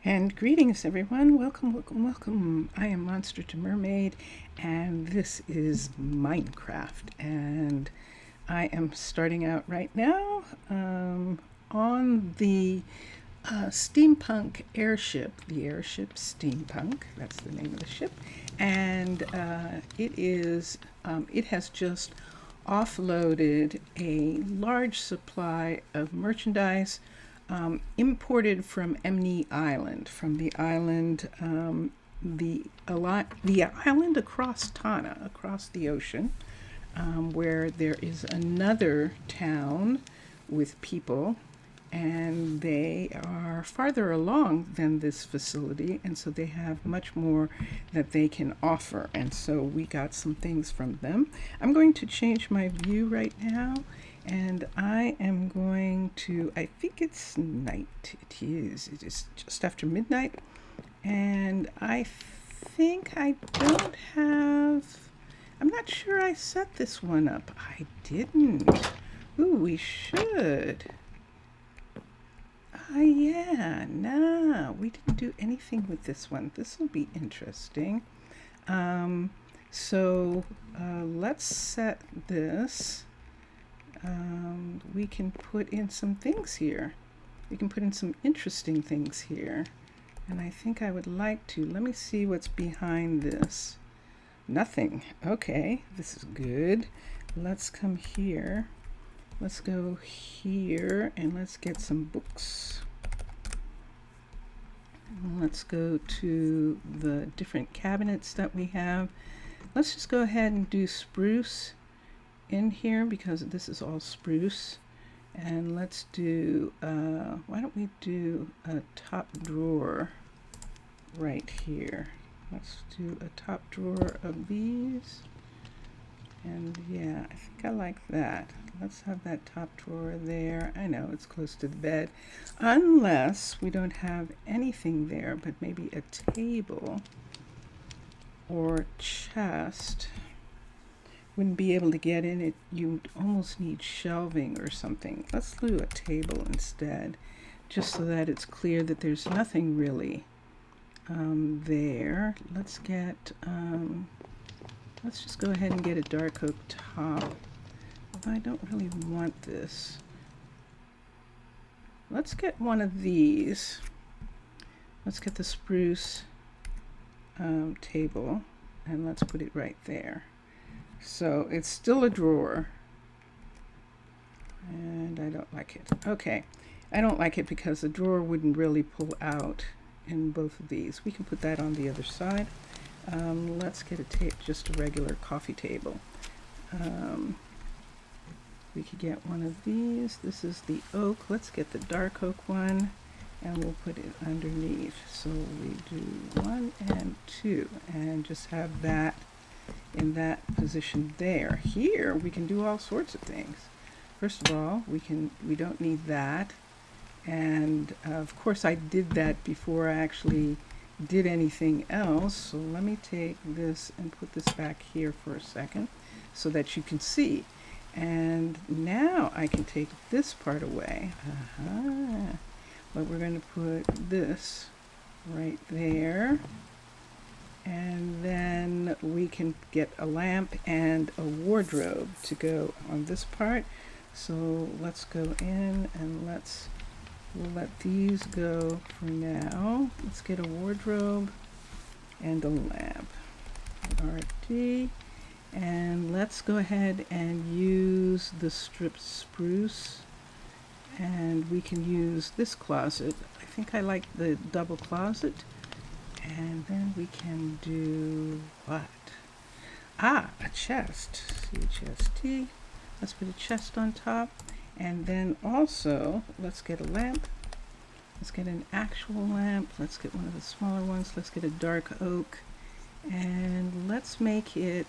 And greetings, everyone. Welcome, welcome, welcome. I am Monster to Mermaid, and this is Minecraft. And I am starting out right now on the steampunk airship, the airship Steampunk. That's the name of the ship, and it has just offloaded a large supply of merchandise imported from Emney Island, from the island, the island across Tana, across the ocean, where there is another town with people, and they are farther along than this facility, and so they have much more that they can offer. And so we got some things from them. I'm going to change my view right now, and I am going to, I think it's night. It is just after midnight, and I think I don't have, I'm not sure I set this one up. I didn't. Ooh, we should. Yeah, nah, we didn't do anything with this one. This will be interesting. So let's set this. We can put in some things here. We can put in some interesting things here. And I think I would like to. Let me see what's behind this. Nothing. Okay, this is good. Let's come here. Let's go here and let's get some books. Let's go to the different cabinets that we have. Let's just go ahead and do spruce in here because this is all spruce. And let's do, why don't we do a top drawer right here. Let's do a top drawer of these. And yeah, I think I like that. Let's have that top drawer there. I know it's close to the bed, unless we don't have anything there, but maybe a table or chest. Wouldn't be able to get in it. You almost need shelving or something. Let's do a table instead, just so that it's clear that there's nothing really there. Let's get, let's just go ahead and get a dark oak top. I don't really want this. Let's get one of these. Let's get the spruce table, and let's put it right there. So it's still a drawer, and I don't like it. Okay, I don't like it because the drawer wouldn't really pull out in both of these. We can put that on the other side. Let's get just a regular coffee table. We could get one of these. This is the oak. Let's get the dark oak one, and we'll put it underneath. So we do 1 and 2, and just have that in that position there. Here we can do all sorts of things. First of all, we don't need that, and of course I did that before I actually did anything else. So let me take this and put this back here for a second so that you can see. And now I can take this part away. But we're going to put this right there. And then we can get a lamp and a wardrobe to go on this part. So let's go in and we'll let these go for now. Let's get a wardrobe and a lamp. RD. And let's go ahead and use the stripped spruce. And we can use this closet. I think I like the double closet. And then we can do what? A chest. CHST. Let's put a chest on top. And then also, let's get a lamp. Let's get an actual lamp. Let's get one of the smaller ones. Let's get a dark oak. And let's make it,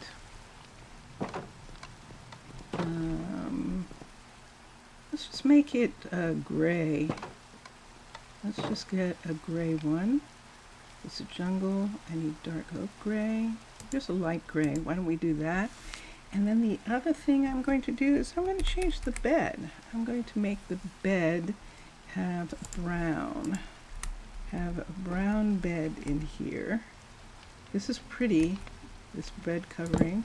let's just make it gray. Let's just get a gray one. It's a jungle. I need dark oak gray. There's a light gray. Why don't we do that? And then the other thing I'm going to do is I'm going to change the bed. I'm going to make the bed have brown. have a brown bed in here. This is pretty, this bed covering,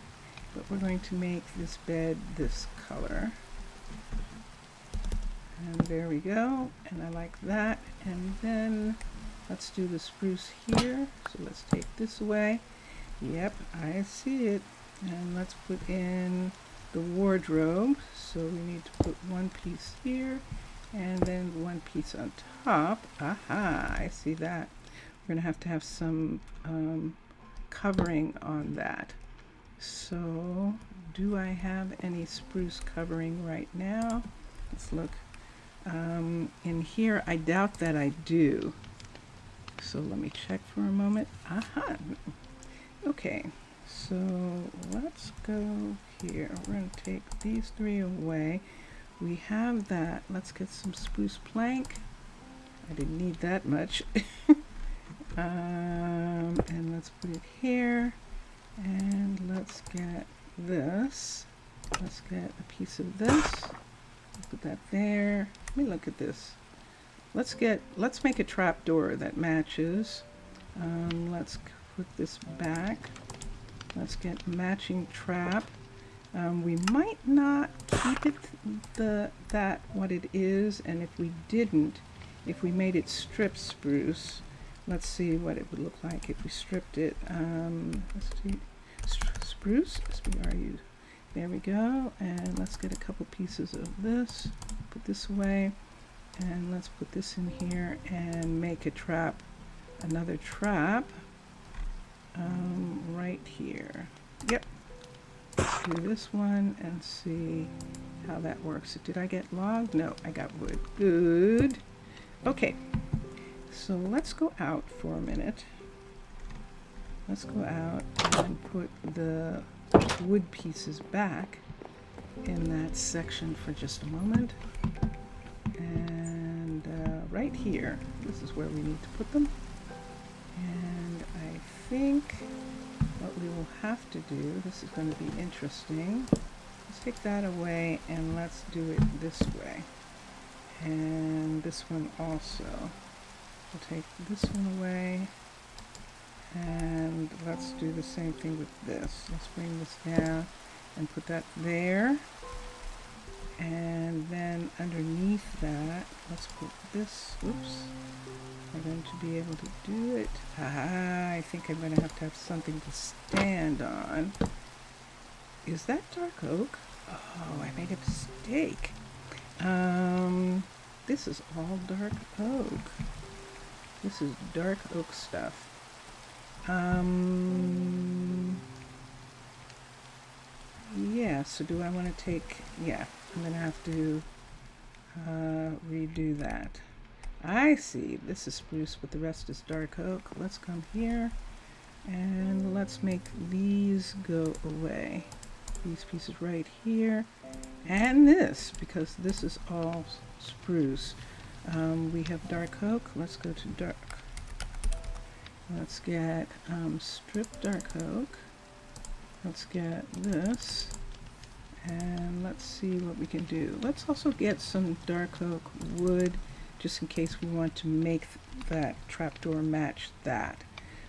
but we're going to make this bed this color. And there we go, and I like that. And then let's do the spruce here. So let's take this away. Yep, I see it. And let's put in the wardrobe. So we need to put one piece here and then one piece on top. Aha, I see that. We're gonna have to have some covering on that. So do I have any spruce covering right now? Let's look. In here, I doubt that I do. So let me check for a moment. Aha. Okay, so let's go here. We're going to take these three away. We have that. Let's get some spruce plank. I didn't need that much. And let's put it here. And let's get this. Let's get a piece of this. Put that there. Let me look at this. Let's make a trap door that matches. Let's put this back. Let's get matching trap. We might not keep it what it is, and if we didn't, if we made it strip spruce, let's see what it would look like if we stripped it. Let's see, spruce, S-P-R-U. There we go, and let's get a couple pieces of this, put this away, and let's put this in here and make a trap, another trap, right here. Yep, let's do this one and see how that works. Did I get log? No, I got wood. Good. Okay, so let's go out for a minute. Let's go out and put the wood pieces back in that section for just a moment. And right here, this is where we need to put them. And I think what we will have to do, this is going to be interesting. Let's take that away and let's do it this way. And this one also. We'll take this one away. And let's do the same thing with this. Let's bring this down and put that there. And then underneath that, let's put this. Oops. I'm going to be able to do it. Ah, I think I'm going to have something to stand on. Is that dark oak? Oh, I made a mistake. This is all dark oak. This is dark oak stuff. Yeah, so do I want to take, yeah, I'm going to have to redo that. I see, this is spruce, but the rest is dark oak. Let's come here and let's make these go away. These pieces right here. And this, because this is all spruce. We have dark oak. Let's go to dark. Let's get strip dark oak. Let's get this. And let's see what we can do. Let's also get some dark oak wood, just in case we want to make that trapdoor match that.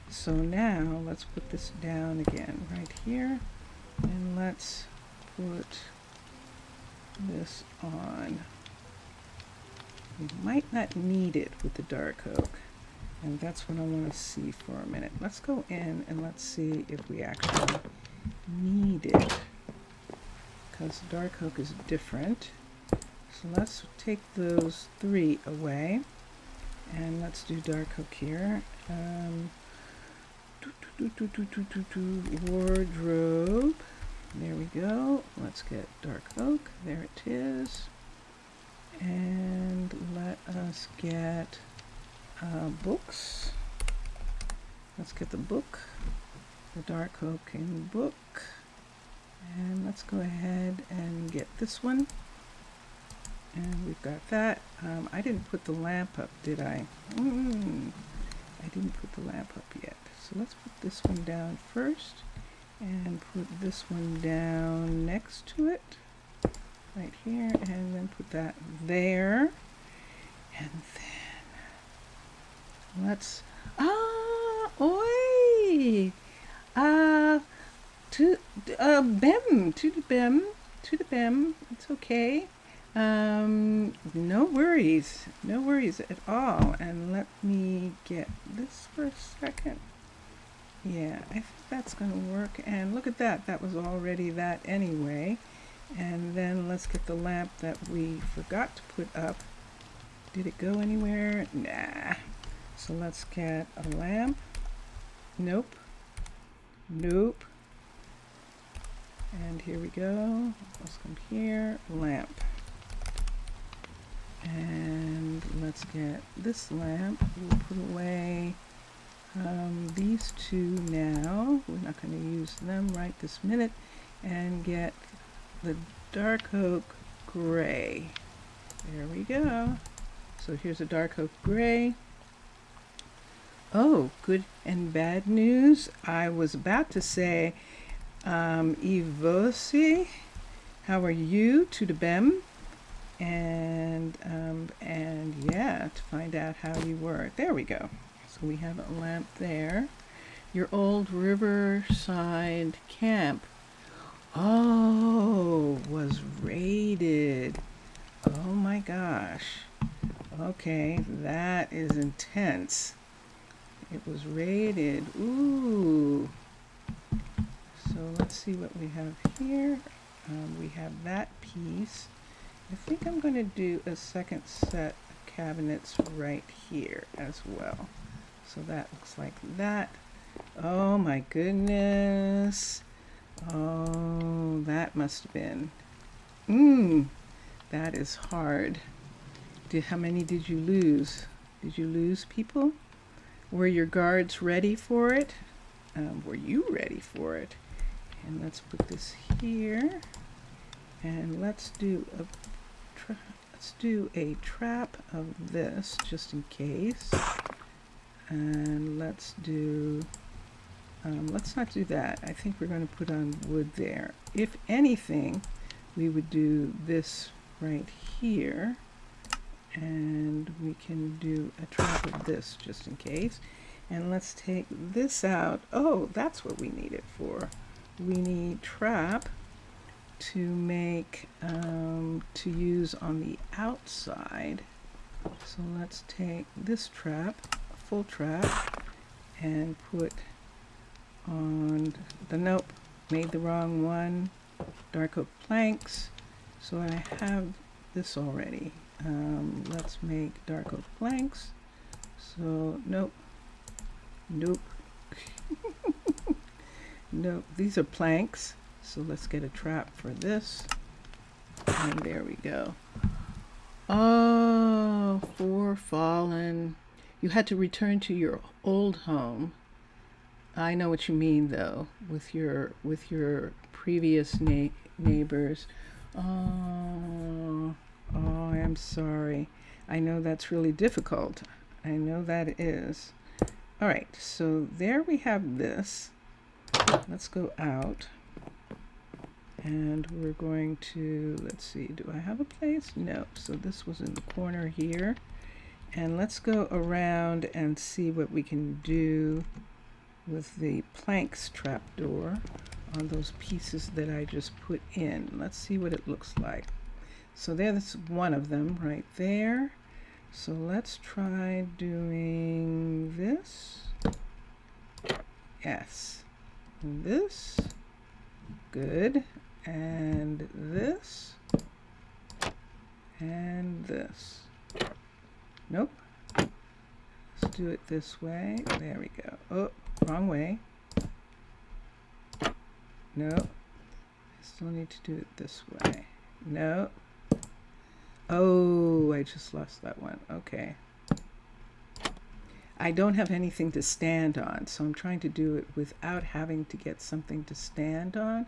So now let's put this down again right here. And let's put this on. We might not need it with the dark oak, and that's what I want to see for a minute. Let's go in and let's see if we actually need it, because dark oak is different. So let's take those three away and let's do dark oak here. Wardrobe. There we go. Let's get dark oak. There it is. And let us get books. Let's get the book. The dark oak in book. And let's go ahead and get this one. And we've got that. I didn't put the lamp up, did I? I didn't put the lamp up yet. So let's put this one down first and put this one down next to it. Right here, and then put that there. And then let's, oi, uh, to, bem, to the bem, to the bem, it's okay. No worries, no worries at all. And let me get this for a second. Yeah, I think that's gonna work. And look at that, that was already that anyway. And then let's get the lamp that we forgot to put up. Did it go anywhere? Nah. So let's get a lamp. Nope. Nope. And here we go. Let's come here. Lamp. And let's get this lamp. We'll put away these two now. We're not going to use them right this minute. And get the dark oak gray. There we go. So here's a dark oak gray. Oh, good and bad news. I was about to say, Ivosi, how are you? To the bem. And yeah, to find out how you were. There we go. So we have a lamp there. Your old riverside camp. Oh, was raided. Oh my gosh. Okay, that is intense. It was raided. Ooh. So let's see what we have here. We have that piece. I think I'm going to do a second set of cabinets right here as well. So that looks like that. Oh my goodness. Oh, that must have been. That is hard. How many did you lose? Did you lose people? Were your guards ready for it? Were you ready for it? And let's put this here. And let's do a trap of this just in case. And let's not do that. I think we're going to put on wood there. If anything, we would do this right here. And we can do a trap of this just in case. And let's take this out. Oh, that's what we need it for. We need trap to make, to use on the outside. So let's take this trap, a full trap, and put on the, nope, made the wrong one, dark oak planks. So I have this already. Let's make dark oak planks. So nope, nope, nope, these are planks. So let's get a trap for this. And there we go. Oh, four fallen. You had to return to your old home. I know what you mean though, with your previous neighbors. Oh, I am sorry. I know that's really difficult. I know that it is. All right, so there we have this. Let's go out. And we're going to, let's see, do I have a place? No, so this was in the corner here. And let's go around and see what we can do with the planks trapdoor on those pieces that I just put in. Let's see what it looks like. So there's one of them right there. So let's try doing this. Yes. And this. Good. And this. And this. Nope. Let's do it this way. There we go. Oh, wrong way. No. I still need to do it this way. No. Oh, I just lost that one. Okay. I don't have anything to stand on, so I'm trying to do it without having to get something to stand on.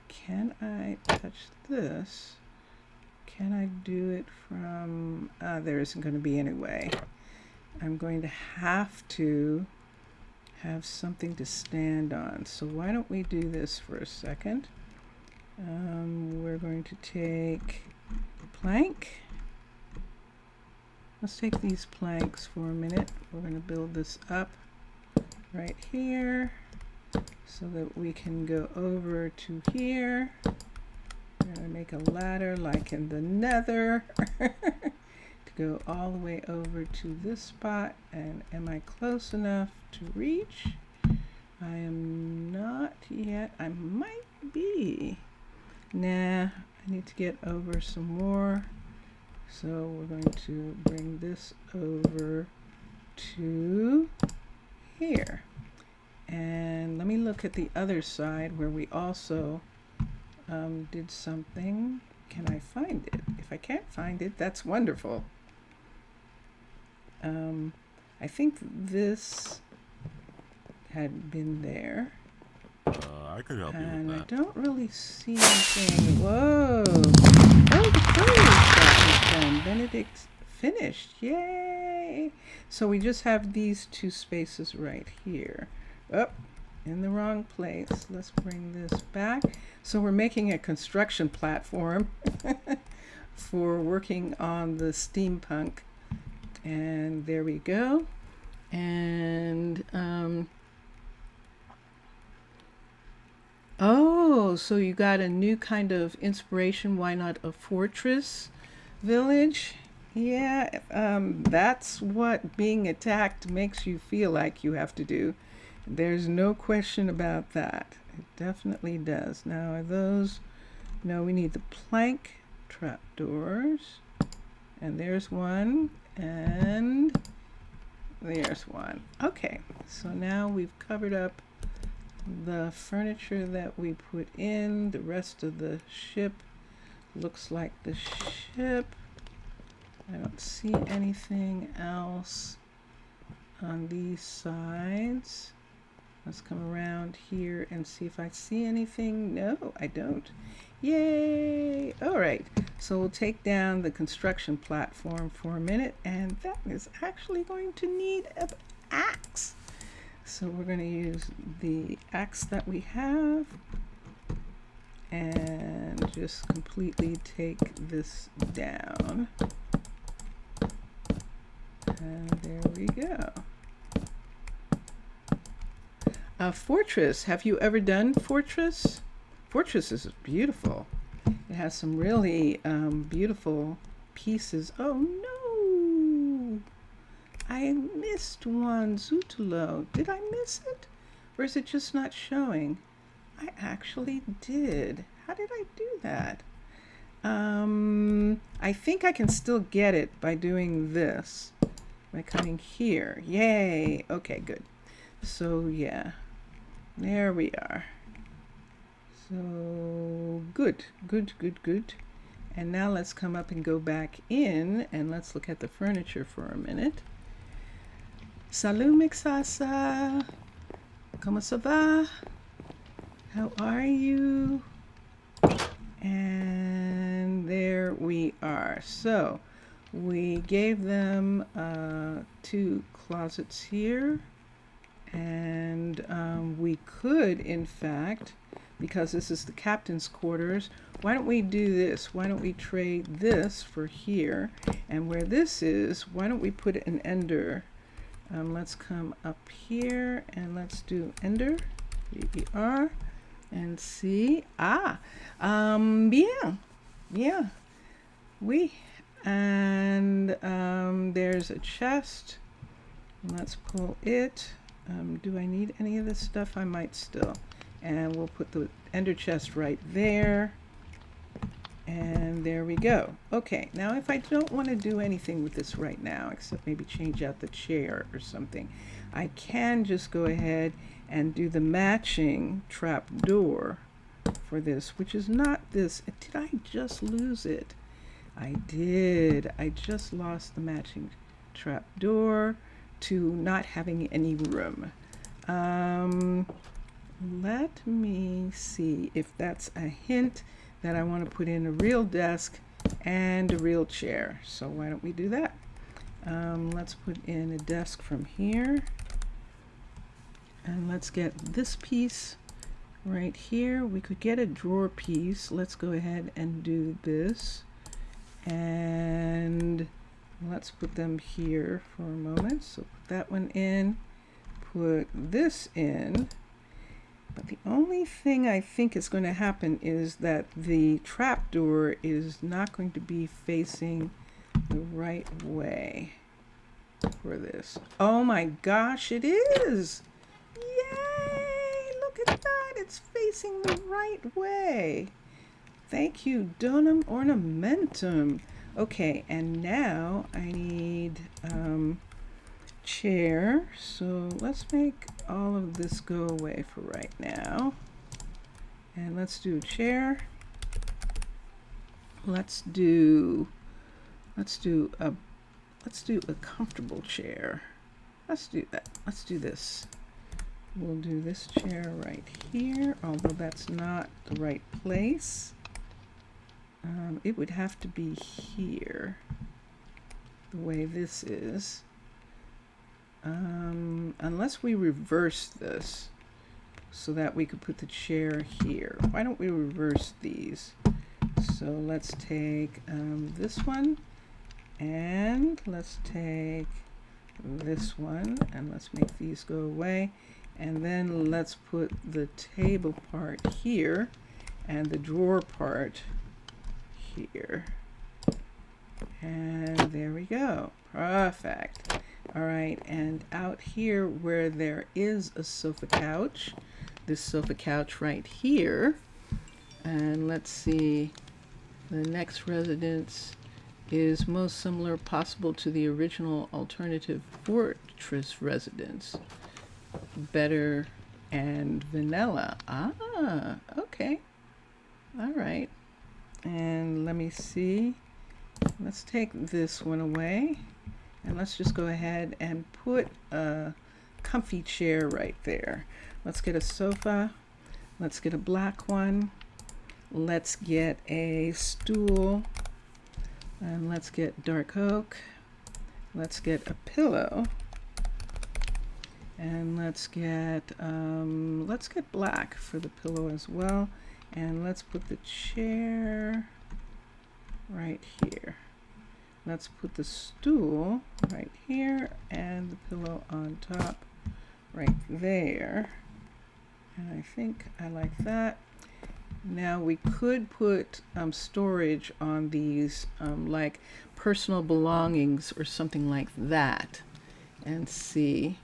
Can I touch this? Can I do it from, there isn't going to be any way. I'm going to have something to stand on. So why don't we do this for a second? We're going to take a plank. let's take these planks for a minute. We're going to build this up right here so that we can go over to here. We're going to make a ladder like in the Nether to go all the way over to this spot. And am I close enough to reach? I am not yet. I might be. Nah, I need to get over some more. So we're going to bring this over to here. And let me look at the other side where we also did something. Can I find it? If I can't find it, that's wonderful. I think this had been there. I could help you with that. And I don't really see anything. Whoa! Oh, the clothes done. Benedict finished. Yay! So we just have these two spaces right here. Oh, in the wrong place. Let's bring this back. So we're making a construction platform for working on the steampunk. And there we go. And oh, so you got a new kind of inspiration. Why not a fortress village? Yeah, that's what being attacked makes you feel like you have to do. There's no question about that. It definitely does. Now, are those? No, we need the plank trapdoors. And there's one. And there's one. Okay, so now we've covered up the furniture that we put in. The rest of the ship looks like the ship. I don't see anything else on these sides. Let's come around here and see if I see anything. No, I don't. Yay! All right, so we'll take down the construction platform for a minute, and that is actually going to need an axe. So we're going to use the axe that we have and just completely take this down. And there we go. Fortress. Have you ever done Fortress? Fortress is beautiful. It has some really beautiful pieces. Oh no! I missed one, Zutulo. Did I miss it? Or is it just not showing? I actually did. How did I do that? I think I can still get it by doing this. By coming here. Yay! Okay, good. So yeah, there we are. So good. And now let's come up and go back in and let's look at the furniture for a minute. Salut Mixasa. Comment ça va? How are you? And there we are. So we gave them 2 closets here. And we could, in fact, because this is the captain's quarters, why don't we do this? Why don't we trade this for here? And where this is, why don't we put an ender? Let's come up here and let's do ender, ER, and see. Bien. Yeah. Oui. And there's a chest. Let's pull it. Do I need any of this stuff? I might still. And we'll put the ender chest right there. And there we go. Okay, now if I don't want to do anything with this right now, except maybe change out the chair or something, I can just go ahead and do the matching trap door for this, which is not this. Did I just lose it? I did. I just lost the matching trap door to not having any room. Let me see if that's a hint that I want to put in a real desk and a real chair. So why don't we do that? Let's put in a desk from here. And let's get this piece right here. We could get a drawer piece. Let's go ahead and do this. And Let's put them here for a moment. So put that one in, put this in. But the only thing I think is going to happen is that the trapdoor is not going to be facing the right way for this. Oh my gosh, it is! Yay! Look at that! It's facing the right way. Thank you, Donum Ornamentum. Okay, and now I need chair. So let's make all of this go away for right now. And let's do chair. Let's do a comfortable chair. Let's do that. Let's do this. We'll do this chair right here, although that's not the right place. It would have to be here, the way this is. Unless we reverse this so that we could put the chair here. Why don't we reverse these? So let's take this one, and let's take this one, and let's make these go away. And then let's put the table part here and the drawer part here. And there we go. Perfect. All right, and out here where there is a sofa couch, this sofa couch right here, and let's see, the next residence is most similar possible to the original alternative fortress residence. Better and vanilla. Ah, okay. All right. And let me see. Let's take this one away. And let's just go ahead and put a comfy chair right there. Let's get a sofa. Let's get a black one. Let's get a stool. And let's get dark oak. Let's get a pillow. And let's get black for the pillow as well. And let's put the chair right here. Let's put the stool right here and the pillow on top right there. And I think I like that. Now we could put storage on these, like personal belongings or something like that, and see.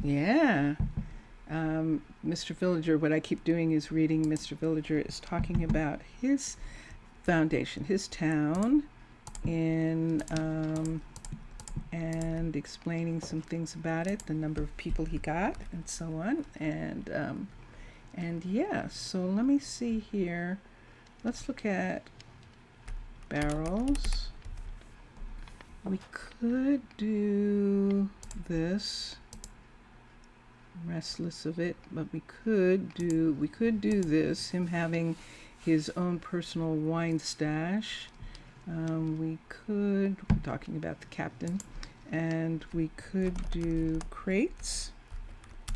Yeah. Mr. Villager, what I keep doing is reading. Mr. Villager is talking about his foundation, his town, and explaining some things about it, the number of people he got, and so on. And yeah, so let me see here. Let's look at barrels. We could do this. Restless of it, but we could do this, him having his own personal wine stash. We're talking about the captain, and we could do crates,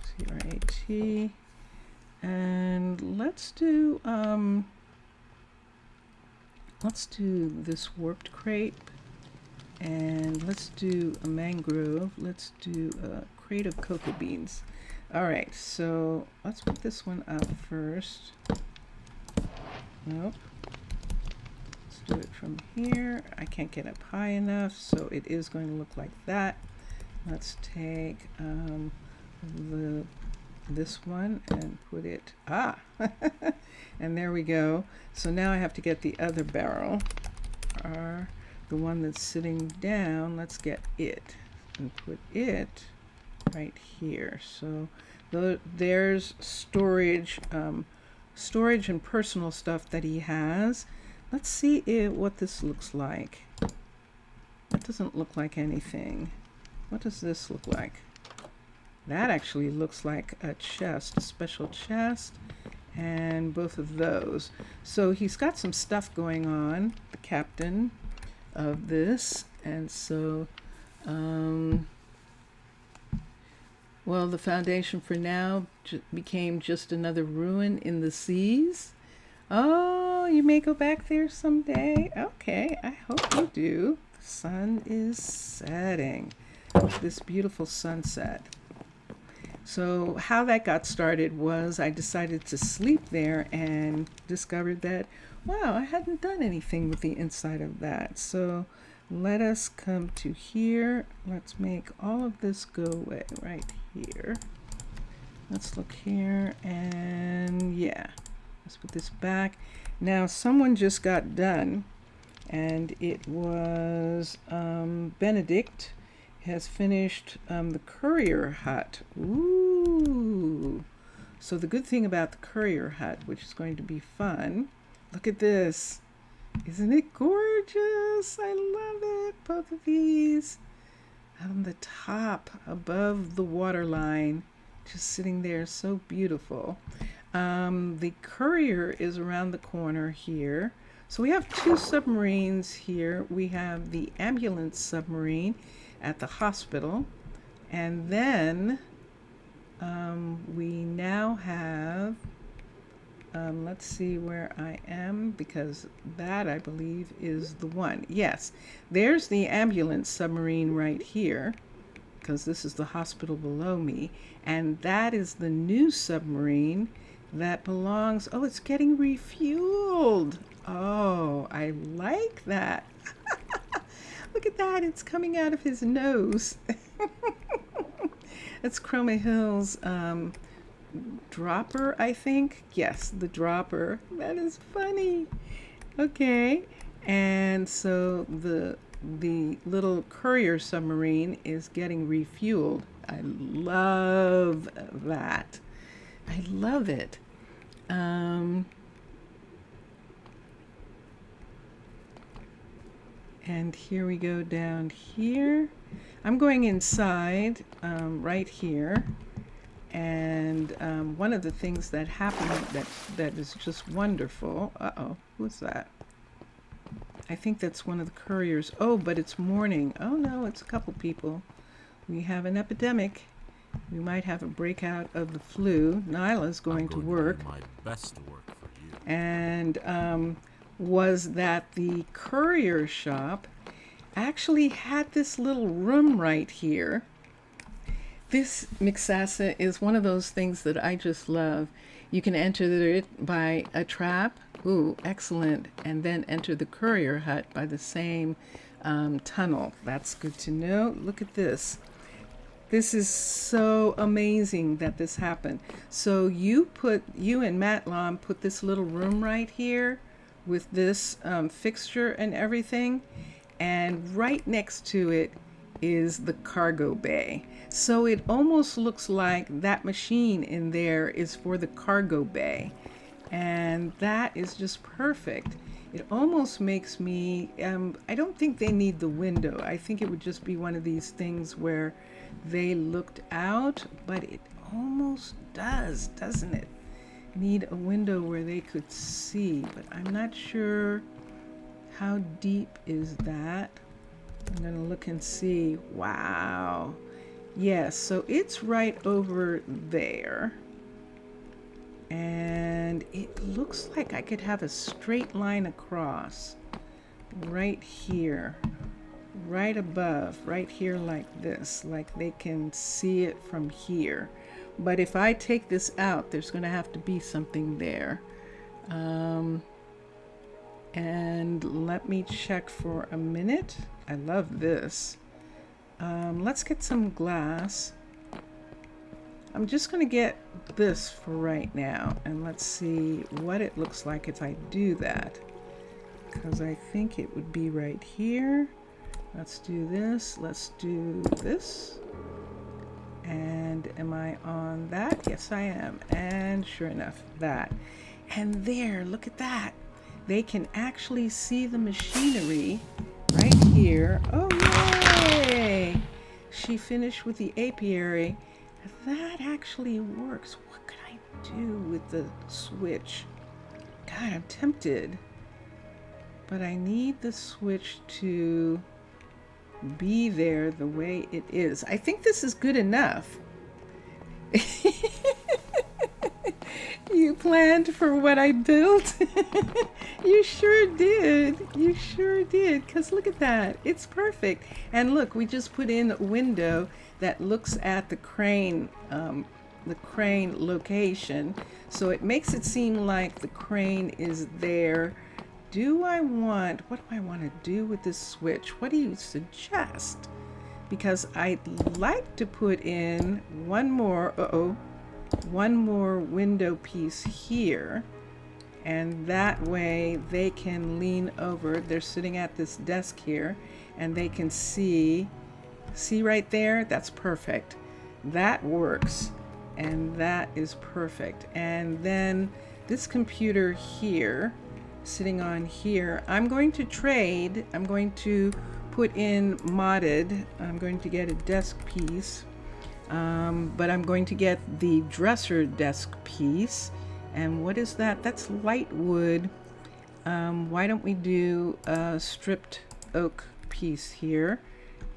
C-R-A-T, and let's do this warped crate, and let's do a mangrove. Let's do a crate of cocoa beans. All right, so let's put this one up first. Nope. Let's do it from here. I can't get up high enough, so it is going to look like that. Let's take this one and put it, and there we go. So now I have to get the other barrel, the one that's sitting down. Let's get it and put it right here. So there's storage and personal stuff that he has. Let's see what this looks like. That doesn't look like anything. What does this look like? That actually looks like a chest, a special chest, and both of those. So he's got some stuff going on, the captain of this, and so well, the foundation for now became just another ruin in the seas. Oh Oh, you may go back there someday. Okay, I hope you do. The sun is setting. This beautiful sunset. So how that got started was I decided to sleep there and discovered that, wow, I hadn't done anything with the inside of that. So let us come to here. Let's make all of this go away right here. Let's look here, and yeah, let's put this back. Now someone just got done, and it was Benedict has finished the courier hut. Ooh. So the good thing about the courier hut, which is going to be fun, look at this. Isn't it gorgeous? I love it. Both of these on the top above the water line, just sitting there, so beautiful. The courier is around the corner here. So we have two submarines here. We have the ambulance submarine at the hospital, and then we now have let's see where I am, because that I believe is the one. Yes, there's the ambulance submarine right here, because this is the hospital below me, and that is the new submarine that belongs, oh, it's getting refueled. Oh, I like that. Look at that, it's coming out of his nose. That's Chroma Hill's dropper, I think. Yes, the dropper. That is funny. Okay, and so the little courier submarine is getting refueled. I love that. I love it. And here we go down here. I'm going inside right here. And one of the things that happened that is just wonderful. Uh-oh, who's that? I think that's one of the couriers. Oh, but it's morning. Oh no, it's a couple people. We have an epidemic. We might have a breakout of the flu. Nyla's going to work. To do my best to work for you. And was that the courier shop actually had this little room right here. This Mixasa is one of those things that I just love. You can enter it by a trap. Ooh, excellent. And then enter the courier hut by the same tunnel. That's good to know. Look at this. This is so amazing that this happened. So you and Matt Lom put this little room right here with this fixture and everything. And right next to it is the cargo bay. So it almost looks like that machine in there is for the cargo bay. And that is just perfect. It almost makes me, I don't think they need the window. I think it would just be one of these things where they looked out, but it almost does, doesn't it? Need a window where they could see, but I'm not sure how deep is that. I'm gonna look and see. Wow. Yes, so it's right over there. And it looks like I could have a straight line across right here, right above, right here like this, like they can see it from here. But if I take this out, there's going to have to be something there. And let me check for a minute. I love this. Let's get some glass. I'm just going to get this for right now, and let's see what it looks like if I do that, because I think it would be right here. Let's do this. Let's do this. And am I on that? Yes, I am. And sure enough, that. And there, look at that. They can actually see the machinery right here. Oh, yay! She finished with the apiary. That actually works. What could I do with the switch? God, I'm tempted. But I need the switch to be there the way it is. I think this is good enough. You planned for what I built? You sure did. You sure did. Because look at that. It's perfect. And look, we just put in a window that looks at the crane location. So it makes it seem like the crane is there. What do I want to do with this switch? What do you suggest? Because I'd like to put in one more window piece here, and that way they can lean over. They're sitting at this desk here and they can see right there. That's perfect. That works, and that is perfect. And then this computer here sitting on here, I'm going to put in modded. I'm going to get a desk piece, but I'm going to get the dresser desk piece. And what is that? That's light wood. Why don't we do a stripped oak piece here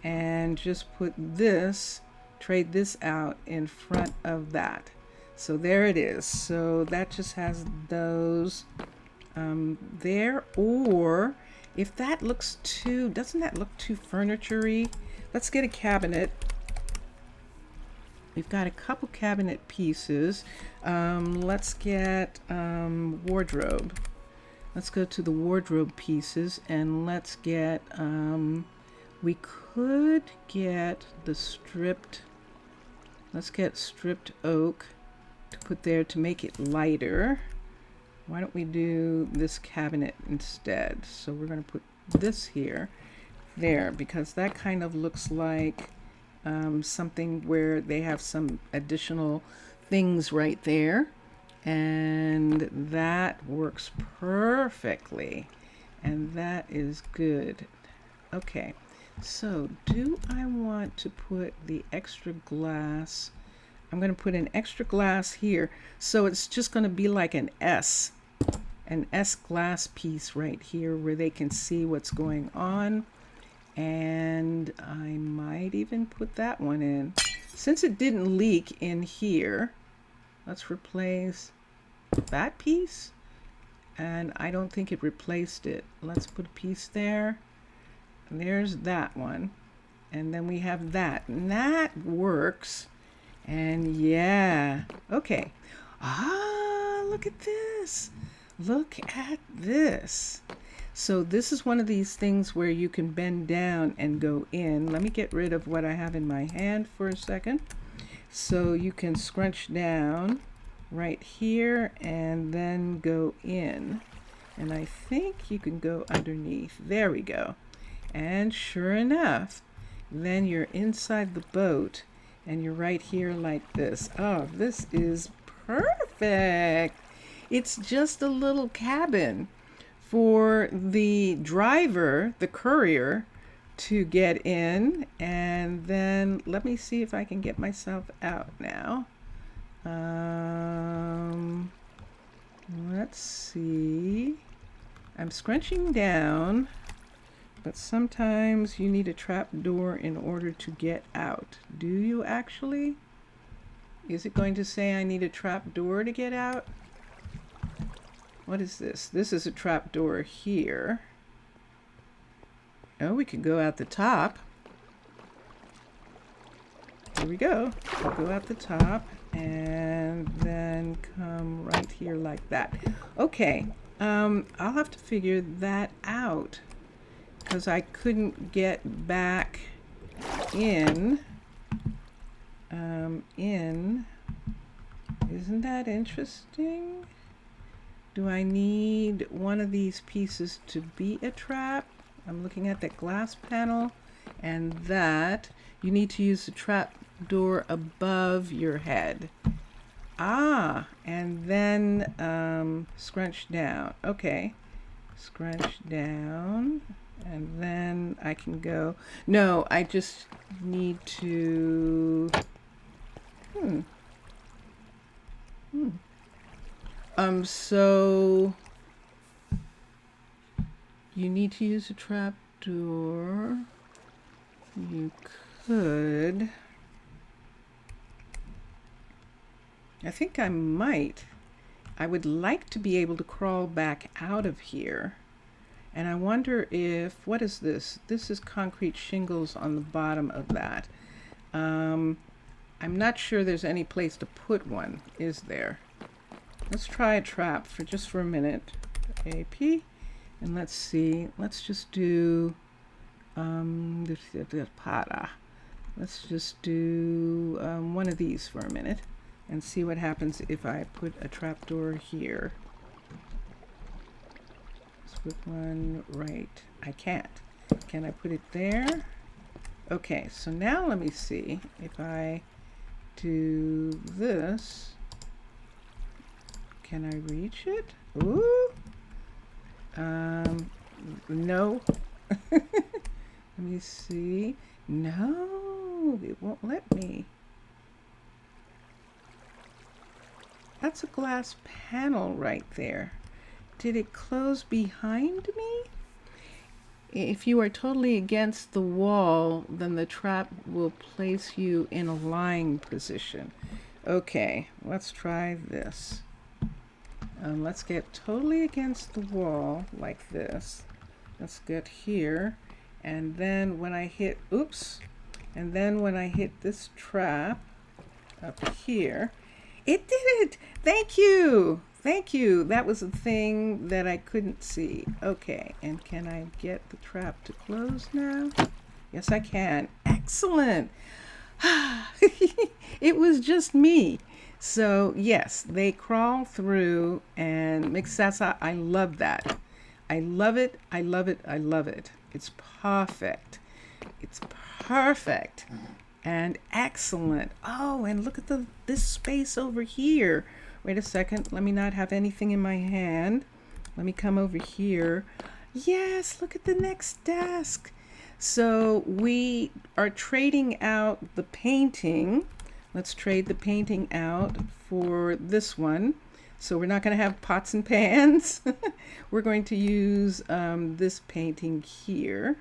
and just put this, trade this out in front of that. So there it is. So that just has those there. Or if that looks too, doesn't that look too furniture-y? Let's get a cabinet. We've got a couple cabinet pieces. Let's get wardrobe. Let's go to the wardrobe pieces and let's get, we could get the stripped, let's get stripped oak to put there to make it lighter. Why don't we do this cabinet instead? So we're going to put this here, there, because that kind of looks like something where they have some additional things right there, and that works perfectly, and that is good. Okay, so do I want to put the extra glass? I'm going to put an extra glass here, so it's just going to be like an S glass piece right here where they can see what's going on. And I might even put that one in. Since it didn't leak in here, let's replace that piece. And I don't think it replaced it. Let's put a piece there. And there's that one. And then we have that. And that works. And yeah, okay. Ah, look at this. Look at this. So this is one of these things where you can bend down and go in. Let me get rid of what I have in my hand for a second. So you can scrunch down right here and then go in. And I think you can go underneath. There we go. And sure enough, then you're inside the boat and you're right here like this. Oh, this is perfect. It's just a little cabin for the driver, the courier, to get in. And then let me see if I can get myself out now. Let's see. I'm scrunching down, but sometimes you need a trap door in order to get out. Do you actually? Is it going to say I need a trap door to get out? What is this? This is a trap door here. Oh, we can go out the top. Here we go. We'll go out the top and then come right here like that. Okay, I'll have to figure that out because I couldn't get back in. Isn't that interesting? Do I need one of these pieces to be a trap? I'm looking at that glass panel, and that you need to use the trap door above your head. Ah, and then scrunch down. Okay, scrunch down, and then I can go. No, I just need to. So you need to use a trap door. You could. I think I might. I would like to be able to crawl back out of here. And I wonder if, what is this? This is concrete shingles on the bottom of that. I'm not sure there's any place to put one, is there? Let's try a trap for a minute. AP, and let's see. Let's just do let's just do one of these for a minute and see what happens if I put a trapdoor here. Let's put one right. I can't. Can I put it there? Okay, so now let me see if I do this. Can I reach it? Ooh. No. Let me see. No, it won't let me. That's a glass panel right there. Did it close behind me? If you are totally against the wall, then the trap will place you in a lying position. Okay, let's try this. Let's get totally against the wall like this. Let's get here. And then when I hit, oops, and then when I hit this trap up here, it did it. Thank you. Thank you. That was the thing that I couldn't see. Okay, and can I get the trap to close now? Yes, I can. Excellent. It was just me. So yes, they crawl through, and Mixasa, I love that. I love it. I love it. I love it. It's perfect. It's perfect and excellent. Oh, and look at this space over here. Wait a second. Let me not have anything in my hand. Let me come over here. Yes, look at the next desk. So we are trading out the painting. Let's trade the painting out for this one. So we're not going to have pots and pans. We're going to use this painting here.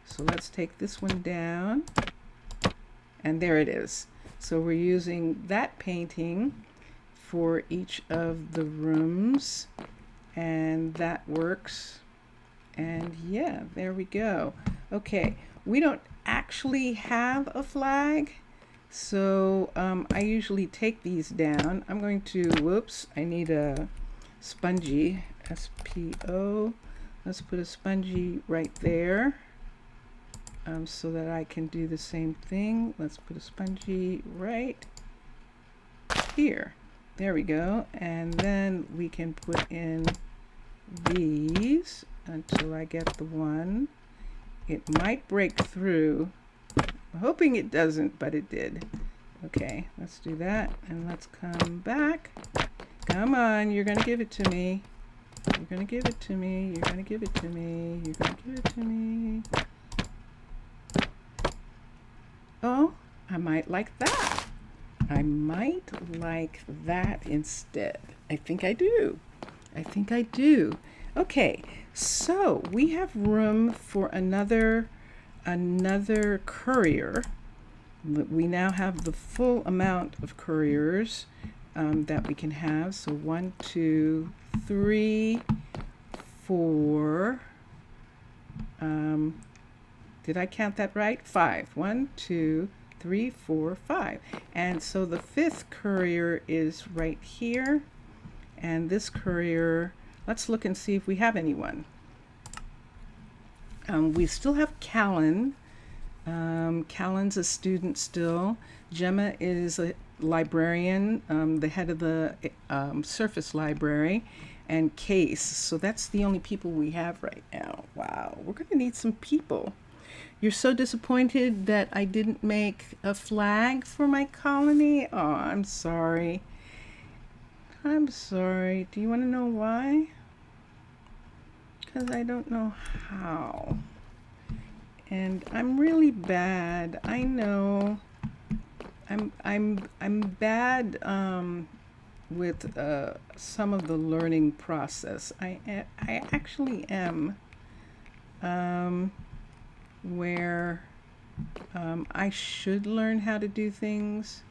So let's take this one down. And there it is. So we're using that painting for each of the rooms. And that works. And yeah, there we go. Okay, we don't actually have a flag. So I usually take these down. I'm going to, whoops, I need a spongy, S-P-O. Let's put a spongy right there so that I can do the same thing. Let's put a spongy right here. There we go. And then we can put in these until I get the one. It might break through. I'm hoping it doesn't, but it did. Okay, let's do that, and let's come back. Come on, you're gonna give it to me. You're gonna give it to me. You're gonna give it to me. You're gonna give it to me. Oh, I might like that. I might like that instead. I think I do. I think I do. Okay, so we have room for another courier. We now have the full amount of couriers that we can have. So 1, 2, 3, 4. Did I count that right? 5. 1, 2, 3, 4, 5. And so the 5th courier is right here. And this courier, let's look and see if we have anyone. We still have Callan. Callan's a student still. Gemma is a librarian, the head of the surface library, and Case. So that's the only people we have right now. Wow, we're going to need some people. You're so disappointed that I didn't make a flag for my colony? Oh, I'm sorry. I'm sorry. Do you want to know why? Because I don't know how. And I'm really bad. I know. I'm bad with some of the learning process. I actually am. Where I should learn how to do things,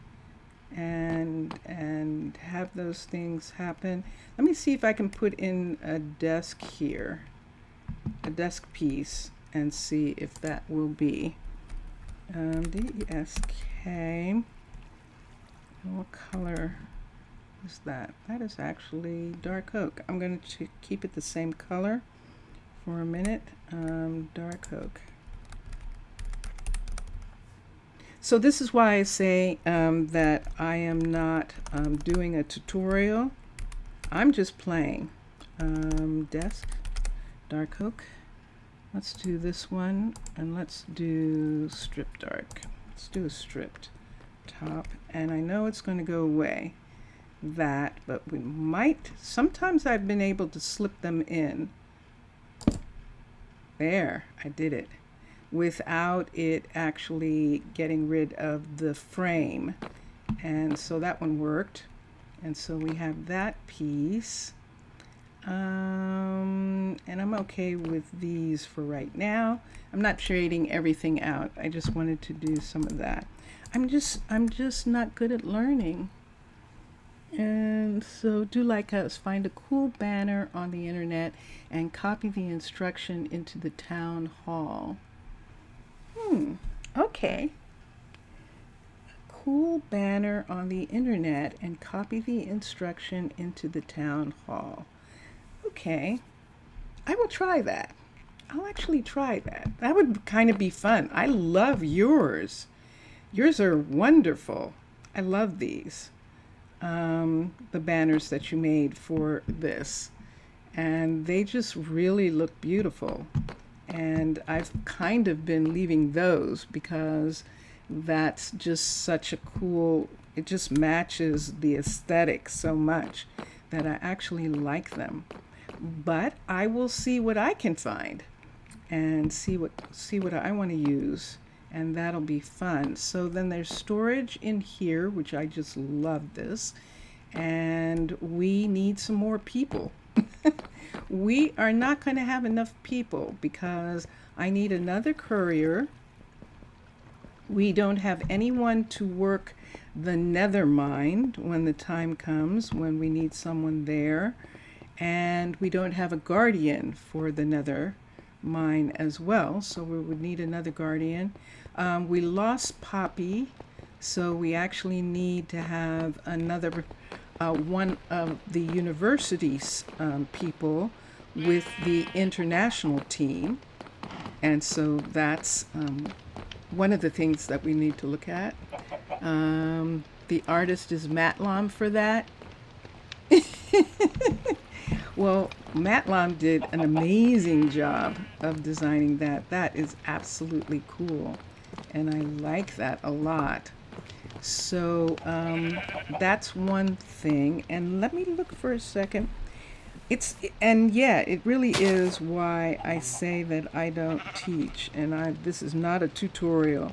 and have those things happen. Let me see if I can put in a desk here, a desk piece, and see if that will be DESK. What color is that? That is actually dark oak. I'm going to keep it the same color for a minute. Dark oak. So this is why I say that I am not doing a tutorial. I'm just playing. Desk, dark oak. Let's do this one, and let's do strip dark. Let's do a stripped top, and I know it's going to go away, that, but we might, sometimes I've been able to slip them in. There, I did it, without it actually getting rid of the frame, and so that one worked. And so we have that piece. And I'm okay with these for right now. I'm not trading everything out. I just wanted to do some of that. I'm just not good at learning. And so do like us, find a cool banner on the internet and copy the instruction into the town hall. Okay. Cool banner on the internet and copy the instruction into the town hall. Okay, I will try that. I'll actually try that. That would kind of be fun. I love yours. Yours are wonderful. I love these. The banners that you made for this. And they just really look beautiful. And I've kind of been leaving those because that's just such a cool, it just matches the aesthetic so much that I actually like them. But I will see what I can find and see what I want to use, and that'll be fun. So then there's storage in here, which I just love this, and we need some more people. We are not going to have enough people because I need another courier. We don't have anyone to work the nether mine when the time comes, when we need someone there. And we don't have a guardian for the nether mine as well, so we would need another guardian. We lost Poppy, so we actually need to have another one of the university's people with the international team, and so that's one of the things that we need to look at. The artist is Matlom for that. Well, Matlom did an amazing job of designing that. That is absolutely cool, and I like that a lot. So that's one thing. And let me look for a second. It really is why I say that I don't teach, and this is not a tutorial.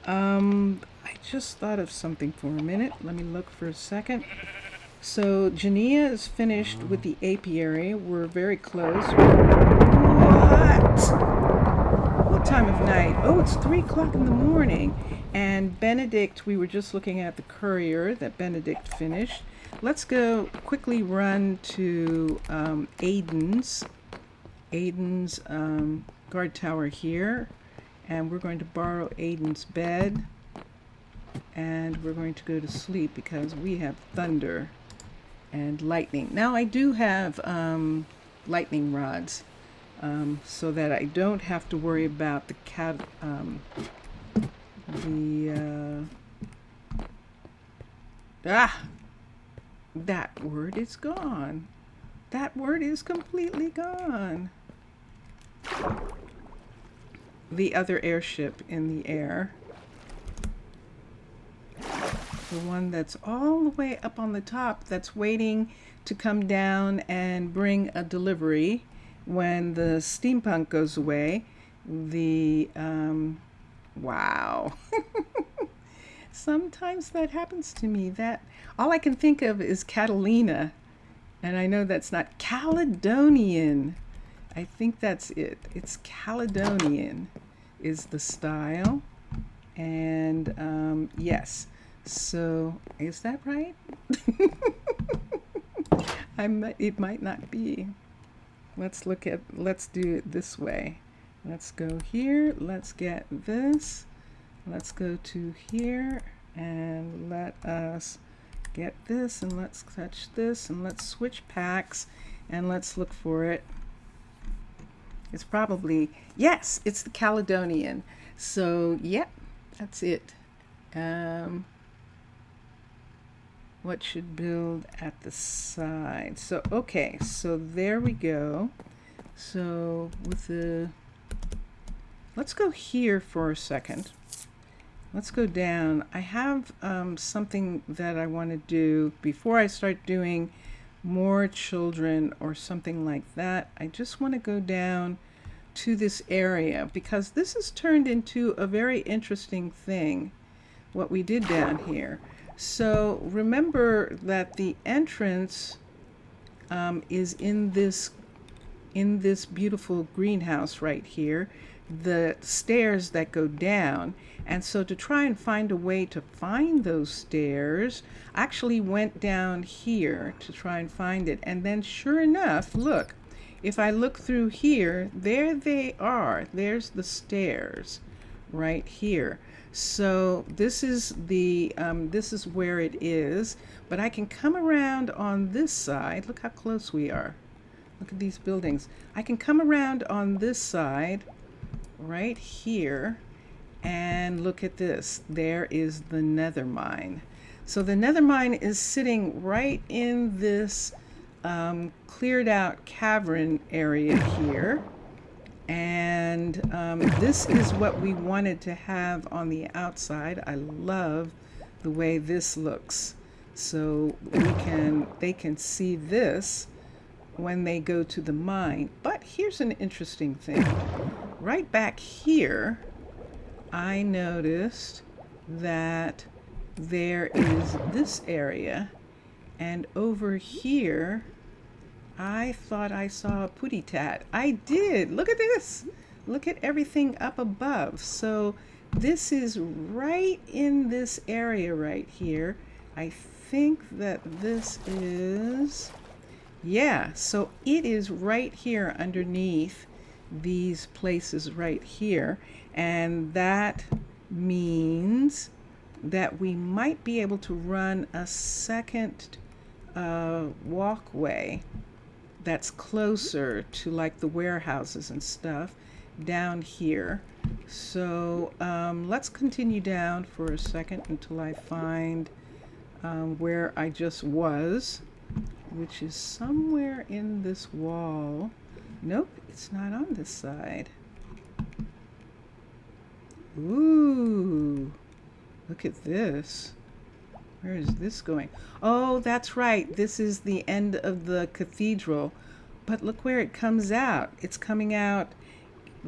I just thought of something for a minute. Let me look for a second. So Jania is finished with the apiary. We're very close. What time of night? Oh, it's 3 o'clock in the morning. And Benedict, we were just looking at the courier that Benedict finished. Let's go quickly run to Aiden's guard tower here. And we're going to borrow Aiden's bed. And we're going to go to sleep because we have thunder and lightning. Now I do have lightning rods, so that I don't have to worry about the that word is gone. That word is completely gone. The other airship in the air. The one that's all the way up on the top that's waiting to come down and bring a delivery when the steampunk goes away. Wow. Sometimes that happens to me. That all I can think of is Catalina, and I know that's not Caledonian. I think that's it. It's Caledonian is the style, and yes. So is that right? It might not be. Let's do it this way. Let's go here. Let's get this. Let's go to here and let us get this, and let's touch this, and let's switch packs and let's look for it. It's probably, yes, it's the Caledonian. So, yep, that's it. What should build at the side? So, okay, so there we go. So, let's go here for a second. Let's go down. I have something that I want to do before I start doing more children or something like that. I just want to go down to this area because this has turned into a very interesting thing, what we did down here. So remember that the entrance is in this beautiful greenhouse right here, the stairs that go down. And so to try and find a way to find those stairs, I actually went down here to try and find it. And then sure enough, look, if I look through here, there they are. There's the stairs right here. So this is this is where it is, but I can come around on this side. Look how close we are. Look at these buildings. I can come around on this side right here and look at this. There is the nether mine. So the nether mine is sitting right in this cleared out cavern area here. And this is what we wanted to have on the outside. I love the way this looks. So they can see this when they go to the mine. But here's an interesting thing. Right back here, I noticed that there is this area, and over here, I thought I saw a putty tat. I did. Look at this. Look at everything up above. So this is right in this area right here. I think that this is, yeah, so it is right here underneath these places right here. And that means that we might be able to run a second walkway that's closer to like the warehouses and stuff down here. So let's continue down for a second until I find where I just was, which is somewhere in this wall. Nope, it's not on this side. Ooh, look at this. Where is this going? Oh, that's right. This is the end of the cathedral. But look where it comes out. It's coming out.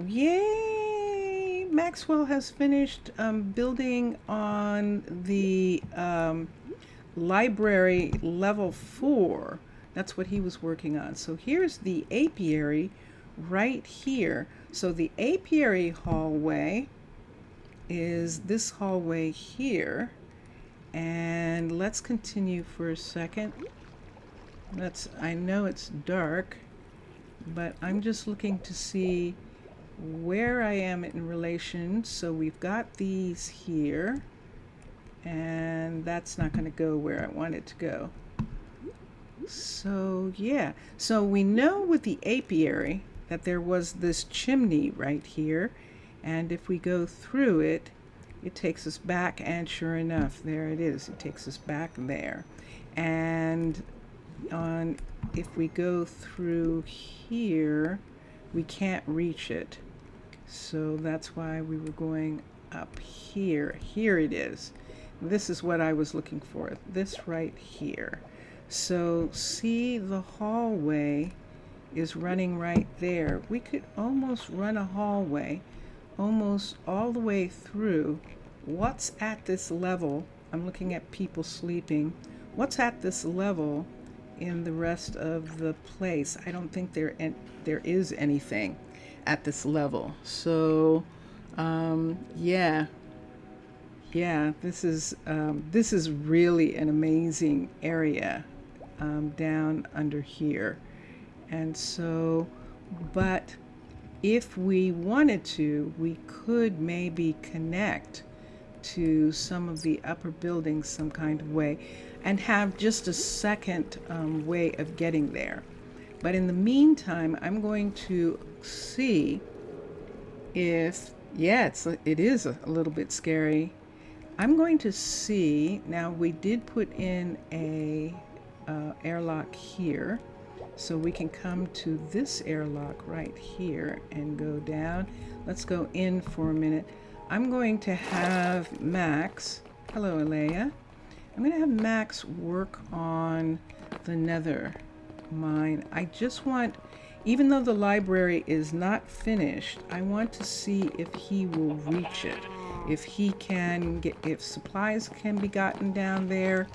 Yay! Maxwell has finished building on the library level 4. That's what he was working on. So here's the apiary right here. So the apiary hallway is this hallway here. And let's continue for a second. I know it's dark, but I'm just looking to see where I am in relation. So we've got these here, and that's not going to go where I want it to go. So yeah, so we know with the apiary that there was this chimney right here, and if we go through it, it takes us back, and sure enough, there it is. It takes us back there. And if we go through here, we can't reach it. So that's why we were going up here. Here it is. This is what I was looking for, this right here. So see, the hallway is running right there. We could almost run a hallway almost all the way through. What's at this level? I'm looking at people sleeping. What's at this level in the rest of the place? I don't think there is anything at this level. So yeah, Yeah, this is really an amazing area down under here. And so, but if we wanted to, we could maybe connect to some of the upper buildings some kind of way and have just a second way of getting there. But in the meantime, I'm going to see if, yeah, it is a little bit scary. I'm going to see, now we did put in a airlock here, so we can come to this airlock right here and go down. Let's go in for a minute. I'm going to have Max, hello Alea, I'm going to have Max work on the nether mine. I just want, even though the library is not finished, I want to see if he will reach it. If he can get, if supplies can be gotten down there,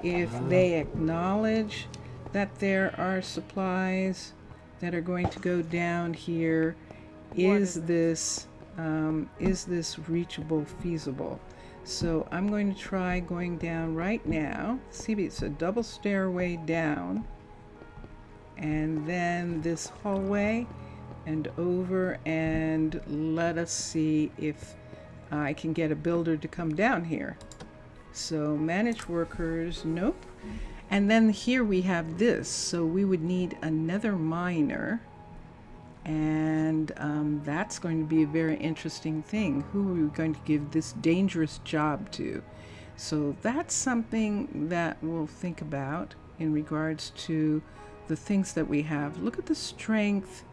if they acknowledge that there are supplies that are going to go down here, is this reachable, feasible? So I'm going to try going down right now. See, it's a double stairway down, and then this hallway and over, and let us see if I can get a builder to come down here. So manage workers, nope. And then here we have this, so we would need another miner, and that's going to be a very interesting thing. Who are we going to give this dangerous job to? So that's something that we'll think about in regards to the things that we have. Look at the strength.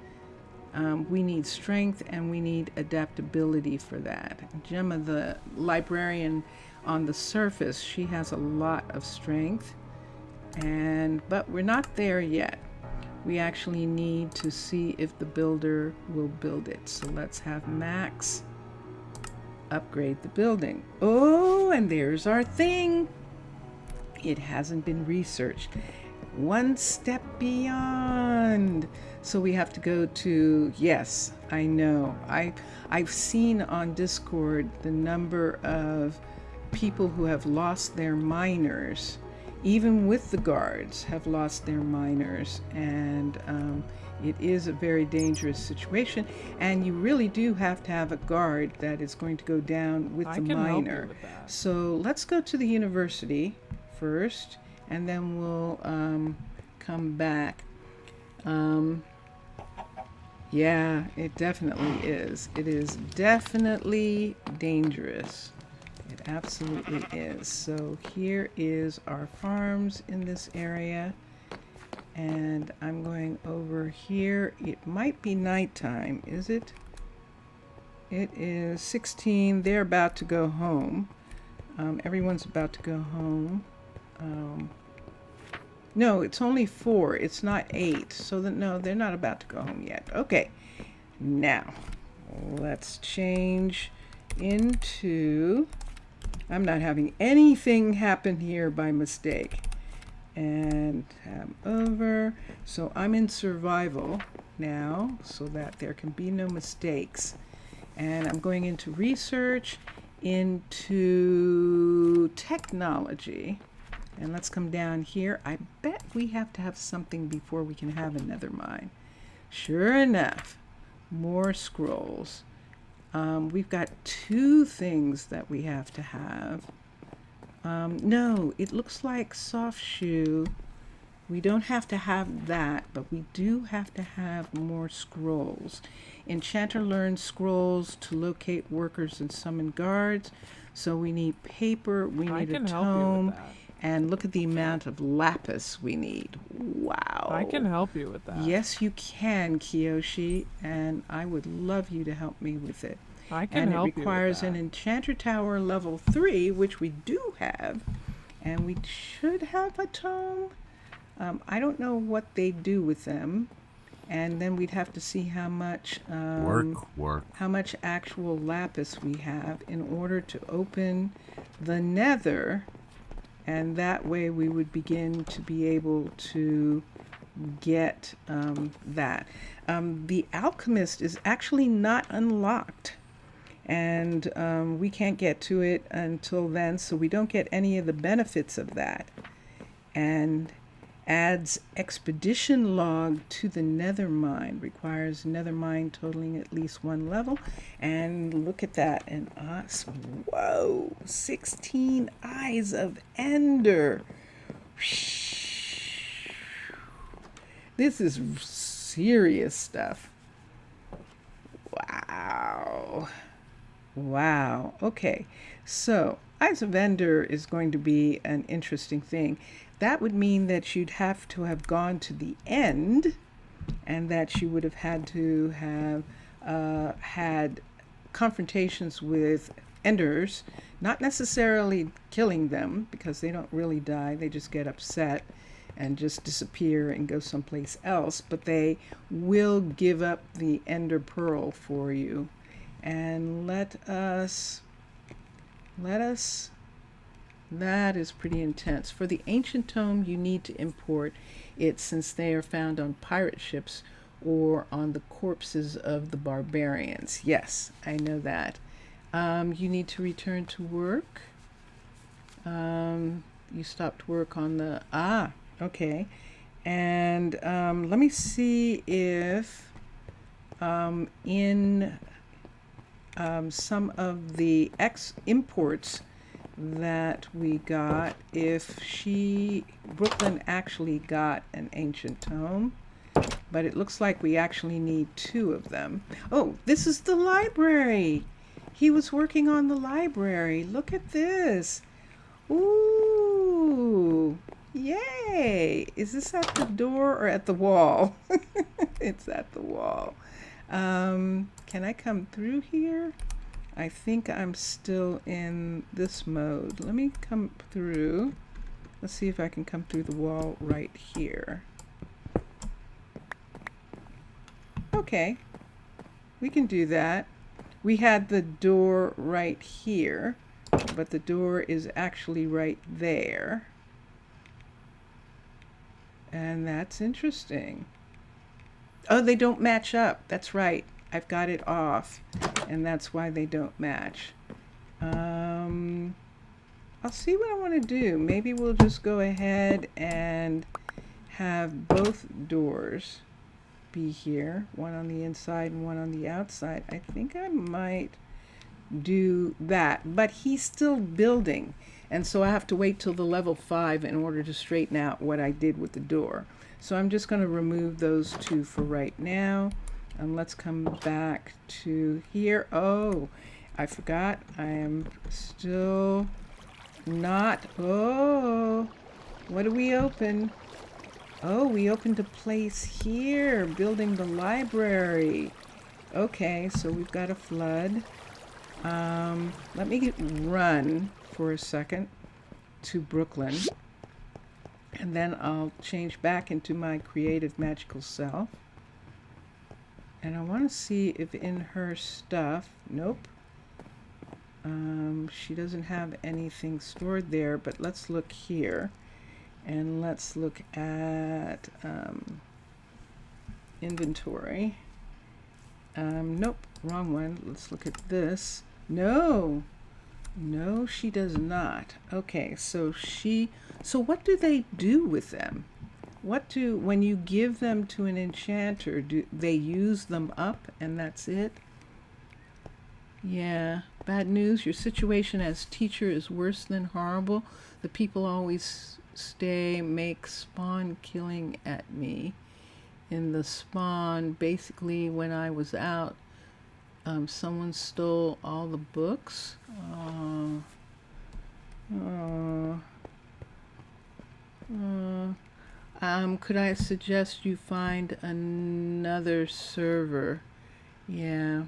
We need strength and we need adaptability for that. Gemma, the librarian on the surface, she has a lot of strength, but we're not there yet. We actually need to see if the builder will build it. So let's have Max upgrade the building. Oh, and there's our thing. It hasn't been researched. One step beyond. So we have to go to, yes, I know. I've seen on Discord the number of people who have lost their miners, even with the guards, have lost their miners, and it is a very dangerous situation, and you really do have to have a guard that is going to go down with the miner. So let's go to the university first, and then we'll come back. Yeah, it definitely is. It is definitely dangerous. It absolutely is. So here is our farms in this area, and I'm going over here. It might be nighttime, is it? It is 16. They're about to go home. Everyone's about to go home. No, it's only 4. It's not 8. So no, they're not about to go home yet. Okay, now let's change into, I'm not having anything happen here by mistake. And tab over. So I'm in survival now so that there can be no mistakes. And I'm going into research, into technology. And let's come down here. I bet we have to have something before we can have another mine. Sure enough, more scrolls. We've got 2 things that we have to have. No, it looks like soft shoe. We don't have to have that, but we do have to have more scrolls. Enchanter learns scrolls to locate workers and summon guards. So we need paper, we need a tome. And look at the amount of lapis we need. Wow. I can help you with that. Yes, you can, Kiyoshi, and I would love you to help me with it. I can help you with that. And it requires an enchanter tower level 3, which we do have, and we should have a tome. I don't know what they do with them, and then we'd have to see how much how much actual lapis we have in order to open the nether. And that way we would begin to be able to get that. The alchemist is actually not unlocked. and we can't get to it until then, so we don't get any of the benefits of that. And adds expedition log to the nether mine, requires nether mine totaling at least 1 level. And look at that, and us, whoa, 16 eyes of ender. This is serious stuff. Wow. Wow. Okay, so eyes of ender is going to be an interesting thing. That would mean that you'd have to have gone to the end, and that you would have had to have had confrontations with enders, not necessarily killing them, because they don't really die, they just get upset and just disappear and go someplace else, but they will give up the ender pearl for you. And let us, that is pretty intense. For the ancient tome, you need to import it, since they are found on pirate ships or on the corpses of the barbarians. Yes, I know that. You need to return to work. You stopped work on the, okay. And let me see if in some of the imports that we got, if Brooklyn actually got an ancient tome, but it looks like we actually need 2 of them. Oh, this is the library. He was working on the library. Look at this. Ooh, yay. Is this at the door or at the wall? It's at the wall. Can I come through here? I think I'm still in this mode. Let me come through. Let's see if I can come through the wall right here. Okay, we can do that. We had the door right here, but the door is actually right there. And that's interesting. Oh, they don't match up. That's right. I've got it off, and that's why they don't match. I'll see what I want to do. Maybe we'll just go ahead and have both doors be here, one on the inside and one on the outside. I think I might do that, but he's still building, and so I have to wait till the level 5 in order to straighten out what I did with the door. So I'm just going to remove those 2 for right now, and let's come back to here. Oh, I forgot, I am still not, oh, what do we open? Oh, we opened a place here, building the library. Okay, so we've got a flood. Let me run for a second to Brooklyn, and then I'll change back into my creative magical self. And I want to see if in her stuff, nope, she doesn't have anything stored there, but let's look here. And let's look at inventory. Nope, wrong one. Let's look at this. No, she does not. Okay, so what do they do with them? When you give them to an enchanter, do they use them up and that's it? Yeah, bad news. Your situation as teacher is worse than horrible. The people always make spawn killing at me. In the spawn, basically when I was out, someone stole all the books. Could I suggest you find another server? Yeah.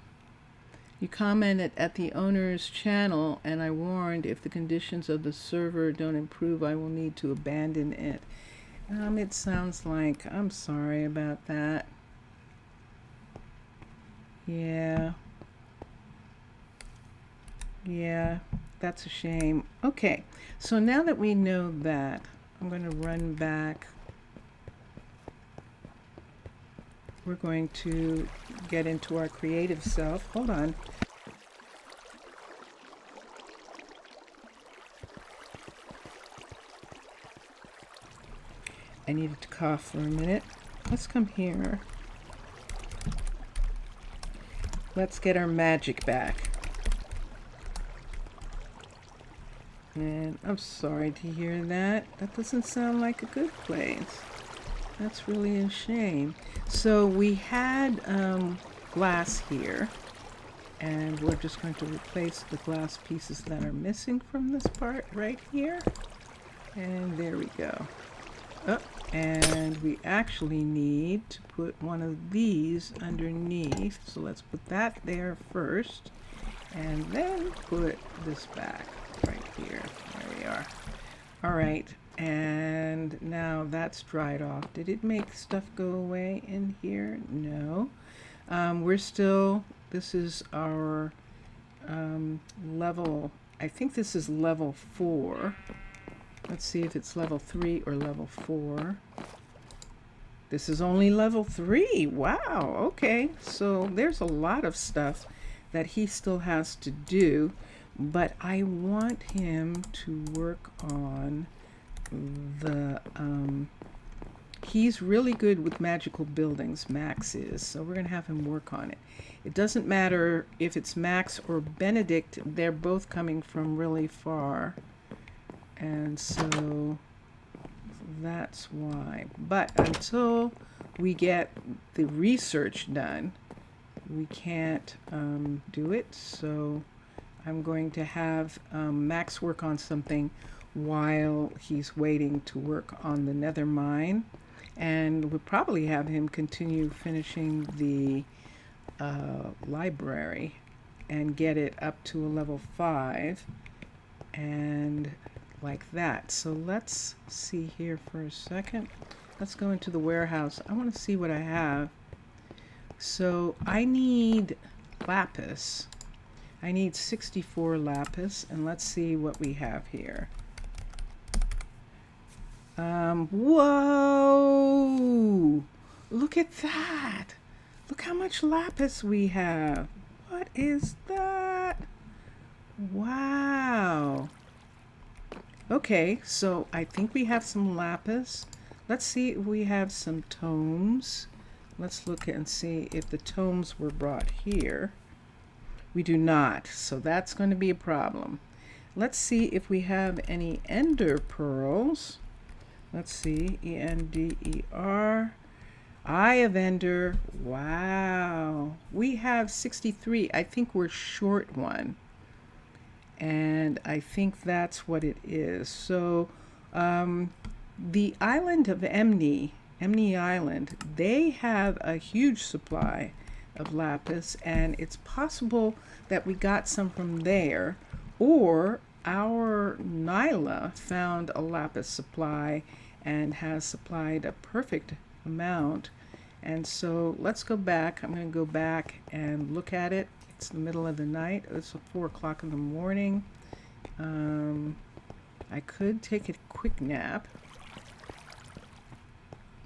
You commented at the owner's channel, and I warned if the conditions of the server don't improve, I will need to abandon it. It sounds like, I'm sorry about that. Yeah, that's a shame. Okay, so now that we know that, I'm going to run back. We're going to get into our creative self. Hold on. I needed to cough for a minute. Let's come here. Let's get our magic back. And I'm sorry to hear that. That doesn't sound like a good place. That's really a shame. So we had glass here, and we're just going to replace the glass pieces that are missing from this part right here. And there we go. Oh, and we actually need to put one of these underneath. So let's put that there first, and then put this back right here. There we are. All right, and now that's dried off. Did it make stuff go away in here? No. We're still, this is our level, I think this is level 4. Let's see if it's level 3 or level 4. This is only level 3. Wow, okay. So there's a lot of stuff that he still has to do, but I want him to work on the, he's really good with magical buildings, Max is, so we're going to have him work on it. It doesn't matter if it's Max or Benedict, they're both coming from really far. And so that's why. But until we get the research done, we can't do it. So I'm going to have Max work on something while he's waiting to work on the nether mine. And we'll probably have him continue finishing the library and get it up to a level 5. And like that. So let's see here for a second. Let's go into the warehouse. I want to see what I have. So I need lapis. I need 64 lapis, and let's see what we have here. Whoa! Look at that! Look how much lapis we have. What is that? Wow! Okay, so I think we have some lapis. Let's see if we have some tomes. Let's look and see if the tomes were brought here. We do not, so that's going to be a problem. Let's see if we have any ender pearls. Let's see, E-N-D-E-R. Eye of Ender. Wow. We have 63. I think we're short one. And I think that's what it is. So the island of Emny Island, they have a huge supply of lapis, and it's possible that we got some from there, or our Nyla found a lapis supply and has supplied a perfect amount. And so let's go back. I'm going to go back and look at it. It's the middle of the night. It's 4 o'clock in the morning. I could take a quick nap.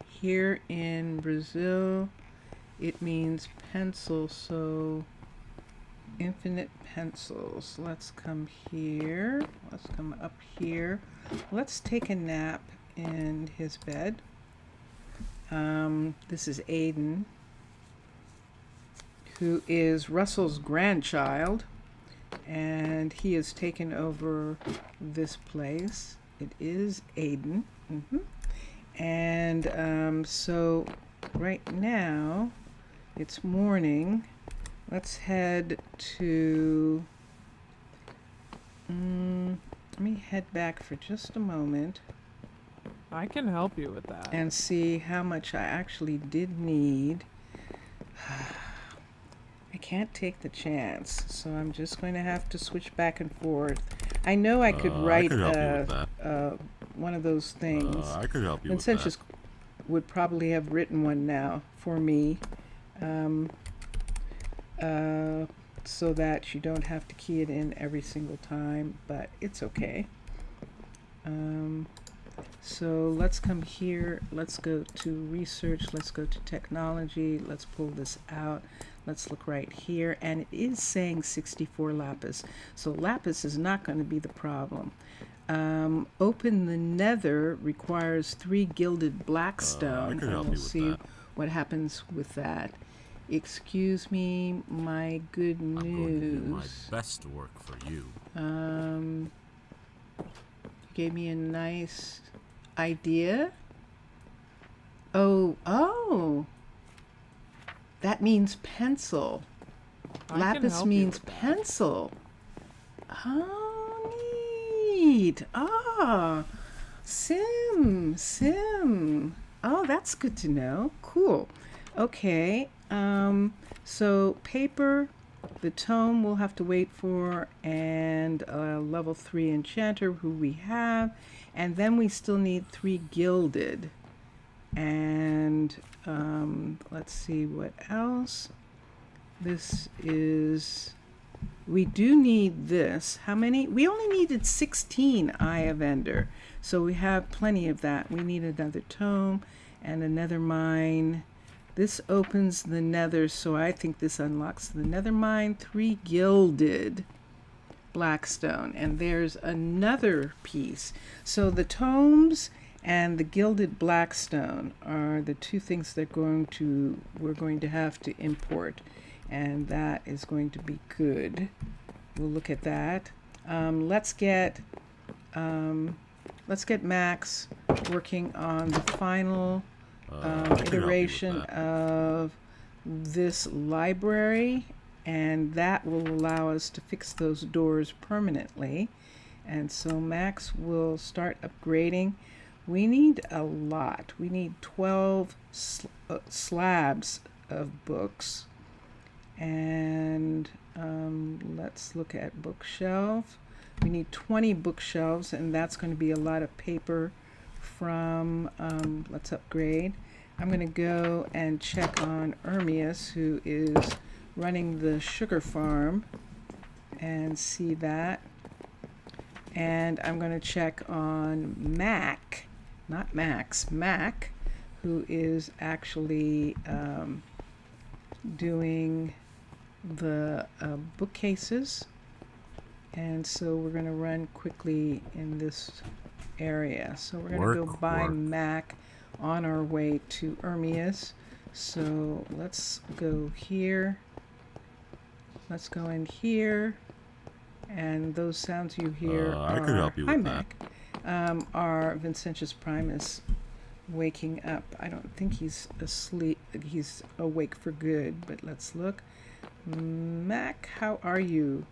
Here in Brazil, it means pencil, so infinite pencils. Let's come here. Let's come up here. Let's take a nap in his bed. This is Aiden, who is Russell's grandchild, and he has taken over this place. It is Aiden. And so right now it's morning. Let's head to, let me head back for just a moment. I can help you with that. And see how much I actually did need. I can't take the chance, so I'm just going to have to switch back and forth. I know I could write one of those things. I could help you with Vincentius would probably have written one now for me, so that you don't have to key it in every single time, but it's okay. So let's come here, let's go to research, let's go to technology, let's pull this out. Let's look right here, and it is saying 64 lapis. So lapis is not going to be the problem. Open the nether requires 3 gilded blackstone, I can and help we'll you with see that. what happens with that. Excuse me, my good I'm going to do my news. best to work for you. Gave me a nice idea. Oh, that means pencil. I can Lapis help you means with that. pencil. Oh, neat. Ah, Sim. Oh, that's good to know. Cool. Okay. So paper, the tome we'll have to wait for, and a level 3 enchanter who we have, and then we still need 3 gilded. And let's see what else. This is, we do need this. How many? We only needed 16 Eye of Ender, so we have plenty of that. We need another tome and another mine. This opens the nether, so I think this unlocks the nether mine. 3 gilded blackstone, and there's another piece. So the tomes and the gilded blackstone are the 2 things that we're going to have to import, and that is going to be good. We'll look at that. Let's get Max working on the final I can help you with iteration that. of this library, and that will allow us to fix those doors permanently. And so Max will start upgrading. We need a lot. We need 12 slabs of books. And let's look at bookshelf. We need 20 bookshelves, and that's going to be a lot of paper from, let's upgrade. I'm going to go and check on Ermius, who is running the sugar farm, and see that. And I'm going to check on Mac, not Max, Mac, who is actually doing the bookcases. And so we're going to run quickly in this area. So we're going to go by Mac on our way to Ermius. So let's go here. Let's go in here. And those sounds you hear I are, could help you hi with that. Mac, are Vincentius Primus waking up. I don't think he's asleep. He's awake for good, but let's look. Mac, how are you?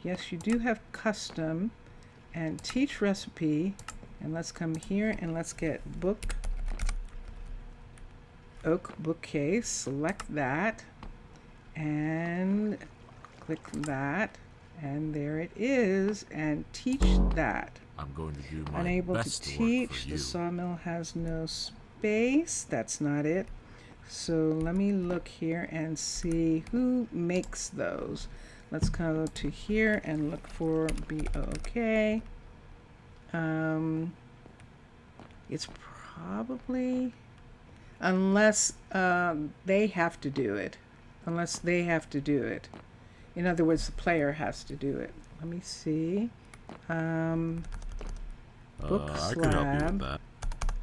Yes, you do have custom and teach recipe. And let's come here and let's get oak bookcase. Select that and click that. And there it is. And teach that. I'm going to do my Unable to best to work teach. for The you. sawmill has no space. That's not it. So let me look here and see who makes those. Let's go to here and look for BOK. It's probably, unless they have to do it. Unless they have to do it. In other words, the player has to do it. Let me see. Book I can help you with that.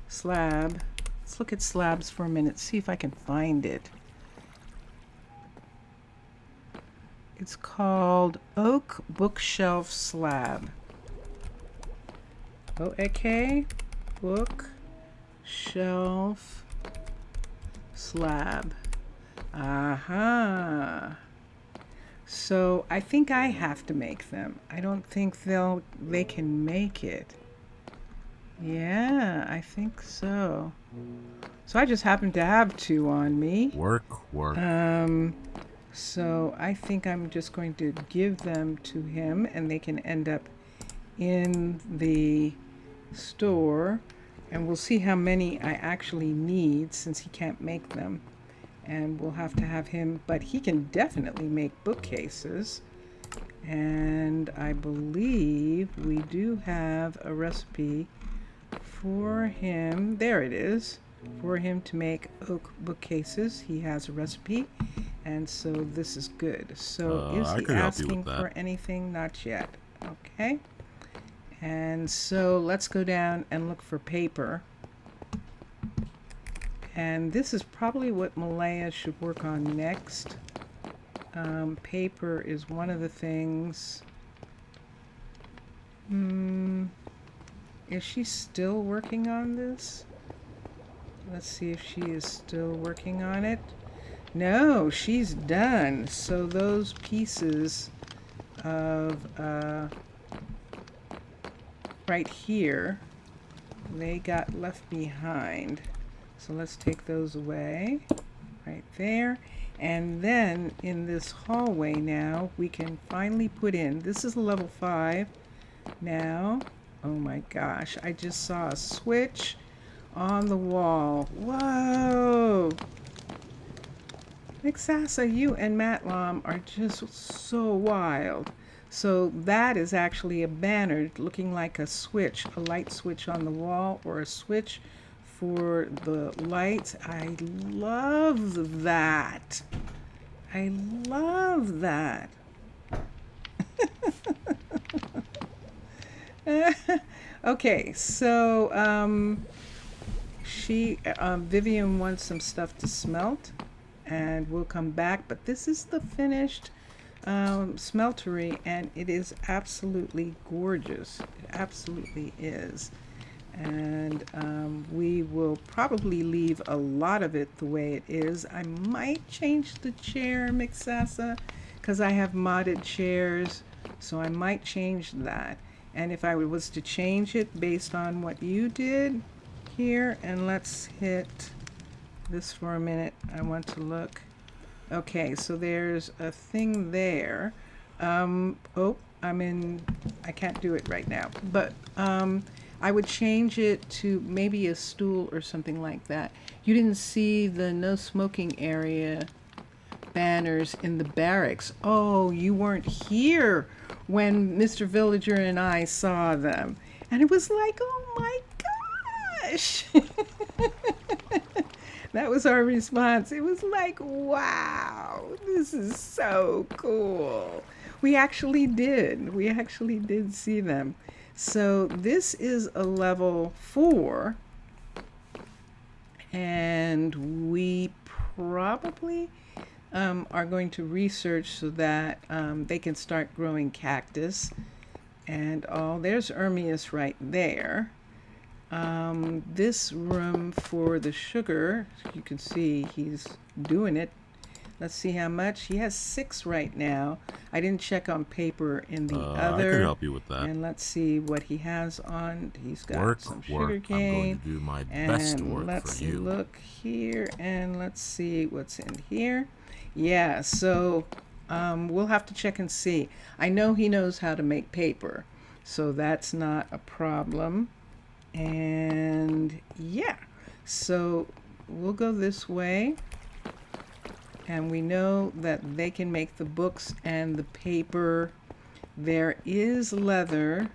slab. Let's look at slabs for a minute, see if I can find it. It's called Oak Bookshelf Slab. O-A-K, Bookshelf Slab. Aha. So I think I have to make them. I don't think they can make it. Yeah, I think so. So I just happen to have 2 on me. Work. So I think I'm just going to give them to him, and they can end up in the store, and we'll see how many I actually need since he can't make them. And we'll have to have him, but he can definitely make bookcases. And I believe we do have a recipe for him. There it is. For him to make oak bookcases. He has a recipe. And so this is good. So is I he could help you asking with that. for anything? Not yet. Okay. And so let's go down and look for paper. And this is probably what Malaya should work on next. Paper is one of the things. Is she still working on this? Let's see if she is still working on it. No, she's done. So those pieces of right here, they got left behind. So let's take those away right there. And then in this hallway now, we can finally put in, this is level 5 now. Oh my gosh, I just saw a switch on the wall. Whoa! Mixasa, you and Matlam are just so wild. So that is actually a banner looking like a switch, a light switch on the wall, or a switch for the lights. I love that. I love that. Okay, so Vivian wants some stuff to smelt, and we'll come back. But this is the finished smeltery, and it is absolutely gorgeous. It absolutely is. And we will probably leave a lot of it the way it is. I might change the chair, Mixasa, because I have modded chairs, so I might change that. And if I was to change it based on what you did here, and let's hit this for a minute. I want to look. Okay, so there's a thing there. Oh, I can't do it right now, but I would change it to maybe a stool or something like that. You didn't see the no smoking area banners in the barracks. Oh, you weren't here when Mr. Villager and I saw them. And it was like, oh my gosh. That was our response. It was like, wow, this is so cool. We actually did. We actually did see them. So this is a level 4. And we probably are going to research so that they can start growing cactus. And there's Ermias right there. This room for the sugar, you can see he's doing it. Let's see how much. He has 6 right now. I didn't check on paper in the other. I could help you with that. And let's see what he has on. He's got some sugar cane. I'm going to do my best to work for you. Let's look here and let's see what's in here. Yeah, so we'll have to check and see. I know he knows how to make paper, so that's not a problem. And yeah, so we'll go this way. And we know that they can make the books and the paper. There is leather.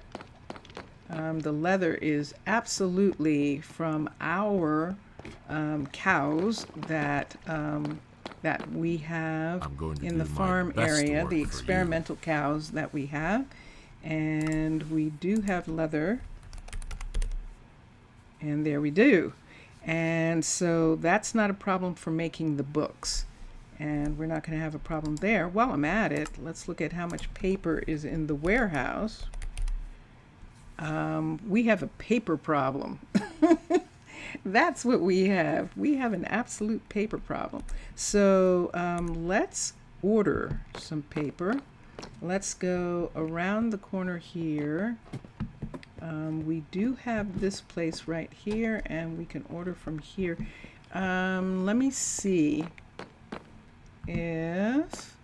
The leather is absolutely from our cows that we have in the farm area, the experimental cows that we have. And we do have leather. And there we do. And so that's not a problem for making the books. And we're not going to have a problem there. While I'm at it, let's look at how much paper is in the warehouse. We have a paper problem. That's what we have. We have an absolute paper problem. So let's order some paper. Let's go around the corner here. We do have this place right here, and we can order from here. Let me see if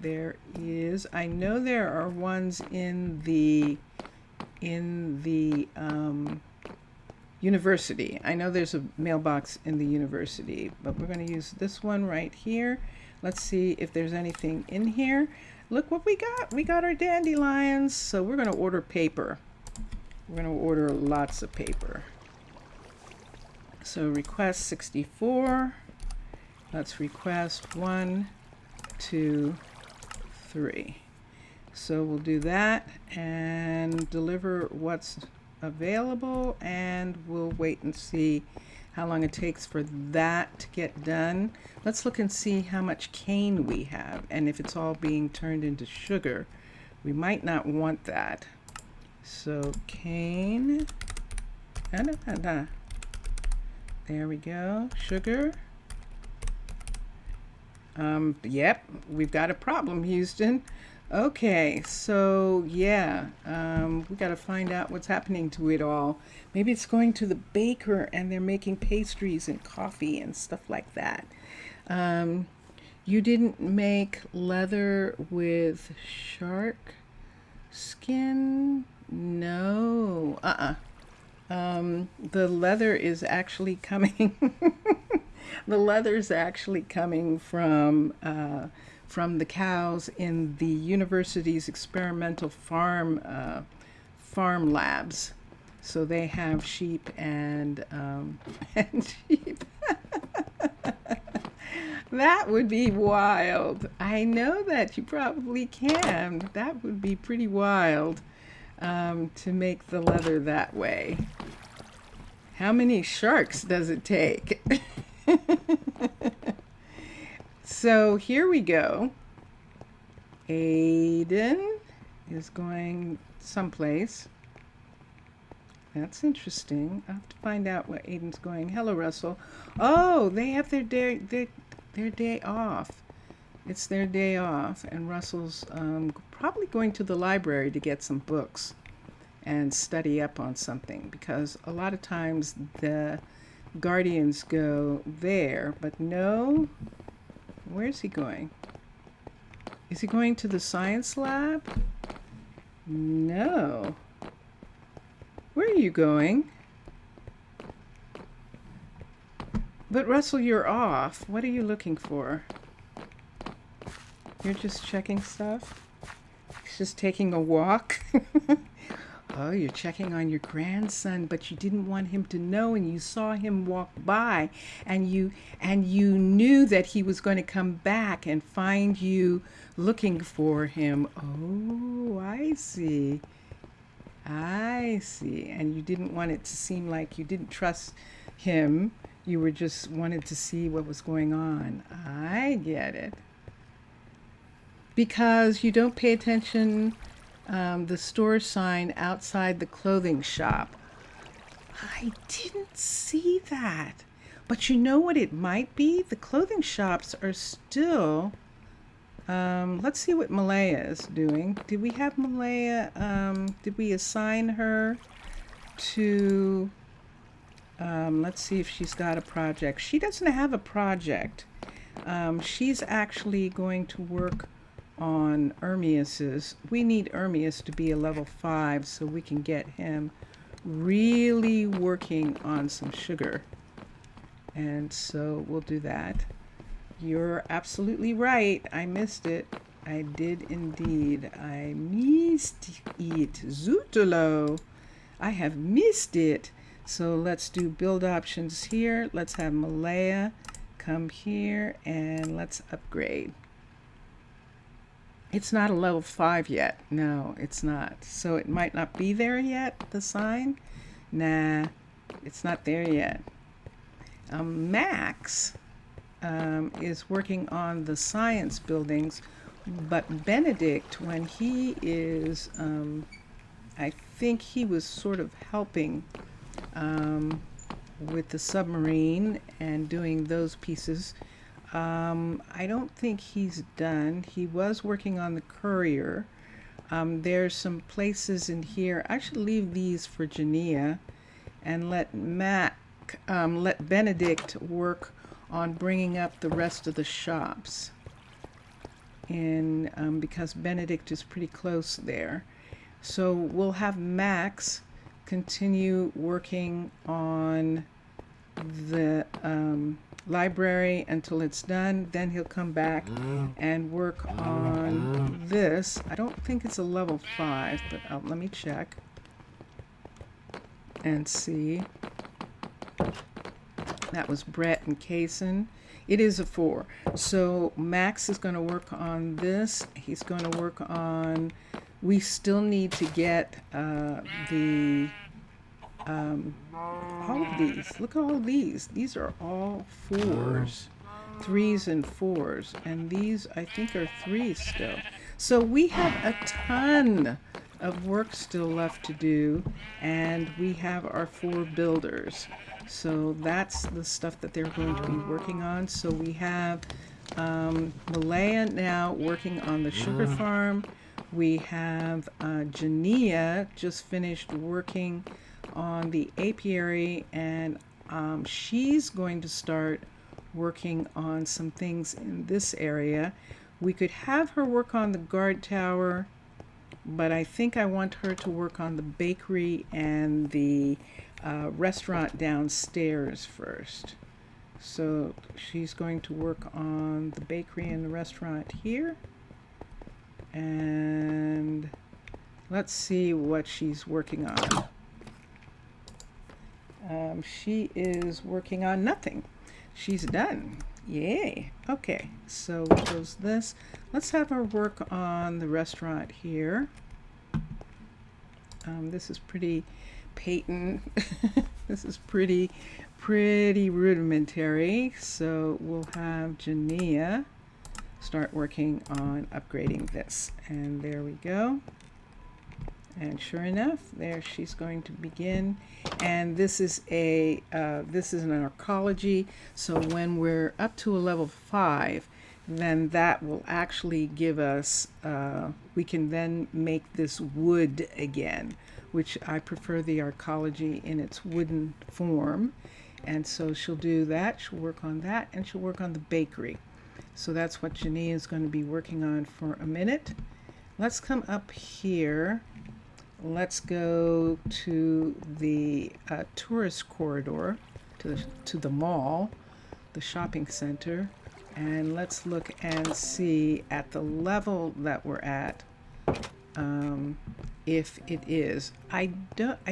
there is. I know there are ones in the university. I know there's a mailbox in the university, but we're going to use this one right here. Let's see if there's anything in here. Look what we got. We got our dandelions. So we're going to order paper. We're going to order lots of paper. So request 64. Let's request 1, 2, 3. So we'll do that and deliver what's available, and we'll wait and see how long it takes for that to get done. Let's look and see how much cane we have, and if it's all being turned into sugar. We might not want that. So cane, there we go, sugar. Yep, we've got a problem, Houston. Okay, so yeah, we got to find out what's happening to it all. Maybe it's going to the baker and they're making pastries and coffee and stuff like that. You didn't make leather with shark skin? No. The leather is actually coming. The leather's actually coming from the cows in the university's experimental farm labs. So they have sheep and sheep. That would be wild. I know that you probably can. That would be pretty wild to make the leather that way. How many sharks does it take? So here we go. Aiden is going someplace. That's interesting. I'll have to find out where Aiden's going. Hello, Russell. Oh, they have their day off. It's their day off, and Russell's probably going to the library to get some books and study up on something, because a lot of times the guardians go there, but no. Where's he going? Is he going to the science lab? No. Where are you going? But Russell, you're off. What are you looking for? You're just checking stuff? He's just taking a walk? Oh, you're checking on your grandson, but you didn't want him to know, and you saw him walk by, and you knew that he was going to come back and find you looking for him. Oh, I see. I see. And you didn't want it to seem like you didn't trust him. You were just wanted to see what was going on. I get it. Because you don't pay attention the store sign outside the clothing shop. I didn't see that. But you know what it might be? The clothing shops are still... let's see what Malaya is doing. Did we have Malaya... did we assign her to... let's see if she's got a project. She doesn't have a project. She's actually going to work on Ermias's. We need Ermias to be a level 5 so we can get him really working on some sugar. And so we'll do that. You're absolutely right. I missed it. I did indeed. I missed it. Zootolo. I have missed it. So let's do build options here. Let's have Malaya come here and let's upgrade. It's not a level 5 yet. No, it's not. So it might not be there yet, the sign. Nah, it's not there yet. Max is working on the science buildings, but Benedict, when he is, I think he was sort of helping with the submarine and doing those pieces. I don't think he's done. He was working on the courier. There's some places in here. I should leave these for Jania and let Benedict work on bringing up the rest of the shops. And because Benedict is pretty close there. So we'll have Max continue working on the library until it's done. Then he'll come back and work on this. I don't think it's a level 5, but let me check and see. That was Brett and Kaysen. It is a 4. So Max is going to work on this. He's going to work on, we still need to get all of these. Look at all of these. These are all 4s. 3s and 4s. And these, I think, are 3s still. So we have a ton of work still left to do. And we have our 4 builders. So that's the stuff that they're going to be working on. So we have Malaya now working on the sugar farm. We have Jania just finished working on the apiary, and she's going to start working on some things in this area. We could have her work on the guard tower, but I think I want her to work on the bakery and the restaurant downstairs first. So she's going to work on the bakery and the restaurant here. And let's see what she's working on. She is working on nothing. She's done. Yay. Okay, so we close this. Let's have her work on the restaurant here. This is pretty Peyton. This is pretty rudimentary. So we'll have Jania start working on upgrading this. And there we go. And sure enough, there she's going to begin. And this is an arcology. So when we're up to a level 5, then that will actually give us, we can then make this wood again, which I prefer the arcology in its wooden form. And so she'll do that, she'll work on that, and she'll work on the bakery. So that's what Jania is going to be working on for a minute. Let's come up here. Let's go to the tourist corridor, to the mall, the shopping center, and let's look and see at the level that we're at, if it is. I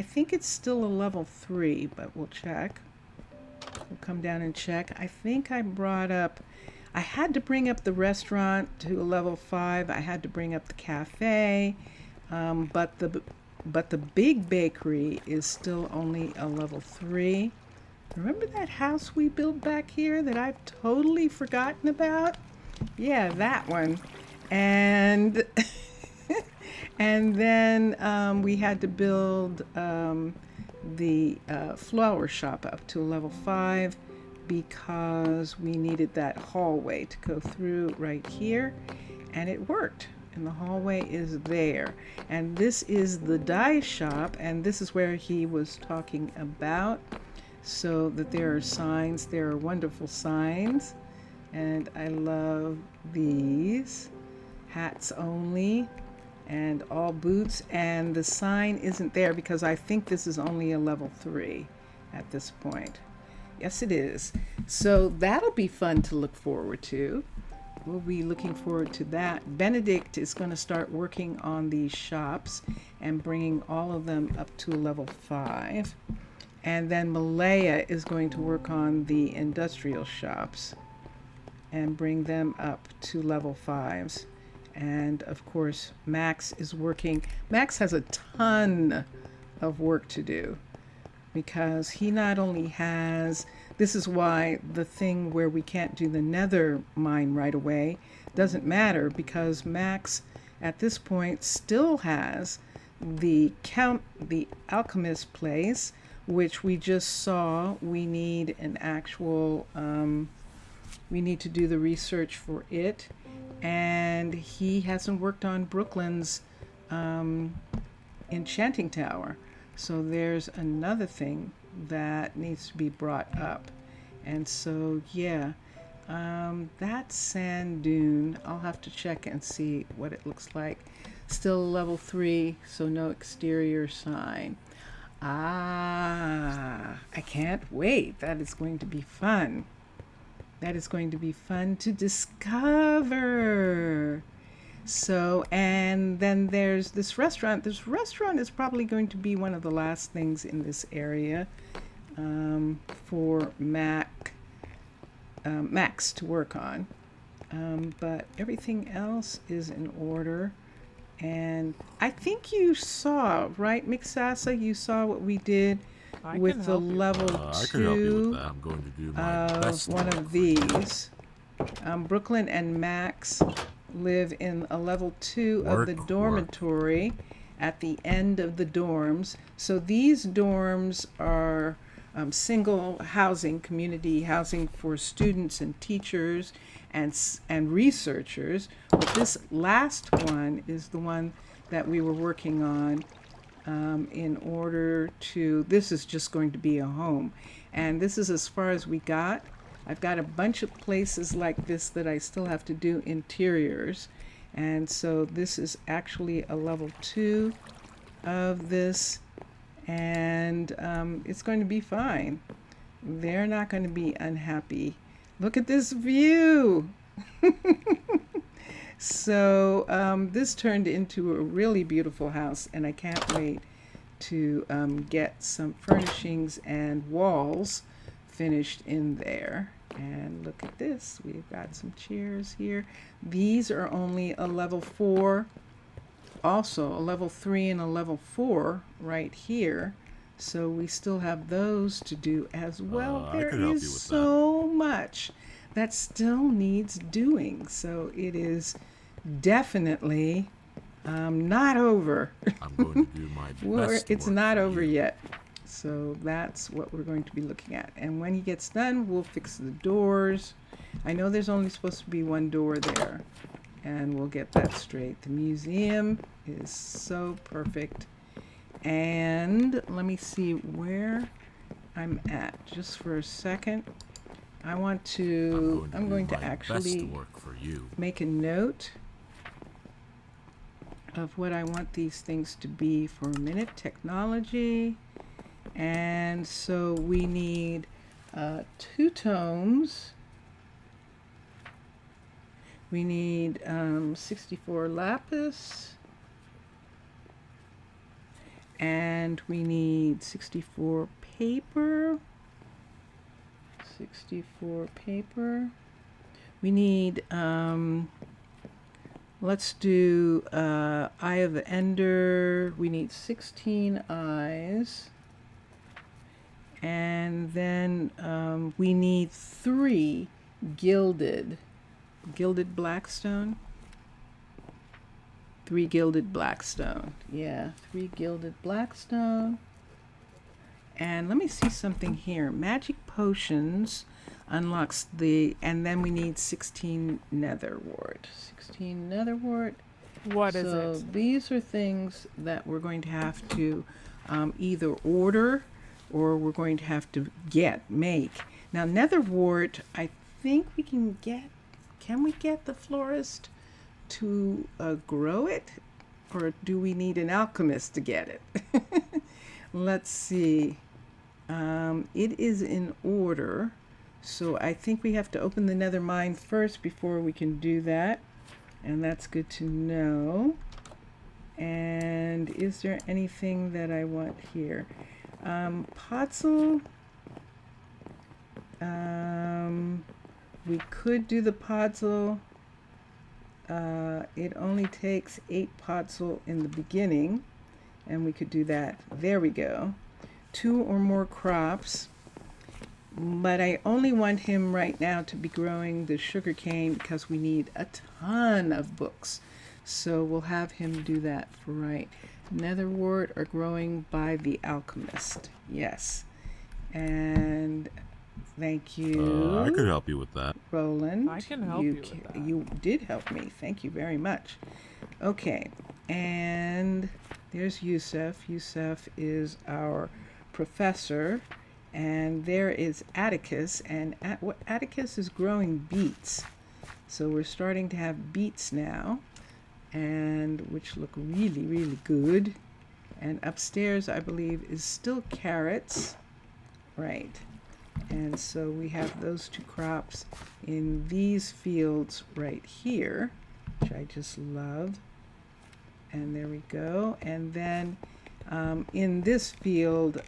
think it's still a level 3, but we'll check. We'll come down and check. I think I had to bring up the restaurant to a level 5. I had to bring up the cafe, but the big bakery is still only a level 3. Remember that house we built back here that I've totally forgotten about? Yeah, that one. And and then we had to build the flower shop up to a level 5 because we needed that hallway to go through right here, and it worked. And the hallway is there. And this is the dye shop, and this is where he was talking about. So that there are signs, there are wonderful signs. And I love these. Hats only, and all boots. And the sign isn't there because I think this is only a level 3 at this point. Yes, it is. So that'll be fun to look forward to. We'll be looking forward to that. Benedict is going to start working on these shops and bringing all of them up to level 5. And then Malaya is going to work on the industrial shops and bring them up to level 5s. And of course, Max is working. Max has a ton of work to do because he not only has, this is why the thing where we can't do the nether mine right away doesn't matter, because Max at this point still has the alchemist place, which we just saw. We need an actual, we need to do the research for it. And he hasn't worked on Brooklyn's enchanting tower. So there's another thing that needs to be brought up. And so, yeah, that sand dune, I'll have to check and see what it looks like. Still level 3, so no exterior sign. I can't wait. That is going to be fun. That is going to be fun to discover. So, and then there's this restaurant. This restaurant is probably going to be one of the last things in this area for Mac Max to work on. But everything else is in order. And I think you saw, right, Mixasa? You saw what we did I with can the help you. level I can help you with 2 that. I'm going to do my of best one work of for you. these. Brooklyn and Max live in a level 2 of the Work. dormitory at the end of the dorms. So these dorms are single housing, community housing for students and teachers and researchers. But this last one is the one that we were working on in order to, this is just going to be a home. And this is as far as we got. I've got a bunch of places like this that I still have to do interiors. And so this is actually a level 2 of this, and it's going to be fine. They're not going to be unhappy. Look at this view. So this turned into a really beautiful house, and I can't wait to get some furnishings and walls finished in there. And look at this, we've got some chairs here. These are only a level 4, also a level 3 and a level 4 right here. So we still have those to do as well. I There could help is you with so much that still needs doing. So it is definitely not over. I'm going to do my best It's work not for over you. yet. So that's what we're going to be looking at. And when he gets done, we'll fix the doors. I know there's only supposed to be one door there, and we'll get that straight. The museum is so perfect. And let me see where I'm at just for a second. I want to, I'm going to do my actually best work for you. make a note of what I want these things to be for a minute. Technology. And so we need 2 tomes. We need 64 lapis. And we need 64 paper. 64 paper. We need, let's do Eye of the Ender. We need 16 eyes. And then we need 3 gilded blackstone. 3 gilded blackstone. Yeah, 3 gilded blackstone. And let me see something here. Magic potions unlocks the, and then we need 16 netherwort. 16 netherwort. What is So it? these are things that we're going to have to either order or we're going to have to make. Now, netherwort, I think we can we get the florist to grow it? Or do we need an alchemist to get it? Let's see. It is in order. So I think we have to open the nether mine first before we can do that. And that's good to know. And is there anything that I want here? Podzol. We could do the podzol. It only takes 8 podzol in the beginning, and we could do that. There we go. 2 or more crops. But I only want him right now to be growing the sugarcane because we need a ton of books. So we'll have him do that for right. Netherwort are growing by the alchemist. Yes. And thank you. I could help you with that. Roland. I can help you with that. You did help me. Thank you very much. Okay. And there's Yusuf. Yusuf is our professor. And there is Atticus. And Atticus is growing beets. So we're starting to have beets now, and which look really, really good. And upstairs, I believe, is still carrots. Right. And so we have those 2 crops in these fields right here, which I just love. And there we go. And then in this field,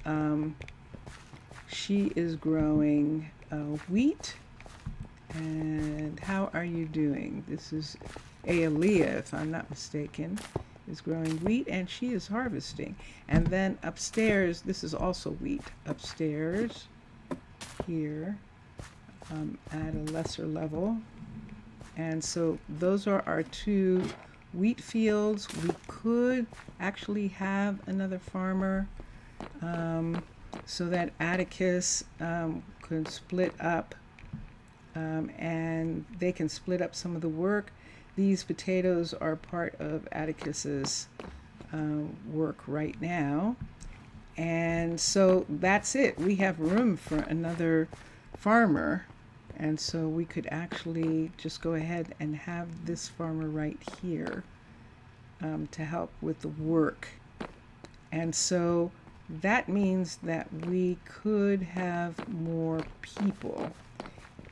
she is growing wheat And how are you doing? This is Aaliyah, if I'm not mistaken, is growing wheat, and she is harvesting. And then upstairs, this is also wheat. Upstairs, here, at a lesser level. And so those are our two wheat fields. We could actually have another farmer so that Atticus could split up and they can split up some of the work. These potatoes are part of Atticus's work right now. And so that's it. We have room for another farmer. And so we could actually just go ahead and have this farmer right here to help with the work. And so that means that we could have more people.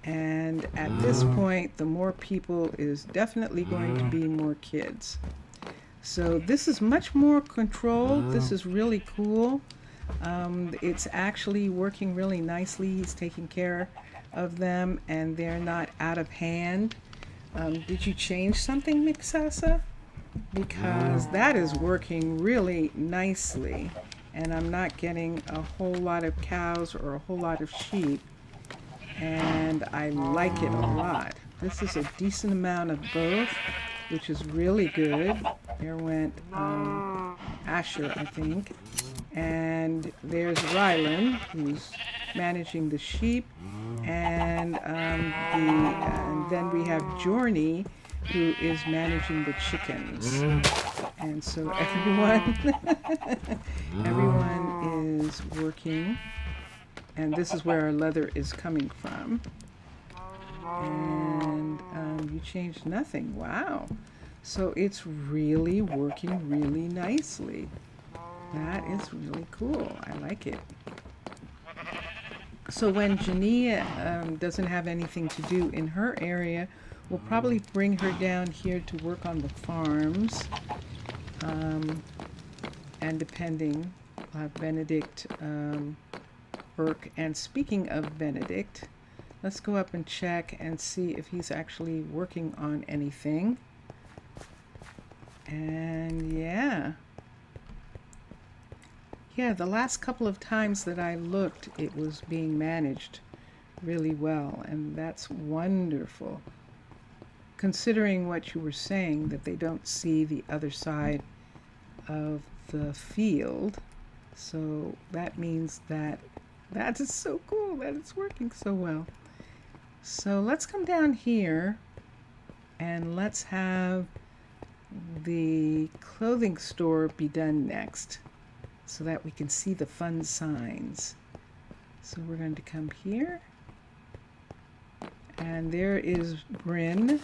And at this point, the more people is definitely going to be more kids. So this is much more controlled. This is really cool. It's actually working really nicely. He's taking care of them and they're not out of hand. Did you change something, Mixasa? Because that is working really nicely and I'm not getting a whole lot of cows or a whole lot of sheep, and I like it a lot. This is a decent amount of both, which is really good. There went Asher, I think, and there's Rylan, who's managing the sheep, and then we have Journey, who is managing the chickens. And so everyone is working, and this is where our leather is coming from. And you changed nothing. Wow. So it's really working really nicely. That is really cool. I like it. So when Jania doesn't have anything to do in her area, we'll probably bring her down here to work on the farms. And depending, Benedict Burke. And speaking of Benedict, let's go up and check and see if he's actually working on anything. And yeah, the last couple of times that I looked, it was being managed really well, and that's wonderful. Considering what you were saying, that they don't see the other side of the field, so that means that is so cool that it's working so well. So let's come down here and let's have the clothing store be done next so that we can see the fun signs. So we're going to come here, and there is Bryn.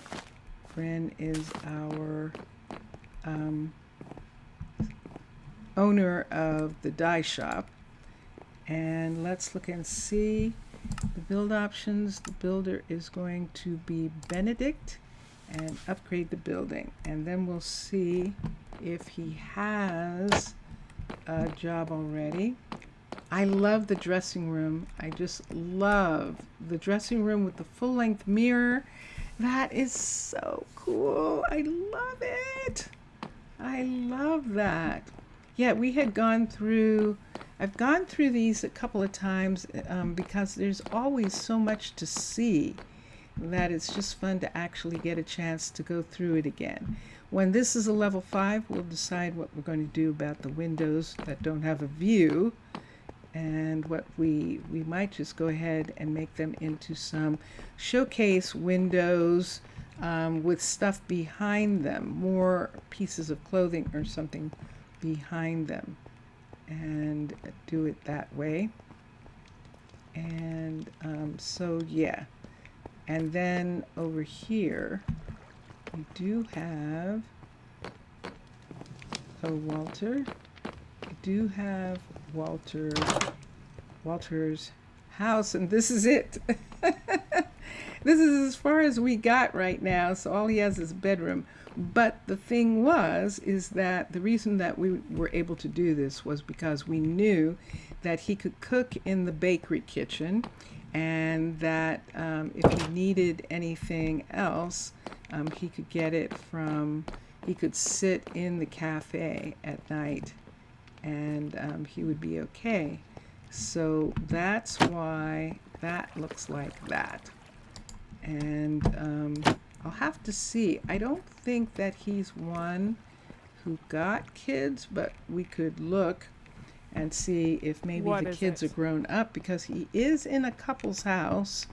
Bryn is our owner of the dye shop. And let's look and see the build options. The builder is going to be Benedict, and upgrade the building, and then we'll see if he has a job already. I love the dressing room. I just love the dressing room with the full-length mirror. That is so cool. I love it. I love that. Yeah, we had gone through, I've gone through these a couple of times because there's always so much to see that it's just fun to actually get a chance to go through it again. When this is a level 5, we'll decide what we're going to do about the windows that don't have a view, and what we might just go ahead and make them into some showcase windows with stuff behind them, more pieces of clothing or something behind them, and do it that way. And so yeah. And then over here, we do have Walter. We do have Walter's house, and this is it. This is as far as we got right now, so all he has is a bedroom. But the thing is that the reason that we were able to do this was because we knew that he could cook in the bakery kitchen, and that if he needed anything else, he could get it he could sit in the cafe at night and he would be okay. So that's why that looks like that. And I'll have to see. I don't think that he's one who got kids, but we could look and see if maybe What the is kids it? are grown up, because he is in a couple's house.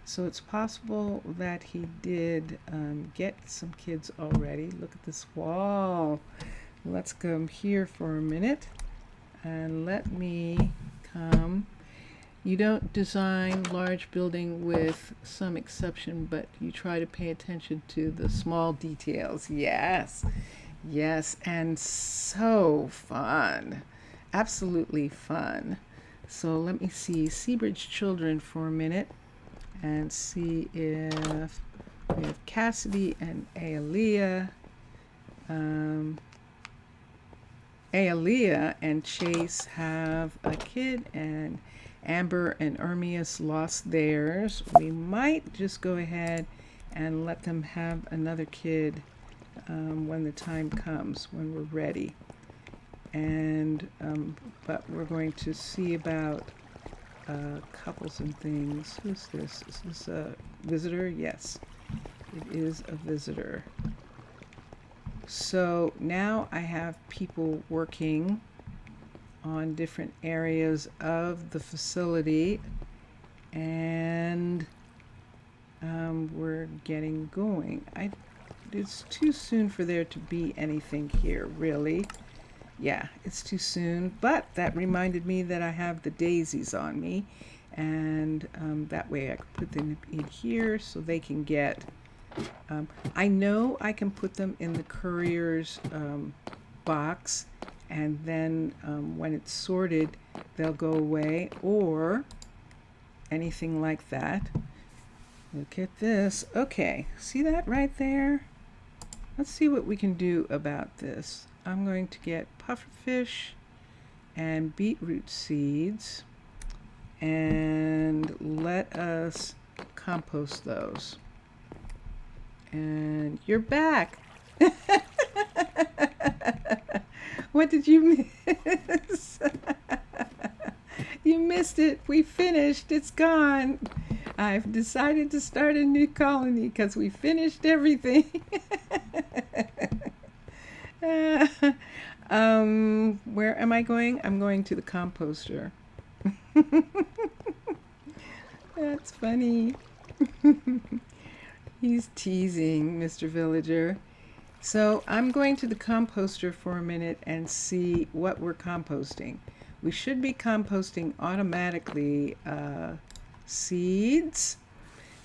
So it's possible that he did get some kids already. Look at this wall. Let's come here for a minute and let me come. You don't design large building with some exception, but you try to pay attention to the small details. Yes, yes, and so fun. Absolutely fun. So let me see Seabridge children for a minute and see if we have Cassidy and Aaliyah. Aaliyah and Chase have a kid, and Amber and Ermias lost theirs. We might just go ahead and let them have another kid when the time comes, when we're ready. And but we're going to see about couples and things. Who's this? Is this a visitor? Yes, it is a visitor. So now I have people working on different areas of the facility, and we're getting going. It's too soon for there to be anything here, really. Yeah, it's too soon, but that reminded me that I have the daisies on me, and that way I could put them in here so they can get I know I can put them in the courier's box, and then when it's sorted, they'll go away, or anything like that. Look at this. Okay, see that right there? Let's see what we can do about this. I'm going to get pufferfish and beetroot seeds, and let us compost those. And you're back. What did you miss? You missed it. We finished. It's gone. I've decided to start a new colony because we finished everything. Where am I going? I'm going to the composter. That's funny. He's teasing, Mr. Villager. So I'm going to the composter for a minute and see what we're composting. We should be composting automatically seeds.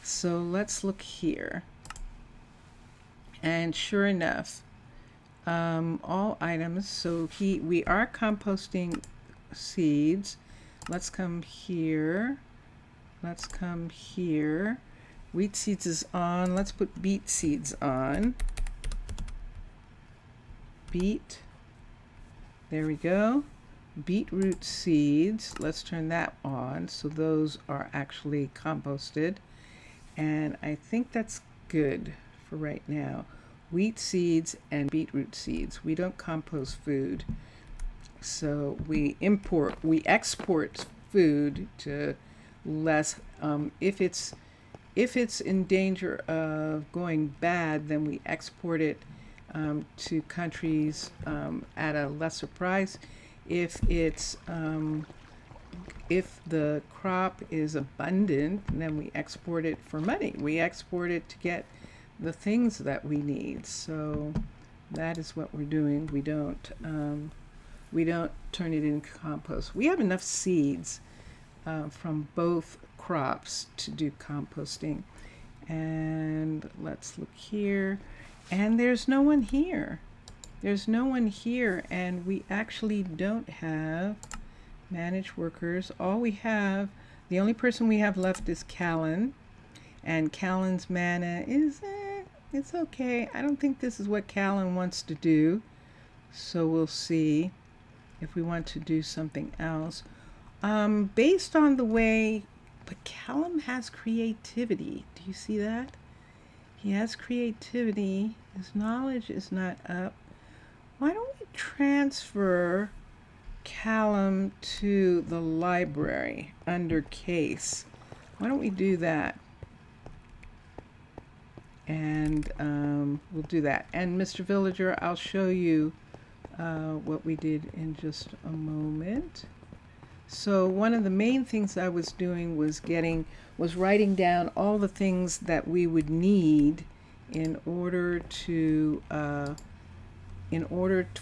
So let's look here. And sure enough, all items. So we are composting seeds. Let's come here. Let's come here. Wheat seeds is on. Let's put beet seeds on. Beet. There we go. Beetroot seeds. Let's turn that on. So those are actually composted. And I think that's good for right now. Wheat seeds and beetroot seeds. We don't compost food. So we export food to less, if it's in danger of going bad, then we export it to countries at a lesser price. If the crop is abundant, then we export it for money. We export it to get the things that we need. So that is what we're doing. We don't turn it into compost. We have enough seeds from both crops to do composting. And let's look here. And there's no one here. There's no one here, and we actually don't have managed workers. The only person we have left is Callan, and Callan's mana is, it's okay. I don't think this is what Callan wants to do, so we'll see if we want to do something else. Based on the way but Callum has creativity. Do you see that? He has creativity. His knowledge is not up. Why don't we transfer Callum to the library under case? Why don't we do that? And we'll do that. And Mr. Villager, I'll show you what we did in just a moment. So one of the main things I was doing was writing down all the things that we would need in order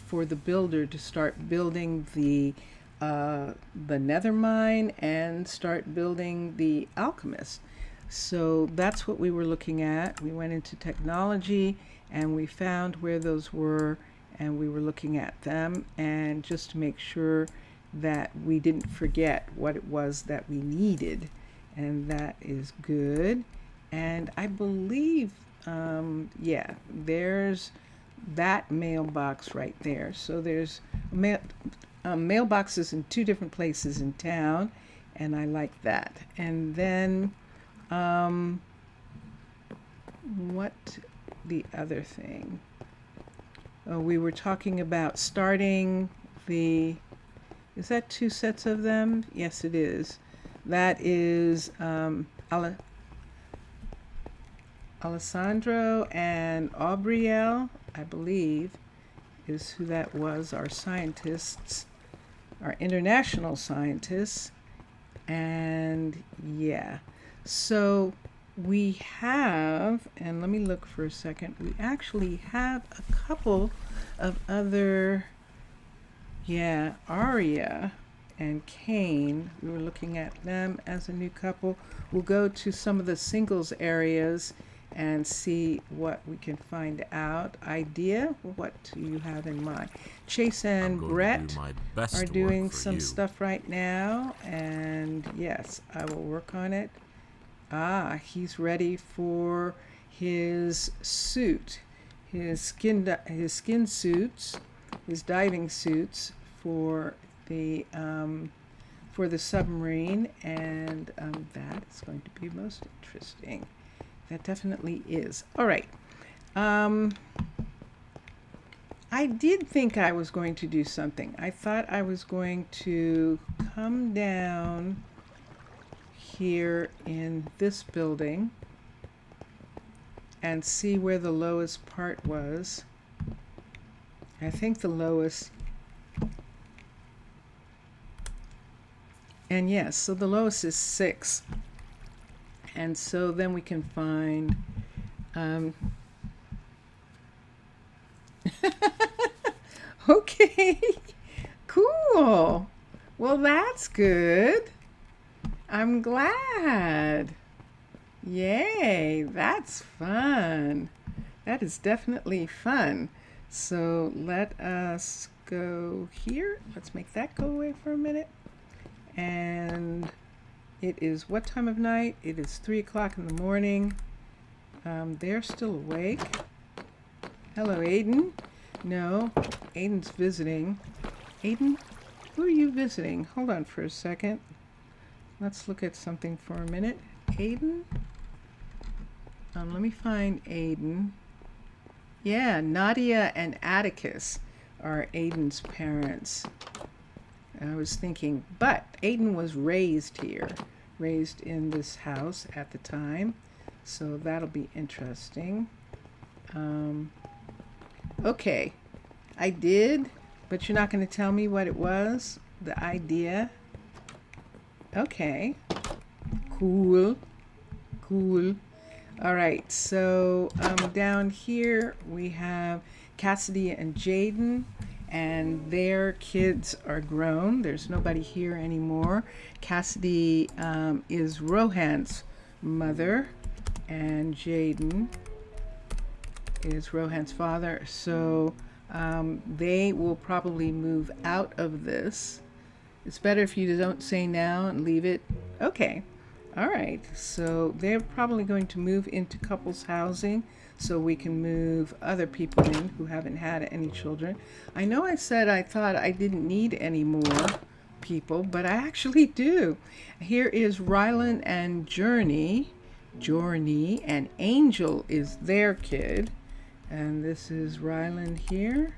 for the builder to start building the nether mine and start building the alchemist. So that's what we were looking at. We went into technology and we found where those were, and we were looking at them, and just to make sure that we didn't forget what it was that we needed, and that is good. And I believe yeah, there's that mailbox right there. So there's mailboxes in 2 different places in town, and I like that. And then what the other thing? Oh, we were talking about starting the, is that 2 sets of them? Yes, it is. That is Alessandro and Aubrielle, I believe, is who that was, our scientists, our international scientists. And yeah, so we have, and let me look for a second, we actually have a couple of other, yeah, Aria and Kane. We were looking at them as a new couple. We'll go to some of the singles areas and see what we can find out. Idea, what do you have in mind? Chase and Brett are doing some stuff right now, and yes, I will work on it. Ah, he's ready for his suit, his skin suits, his diving suits for the submarine, and that is going to be most interesting. That definitely is. All right. I did think I was going to do something. I thought I was going to come down here in this building and see where the lowest part was. I think the lowest, and yes, so the lowest is 6. And so then we can find, okay, cool. Well, that's good. I'm glad. Yay, that's fun. That is definitely fun. So let us go here. Let's make that go away for a minute. And it is what time of night? It is 3 o'clock in the morning. They're still awake. Hello, Aiden. No, Aiden's visiting. Aiden, who are you visiting? Hold on for a second. Let's look at something for a minute. Aiden? Let me find Aiden. Yeah, Nadia and Atticus are Aiden's parents. I was thinking, but Aiden was raised here, raised in this house at the time, so that'll be interesting. Okay, I did, but you're not going to tell me what it was, the idea. Okay, cool. All right, so down here we have Cassidy and Jaden, and their kids are grown. There's nobody here anymore. Cassidy is Rohan's mother, and Jaden is Rohan's father. So they will probably move out of this. It's better if you don't say now and leave it. Okay. All right. So they're probably going to move into couples housing, so we can move other people in who haven't had any children. I know I said I thought I didn't need any more people, but I actually do. Here is Rylan and Journey, and Angel is their kid. And this is Rylan here.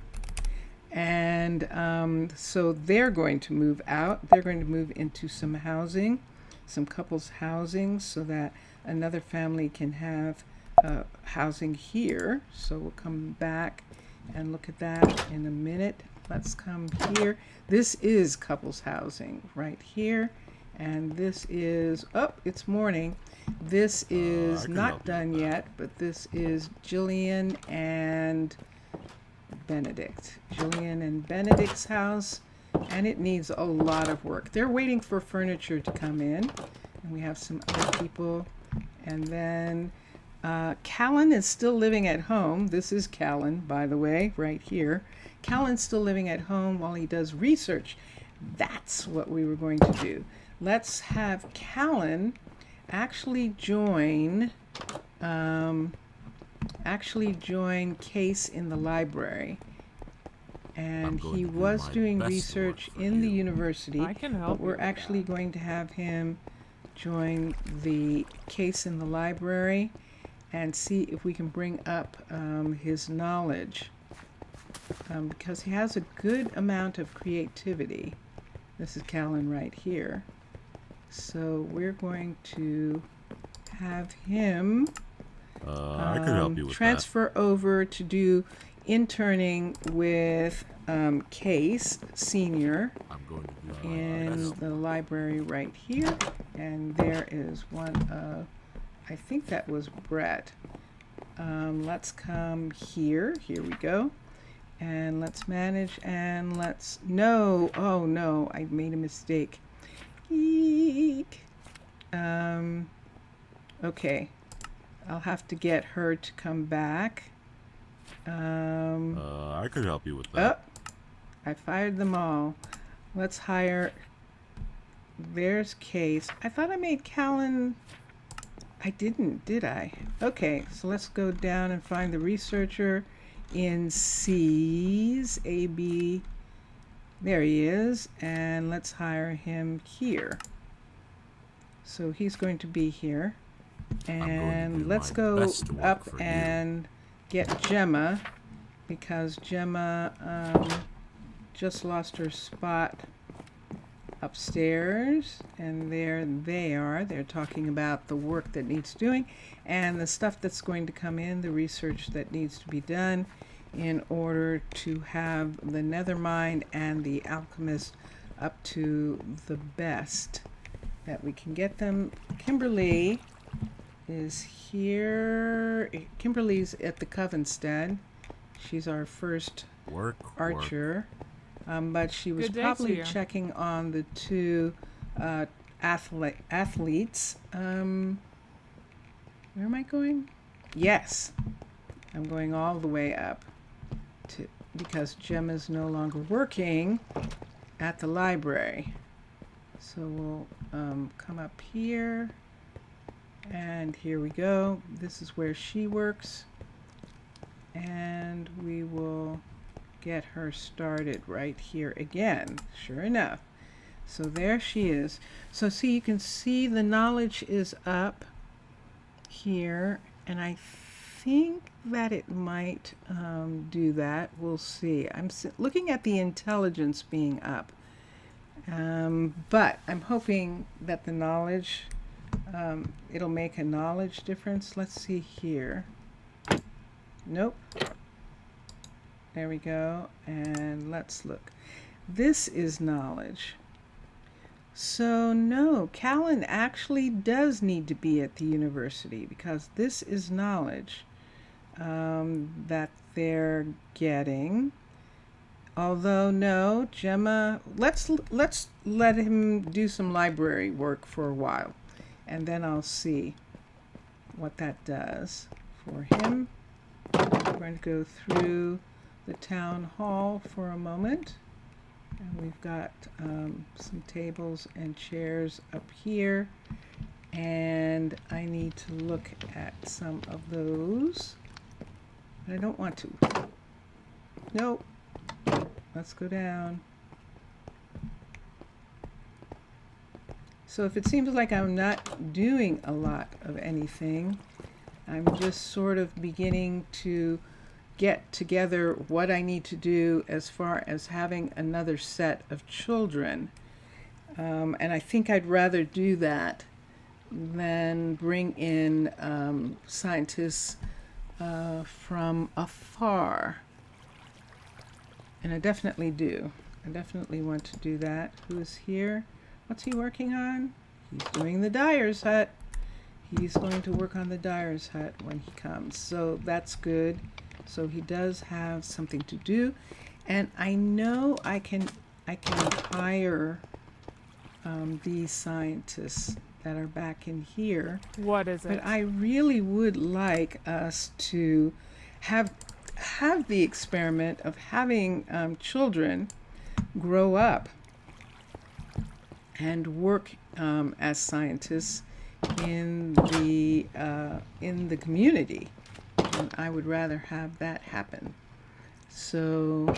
And so they're going to move out. They're going to move into some housing, some couples housing, so that another family can have housing here. So we'll come back and look at that in a minute. Let's come here. This is couples housing right here. And this is, oh, it's morning. This is not done yet, but this is Jillian and Benedict. Jillian and Benedict's house, and it needs a lot of work. They're waiting for furniture to come in, and we have some other people. And then Callan is still living at home. This is Callan, by the way, right here. Callan's still living at home while he does research. That's what we were going to do. Let's have Callan actually join Case in the library. And he was doing research in the university, I can help but we're you with actually that. going to have him join the Case in the library and see if we can bring up his knowledge, because he has a good amount of creativity. This is Callan right here. So we're going to have him I could help you with transfer over to do interning with Case Senior that. I'm going to do my in best. the library right here. And there is one of, I think that was Brett. Let's come here. Here we go. And let's manage and let's, no, oh no, I made a mistake. Eek. Okay, I'll have to get her to come back. I could help you with that. Oh, I fired them all. Let's hire, there's Case. I thought I made Callan, I didn't, did I? Okay, so let's go down and find the researcher in C's, AB. There he is, and let's hire him here. So he's going to be here. And let's go up and get Gemma, because Gemma just lost her spot upstairs, and there they are. They're talking about the work that needs doing and the stuff that's going to come in, the research that needs to be done in order to have the Nethermind and the Alchemist up to the best that we can get them. Kimberly is here. Kimberly's at the Covenstead. She's our first archer. But she was Good day probably to you. checking on the two athletes. Where am I going? Yes, I'm going all the way up because Gemma's no longer working at the library. So we'll come up here, and here we go. This is where she works, and we will get her started right here again. Sure enough. So there she is. So see, you can see the knowledge is up here, and I think that it might do that. We'll see. I'm looking at the intelligence being up, but I'm hoping that the knowledge, it'll make a knowledge difference. Let's see here. Nope. There we go. And let's look. This is knowledge. So no, Callan actually does need to be at the university because this is knowledge that they're getting. Although no, Gemma, let's let him do some library work for a while, and then I'll see what that does for him. We're going to go through the town hall for a moment. And we've got some tables and chairs up here, and I need to look at some of those. But I don't want to. Nope. Let's go down. So if it seems like I'm not doing a lot of anything, I'm just sort of beginning to get together what I need to do as far as having another set of children. And I think I'd rather do that than bring in scientists from afar. And I definitely do. I definitely want to do that. Who is here? What's he working on? He's doing the dyer's hut. He's going to work on the dyer's hut when he comes. So that's good. So he does have something to do. And I know I can hire these scientists that are back in here. What is it? But I really would like us to have the experiment of having children grow up and work as scientists in the community. And I would rather have that happen. So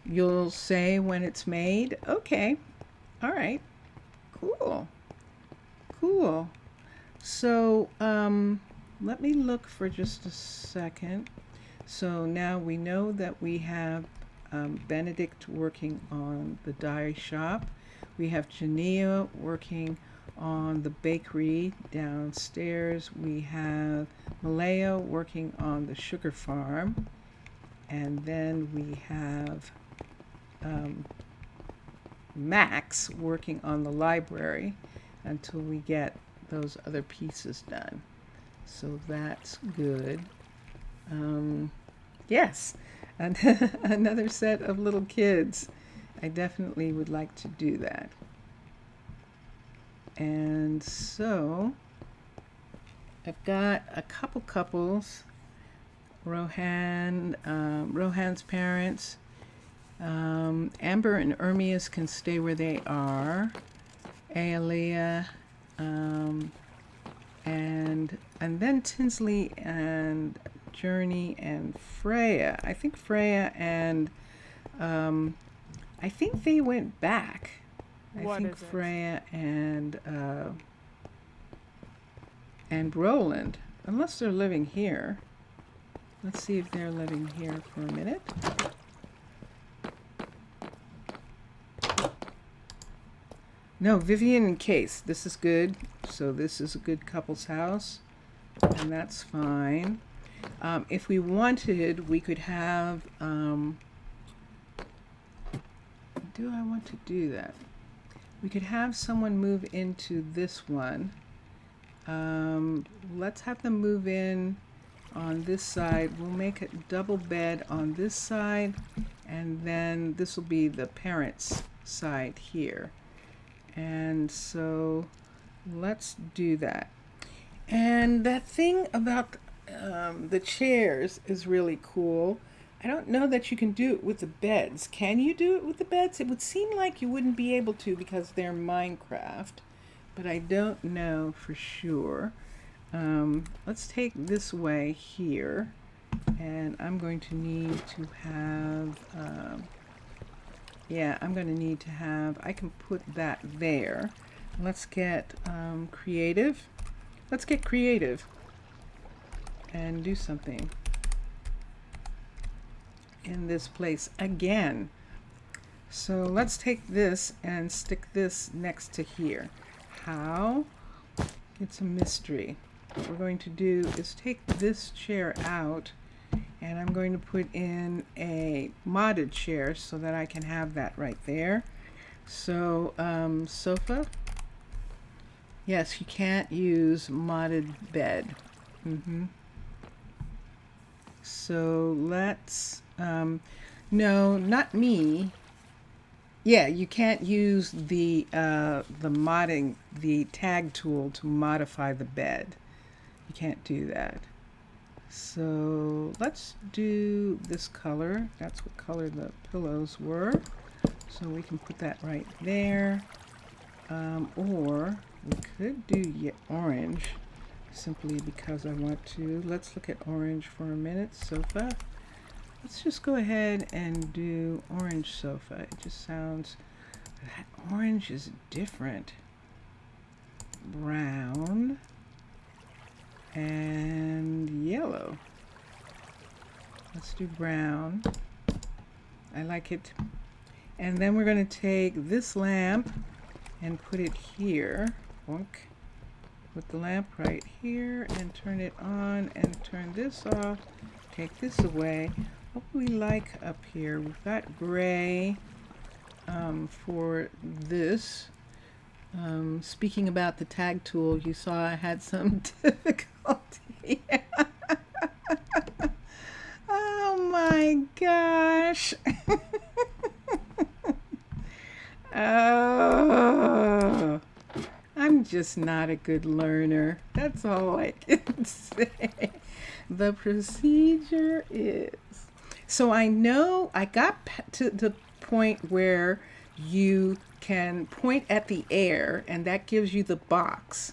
you'll say when it's made, okay, all right, cool. So let me look for just a second. So now we know that we have Benedict working on the dye shop. We have Jania working on the bakery downstairs. We have Malaya working on the sugar farm. And then we have Max working on the library until we get those other pieces done. So that's good. Yes, and another set of little kids. I definitely would like to do that. And so I've got a couple couples. Rohan's parents. Amber and Ermias can stay where they are. Aelia, and then Tinsley and Journey and Freya. I think Freya and I think they went back. What I think is it? Freya and Roland, unless they're living here. Let's see if they're living here for a minute. No, Vivian and Case. This is good. So this is a good couple's house, and that's fine. If we wanted, we could have. Do I want to do that? We could have someone move into this one. Let's have them move in on this side. We'll make a double bed on this side, and then this will be the parents' side here. And so let's do that. And that thing about the chairs is really cool. I don't know that you can do it with the beds. Can you do it with the beds? It would seem like you wouldn't be able to because they're Minecraft, but I don't know for sure. Let's take this way here, and I'm going to need to have, I'm going to need to have, I can put that there. Let's get creative. Let's get creative and do something in this place again. So let's take this and stick this next to here. How? It's a mystery. What we're going to do is take this chair out, and I'm going to put in a modded chair so that I can have that right there. So sofa. Yes, you can't use modded bed. So let's no, not me. Yeah, you can't use the modding, the tag tool to modify the bed. You can't do that. So let's do this color. That's what color the pillows were. So we can put that right there. Or we could do orange simply because I want to. Let's look at orange for a minute. Sofa. Let's just go ahead and do orange sofa. It just sounds, that orange is different. brown and yellow. Let's do brown. I like it. And then we're going to take this lamp and put it here. Boink. Put the lamp right here and turn it on and turn this off. Take this away. What do we like up here? We've got gray for this. Speaking about the tag tool, you saw I had some difficulty. Oh my gosh. Oh, I'm just not a good learner. That's all I can say. The procedure is, so I know I got to the point where you can point at the air and that gives you the box.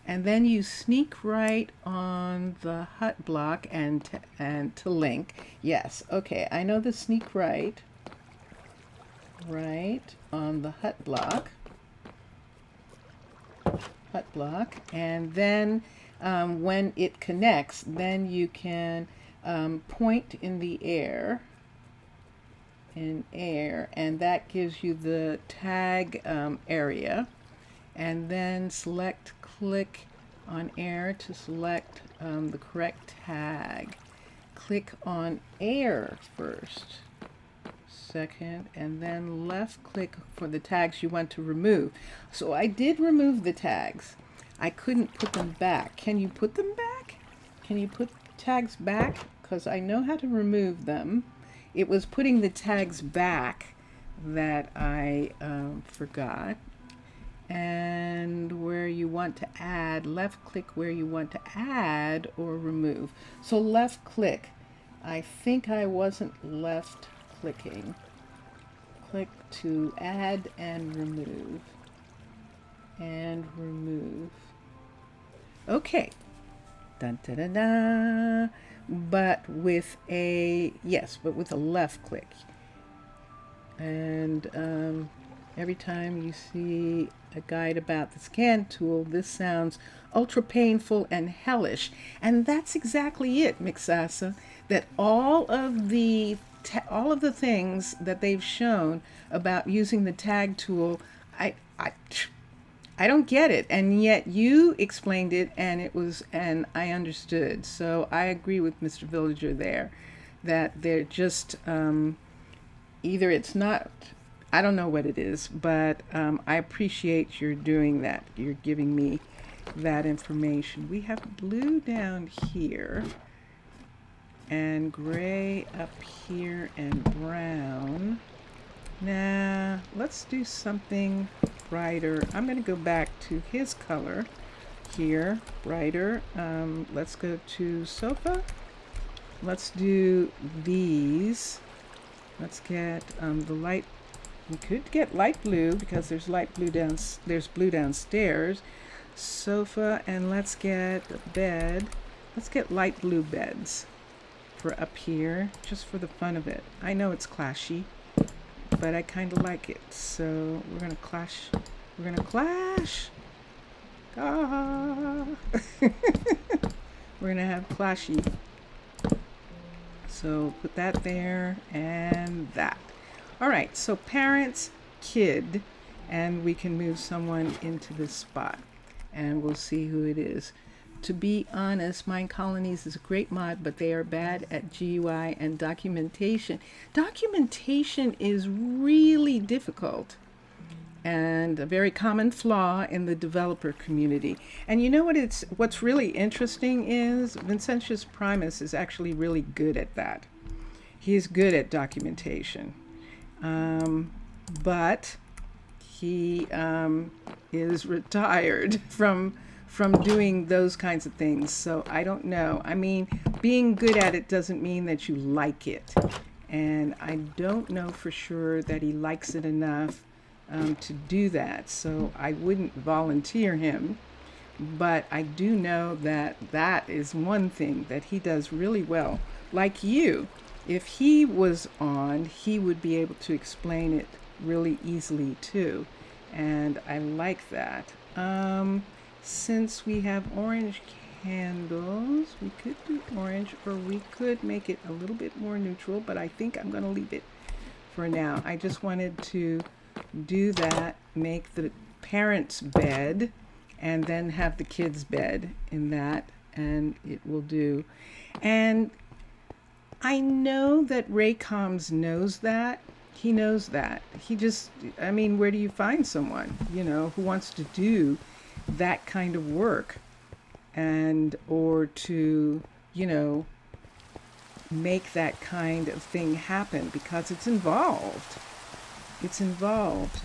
And then you sneak right on the hut block and to link. Yes, okay, I know the sneak right on the hut block, and then when it connects, then you can point in the air, and that gives you the tag area, and then click on air to select the correct tag. Click on air first, second, and then left click for the tags you want to remove. So I did remove the tags. I couldn't put them back. Can you put them back? Can you put tags back? Because I know how to remove them. It was putting the tags back that I forgot. And where you want to add, left click where you want to add or remove. So left click. I think I wasn't left clicking. Click to add and remove. And remove. Okay. Dun, da, da, da. But with a left click. And every time you see a guide about the scan tool, this sounds ultra painful and hellish. And that's exactly it, Mixasa. That all of the things that they've shown about using the tag tool, I don't get it, and yet you explained it, and I understood. So I agree with Mr. Villager there, that they're just either it's not. I don't know what it is, but I appreciate your doing that. You're giving me that information. We have blue down here, and gray up here, and brown. Now, let's do something brighter. I'm going to go back to his color here, brighter. Let's go to sofa. Let's do these. Let's get the light. We could get light blue because there's light blue there's blue downstairs. Sofa, and let's get a bed. Let's get light blue beds for up here, just for the fun of it. I know it's clashy, but I kind of like it. So we're gonna clash. We're gonna clash. Ah. We're gonna have clashy. So put that there and that. All right, so parents, kid, and we can move someone into this spot, and we'll see who it is. To be honest, Minecolonies is a great mod, but they are bad at GUI and documentation. Documentation is really difficult and a very common flaw in the developer community. And you know what's really interesting is Vincentius Primus is actually really good at that. He is good at documentation. But he is retired from doing those kinds of things. So I don't know. I mean, being good at it doesn't mean that you like it. And I don't know for sure that he likes it enough to do that. So I wouldn't volunteer him. But I do know that that is one thing that he does really well. Like you, if he was on, he would be able to explain it really easily too. And I like that. since we have orange candles, we could do orange, or we could make it a little bit more neutral, but I think I'm going to leave it for now. I just wanted to do that, make the parents' bed, and then have the kids' bed in that, and it will do. And I know that Raycoms knows that. He knows that. He just, I mean, where do you find someone, who wants to do that kind of work and, or to, make that kind of thing happen, because it's involved. It's involved.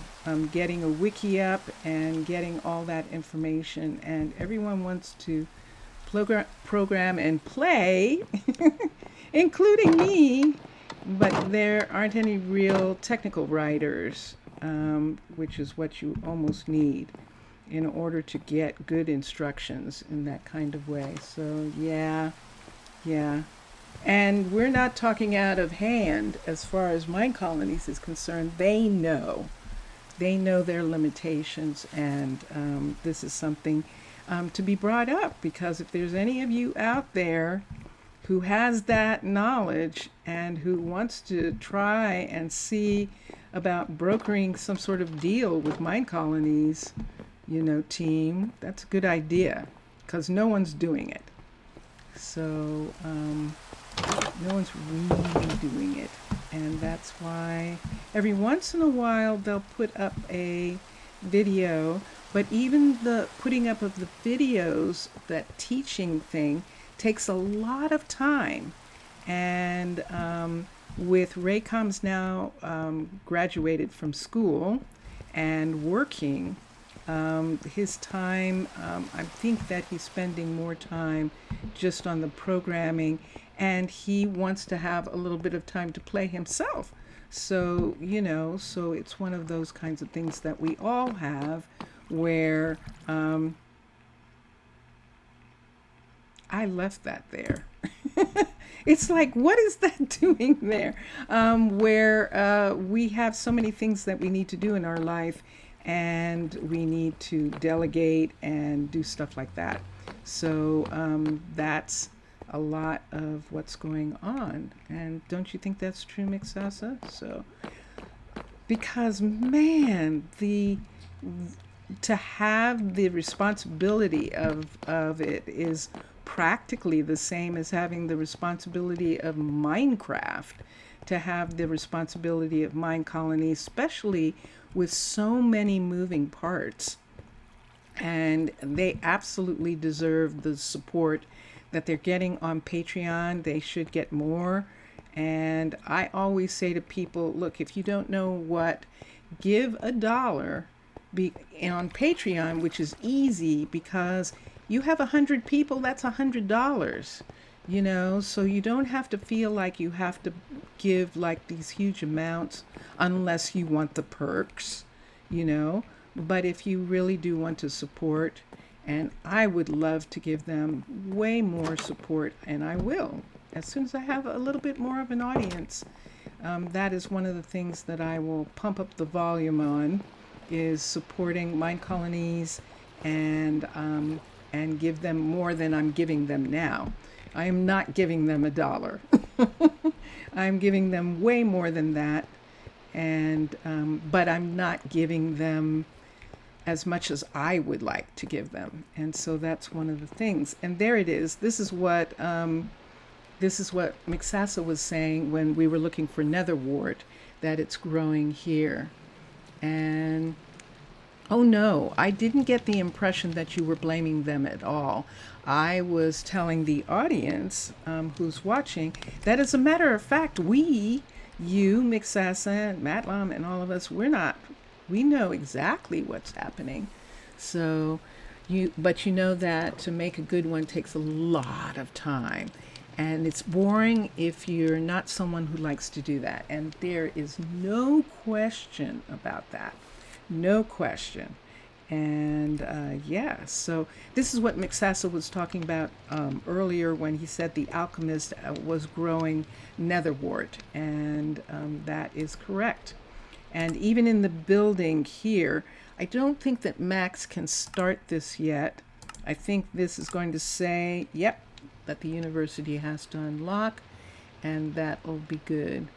Getting a wiki up and getting all that information, and everyone wants to program and play, including me, but there aren't any real technical writers, which is what you almost need in order to get good instructions in that kind of way. So yeah. And we're not talking out of hand as far as Minecolonies is concerned. They know their limitations, and this is something to be brought up, because if there's any of you out there who has that knowledge and who wants to try and see about brokering some sort of deal with Minecolonies, team, that's a good idea, because no one's doing it. So no one's really doing it, and that's why every once in a while they'll put up a video, but even the putting up of the videos, that teaching thing, takes a lot of time. And with Raycoms now graduated from school and working, his time, I think that he's spending more time just on the programming, and he wants to have a little bit of time to play himself. So, so it's one of those kinds of things that we all have, where I left that there. It's like, what is that doing there? Where we have so many things that we need to do in our life, and we need to delegate and do stuff like that. So that's a lot of what's going on. And don't you think that's true, Mixasa? So, because man, to have the responsibility of it is practically the same as having the responsibility of Minecraft, to have the responsibility of Minecolonies, especially with so many moving parts. And they absolutely deserve the support that they're getting on Patreon. They should get more. And I always say to people, look, if you don't know what, give $1 on Patreon, which is easy, because you have 100 people, that's $100, so you don't have to feel like you have to give like these huge amounts unless you want the perks, but if you really do want to support, and I would love to give them way more support, and I will, as soon as I have a little bit more of an audience. That is one of the things that I will pump up the volume on, is supporting Minecolonies and give them more than I'm giving them now. I am not giving them $1. I'm giving them way more than that, and but I'm not giving them as much as I would like to give them. And so that's one of the things. And there it is. This is what Mixasa was saying when we were looking for netherwort, that it's growing here. And oh no, I didn't get the impression that you were blaming them at all. I was telling the audience who's watching that, as a matter of fact, you, Mixasa, and Matlam, and all of us, we know exactly what's happening. So, but you know that to make a good one takes a lot of time. And it's boring if you're not someone who likes to do that. And there is no question about that. No question. And so this is what Mixasa was talking about earlier when he said the alchemist was growing netherwort. And that is correct. And even in the building here, I don't think that Max can start this yet. I think this is going to say, yep, that the university has to unlock, and that will be good.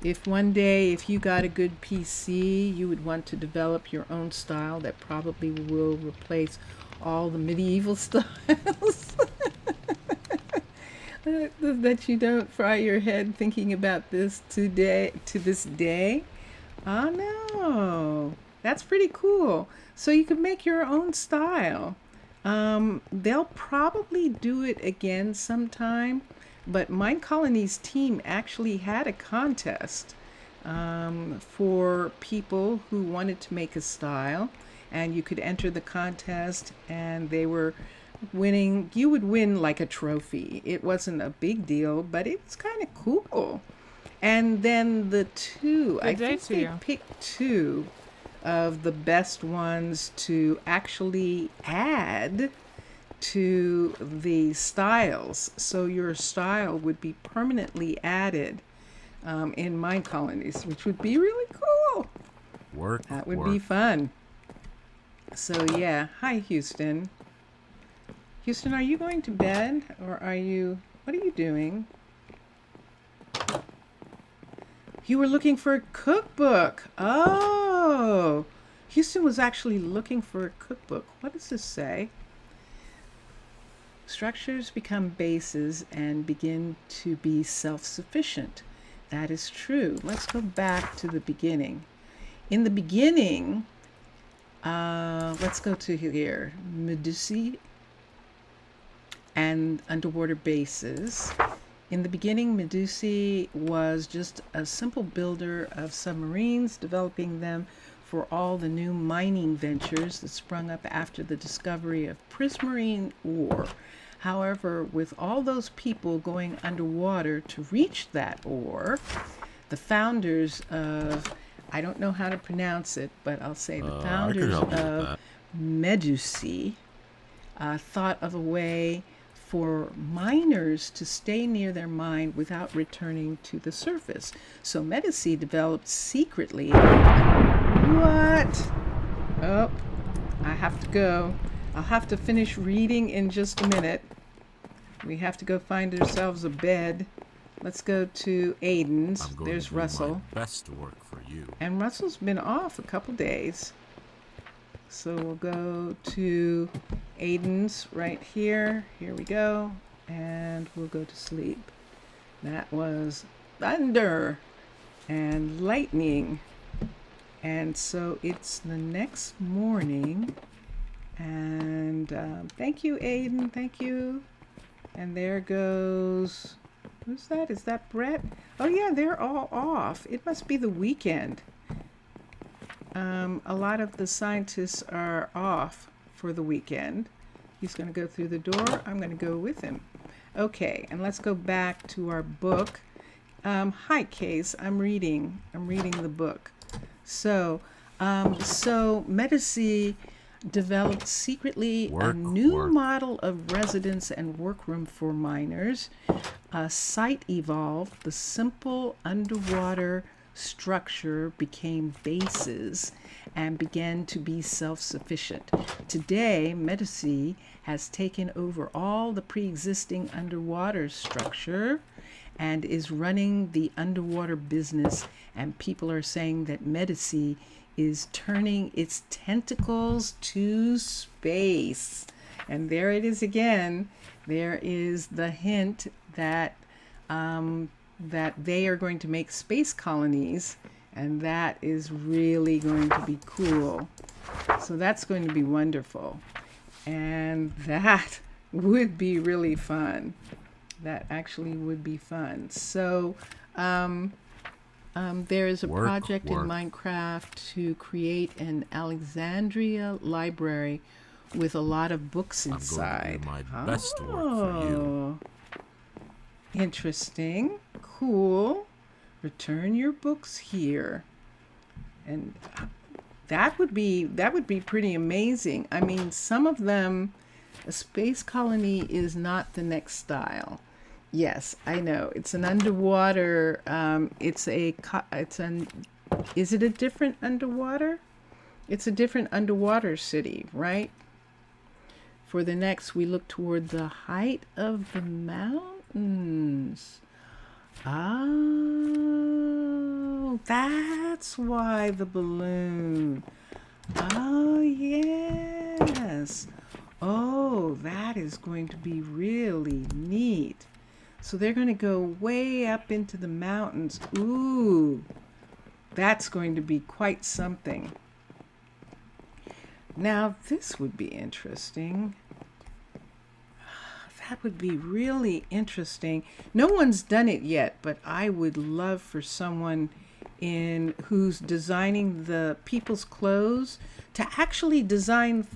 If one day, if you got a good PC, you would want to develop your own style that probably will replace all the medieval styles. That you don't fry your head thinking about this today, to this day. Oh no, that's pretty cool. So you can make your own style. They'll probably do it again sometime, but Minecolonies team actually had a contest for people who wanted to make a style, and you could enter the contest, and they were winning. You would win like a trophy. It wasn't a big deal, but it's kind of cool. And then the two, I think they picked two of the best ones to actually add to the styles. So your style would be permanently added in Minecolonies, which would be really cool. That would be fun. So yeah, hi Houston. Houston, are you going to bed, or what are you doing? You were looking for a cookbook. Oh, Houston was actually looking for a cookbook. What does this say? Structures become bases and begin to be self-sufficient. That is true. Let's go back to the beginning. In the beginning, let's go to here, Medusae and underwater bases. In the beginning, Medusae was just a simple builder of submarines, developing them for all the new mining ventures that sprung up after the discovery of prismarine ore. However, with all those people going underwater to reach that ore, the founders of, I don't know how to pronounce it, but I'll say the founders of Medusae thought of a way for miners to stay near their mine without returning to the surface. So Medusae developed secretly. What? Oh, I have to go. I'll have to finish reading in just a minute. We have to go find ourselves a bed. Let's go to Aiden's. There's Russell. Best work for you. And Russell's been off a couple days. So we'll go to Aiden's right here. Here we go. And we'll go to sleep. That was thunder and lightning. And so it's the next morning. And thank you, Aiden. Thank you. And there goes... Who's that? Is that Brett? Oh yeah, they're all off. It must be the weekend. A lot of the scientists are off for the weekend. He's going to go through the door. I'm going to go with him. Okay, and let's go back to our book. Hi, Case. I'm reading the book. So Medusae developed secretly a new model of residence and workroom for miners. A site evolved. The simple underwater structure became bases and began to be self-sufficient. Today, Medusae has taken over all the pre-existing underwater structure and is running the underwater business, and people are saying that Medusae is turning its tentacles to space. And there it is again. There is the hint that that they are going to make space colonies, and that is really going to be cool. So that's going to be wonderful, and that would be really fun. That actually would be fun. So there is a project in Minecraft to create an Alexandria library with a lot of books inside. I'm going to do my best work for you. Interesting. Cool. Return your books here. And that would be pretty amazing. I mean, some of them, a space colony is not the next style. Yes, I know. It's an underwater, it's an Is it a different underwater? It's a different underwater city, right? For the next, we look toward the height of the mountains. Oh, that's why the balloon. Oh, yes. Oh, that is going to be really neat. So they're going to go way up into the mountains. Ooh, that's going to be quite something. Now, this would be interesting. That would be really interesting. No one's done it yet, but I would love for someone who's designing the people's clothes to actually design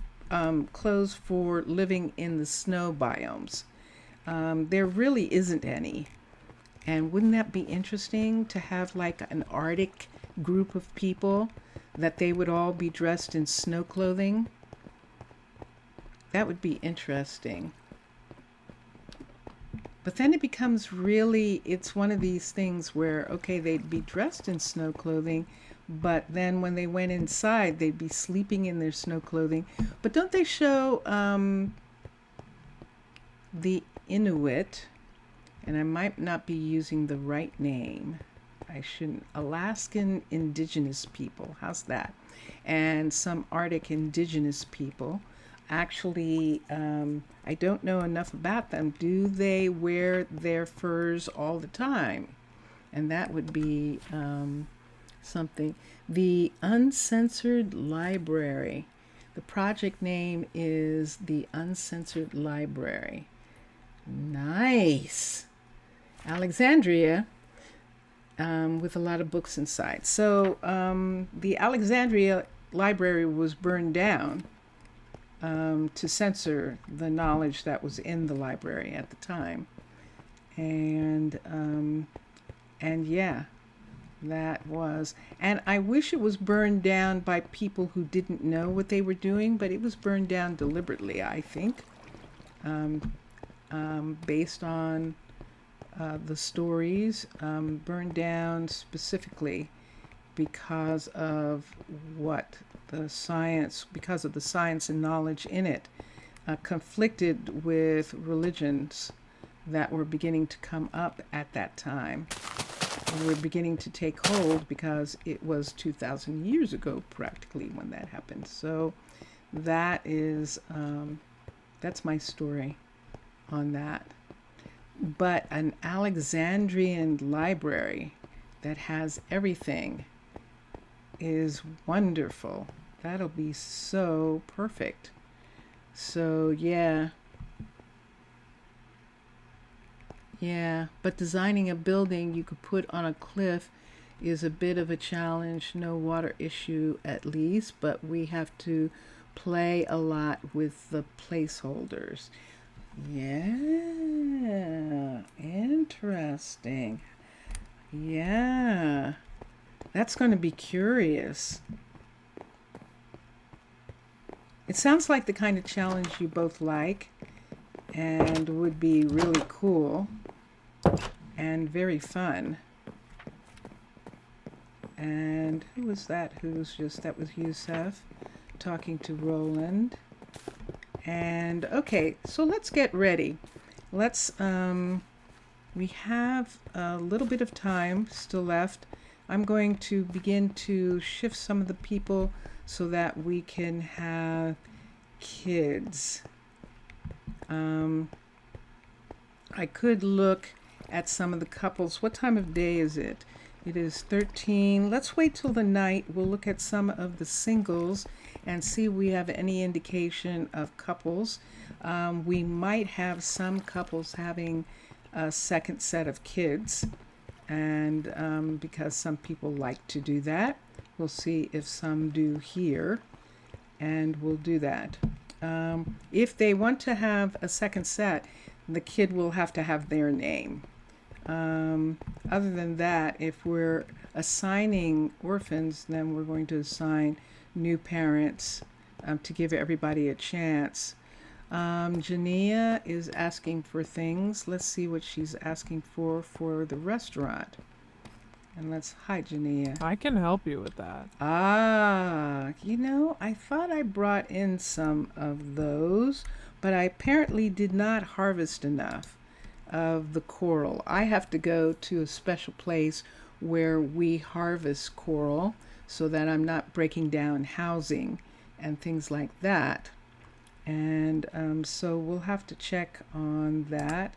clothes for living in the snow biomes. There really isn't any. And wouldn't that be interesting to have like an Arctic group of people that they would all be dressed in snow clothing? That would be interesting. But then it becomes really, it's one of these things where, okay, they'd be dressed in snow clothing, but then when they went inside, they'd be sleeping in their snow clothing. But don't they show the Inuit, and I might not be using the right name. I shouldn't. Alaskan indigenous people. How's that? And some Arctic indigenous people. Actually, I don't know enough about them. Do they wear their furs all the time? And that would be something. The Uncensored Library. The project name is the Uncensored Library. Nice. Alexandria, with a lot of books inside. So the Alexandria Library was burned down to censor the knowledge that was in the library at the time. And yeah, that was, and I wish it was burned down by people who didn't know what they were doing, but it was burned down deliberately, I think, based on the stories, burned down specifically because of because of the science and knowledge in it, conflicted with religions that were beginning to come up at that time. Were beginning to take hold because it was 2,000 years ago practically when that happened. So that is, that's my story on that. But an Alexandrian library that has everything is wonderful. That'll be so perfect. So yeah, but designing a building you could put on a cliff is a bit of a challenge. No water issue at least, but we have to play a lot with the placeholders. Yeah, interesting. Yeah, that's going to be curious. It sounds like the kind of challenge you both like and would be really cool and very fun. And who was that? That was Yusef talking to Roland. And okay, so let's get ready. Let's, we have a little bit of time still left. I'm going to begin to shift some of the people so that we can have kids. I could look at some of the couples. What time of day is it? It is 13. Let's wait till the night. We'll look at some of the singles and see if we have any indication of couples. We might have some couples having a second set of kids, and because some people like to do that. We'll see if some do here, and we'll do that. If they want to have a second set, the kid will have to have their name. Other than that, if we're assigning orphans, then we're going to assign new parents to give everybody a chance. Jania is asking for things. Let's see what she's asking for the restaurant. And let's, hi, Jania. I can help you with that. Ah, I thought I brought in some of those, but I apparently did not harvest enough of the coral. I have to go to a special place where we harvest coral so that I'm not breaking down housing and things like that. And so we'll have to check on that.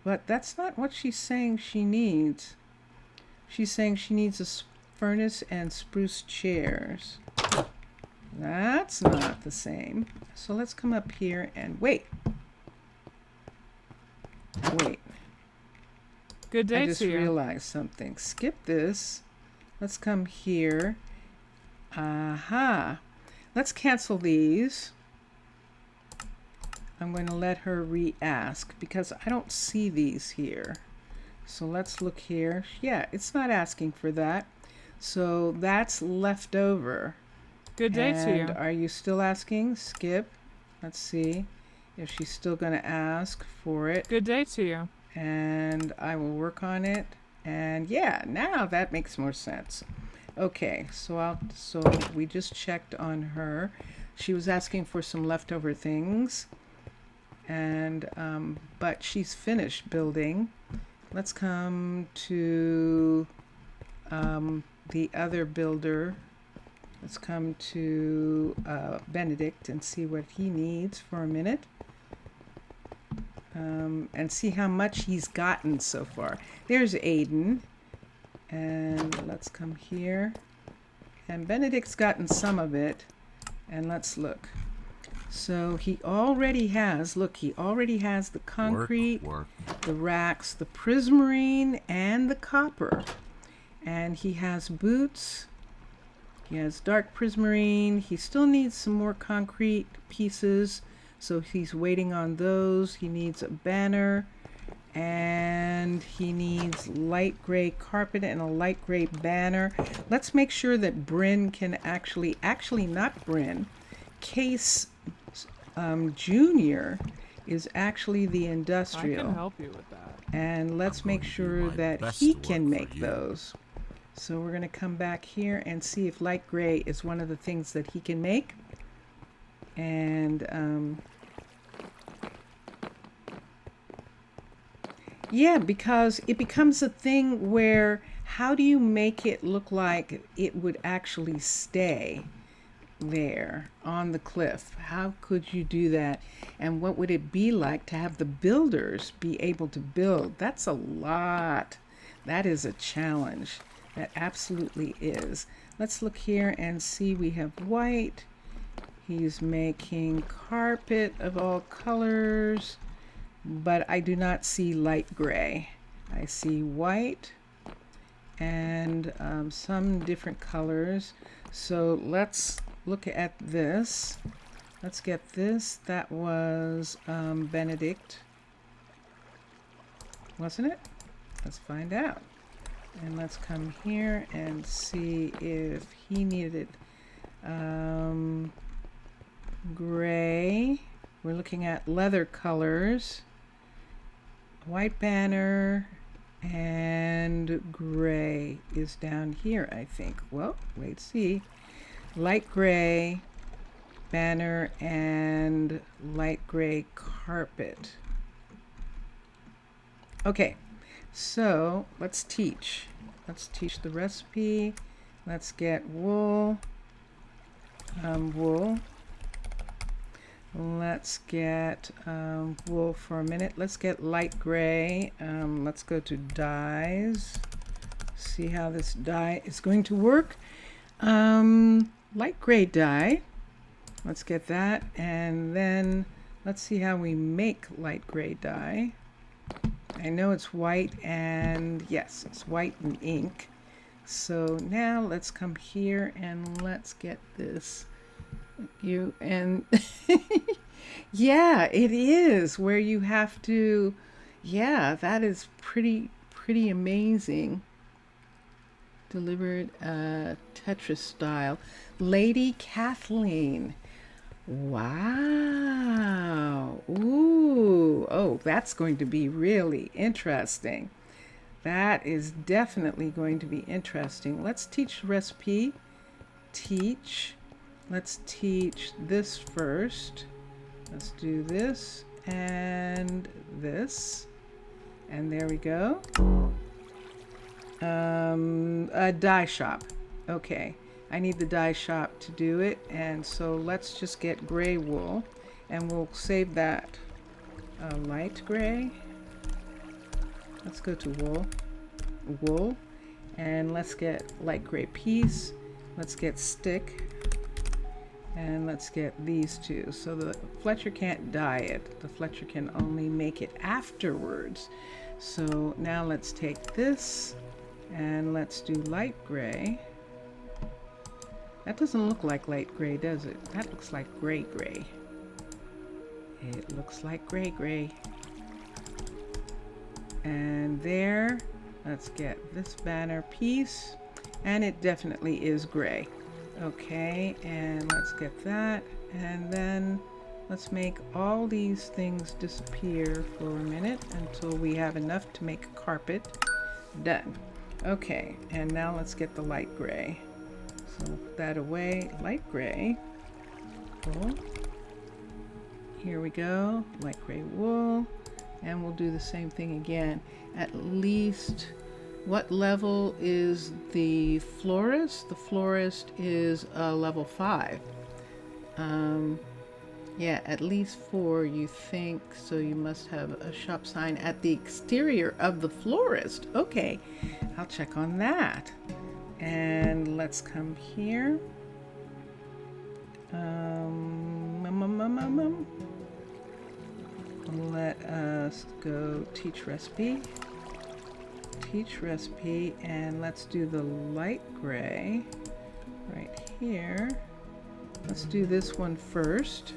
But that's not what she's saying she needs. She's saying she needs a furnace and spruce chairs. That's not the same. So let's come up here and wait. Good day I just to you. realized something. Skip this. Let's come here. Aha. Let's cancel these. I'm going to let her re-ask because I don't see these here. So let's look here. Yeah, it's not asking for that. So that's left over. Good day to you. And are you still asking? Skip. Let's see if she's still going to ask for it. Good day to you. And I will work on it. And yeah, now that makes more sense. Okay, so we just checked on her. She was asking for some leftover things. And but she's finished building. Let's come to the other builder. Let's come to Benedict and see what he needs for a minute. And see how much he's gotten so far. There's Aiden. And let's come here. And Benedict's gotten some of it. And let's look. So he already has, the concrete, the racks, the prismarine, and the copper. And he has boots. He has dark prismarine. He still needs some more concrete pieces. So he's waiting on those. He needs a banner. And he needs light gray carpet and a light gray banner. Let's make sure that Bryn can actually not Bryn, Case Junior is actually the industrial. I can help you with that. And let's make sure that he can make those. So we're going to come back here and see if light gray is one of the things that he can make. And yeah, because it becomes a thing where how do you make it look like it would actually stay there on the cliff? How could you do that? And what would it be like to have the builders be able to build? That's a lot. That is a challenge. That absolutely is. Let's look here and see. We have white. He's making carpet of all colors, but I do not see light gray. I see white and some different colors. So let's look at this. Let's get this. That was Benedict, wasn't it? Let's find out. And let's come here and see if he needed gray. We're looking at leather colors. White banner and gray is down here, I think. Well, wait, see. Light gray banner and light gray carpet. Okay, so let's teach. Let's teach the recipe. Let's get wool. Wool. Let's get wool for a minute. Let's get light gray. Let's go to dyes. See how this dye is going to work. Light gray dye. Let's get that. And then let's see how we make light gray dye. I know it's white, and yes, it's white and ink. So now let's come here and let's get this. You and yeah, it is where you have to. Yeah, that is pretty amazing. Delivered Tetris style. Lady Kathleen. Wow. Ooh. Oh, that's going to be really interesting. That is definitely going to be interesting. Let's teach the recipe. Teach. Let's teach this first. Let's do this and this. And there we go. A dye shop. Okay. I need the dye shop to do it. And so let's just get gray wool. And we'll save that light gray. Let's go to wool, and let's get light gray piece. Let's get stick, and let's get these two. So the Fletcher can't dye it. The Fletcher can only make it afterwards. So now let's take this, and let's do light gray. That doesn't look like light gray, does it? That looks like gray. It looks like gray. And there, let's get this banner piece, and it definitely is gray. Okay, and let's get that, and then let's make all these things disappear for a minute until we have enough to make a carpet. Done. Okay, and now let's get the light gray. So put that away, light gray. Wool. Here we go, light gray wool. And we'll do the same thing again. At least, what level is the florist? The florist is level 5. Yeah, at least 4 you think, so you must have a shop sign at the exterior of the florist. Okay, I'll check on that. And let's come here. Let us go teach recipe, and let's do the light gray right here. Let's do this one first.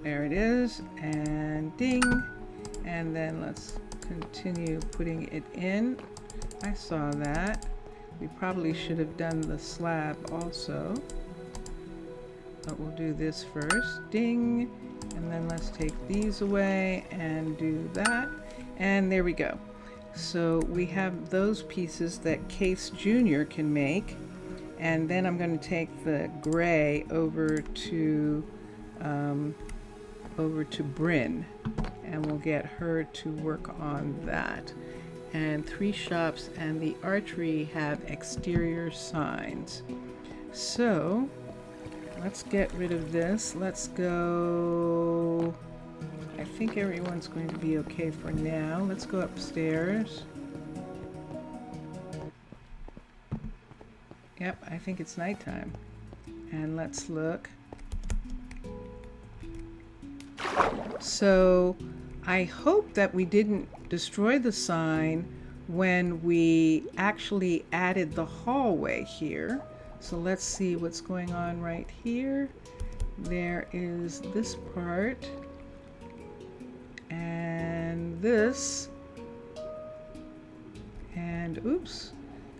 There it is, and ding, and then let's continue putting it in. I saw that. We probably should have done the slab also, but we'll do this first. Ding. And then let's take these away and do that. And there we go. So we have those pieces that Case Jr. can make. And then I'm going to take the gray over to Bryn. And we'll get her to work on that. And 3 shops and the archery have exterior signs. So let's get rid of this. Let's go. I think everyone's going to be okay for now. Let's go upstairs. Yep, I think it's nighttime. And let's look. So I hope that we didn't destroy the sign when we actually added the hallway here. So let's see what's going on right here. There is this part and this, and oops.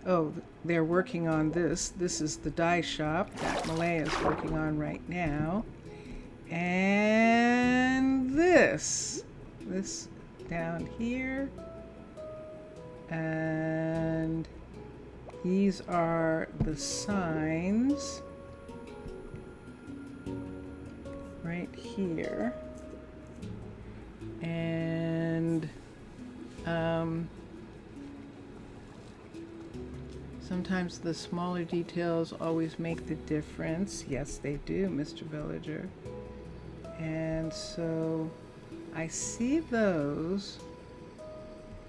Oh, they're working on this. This is the dye shop that Malaya is working on right now. And this down here. And these are the signs right here. And sometimes the smaller details always make the difference. Yes, they do, Mr. Villager. And so I see those,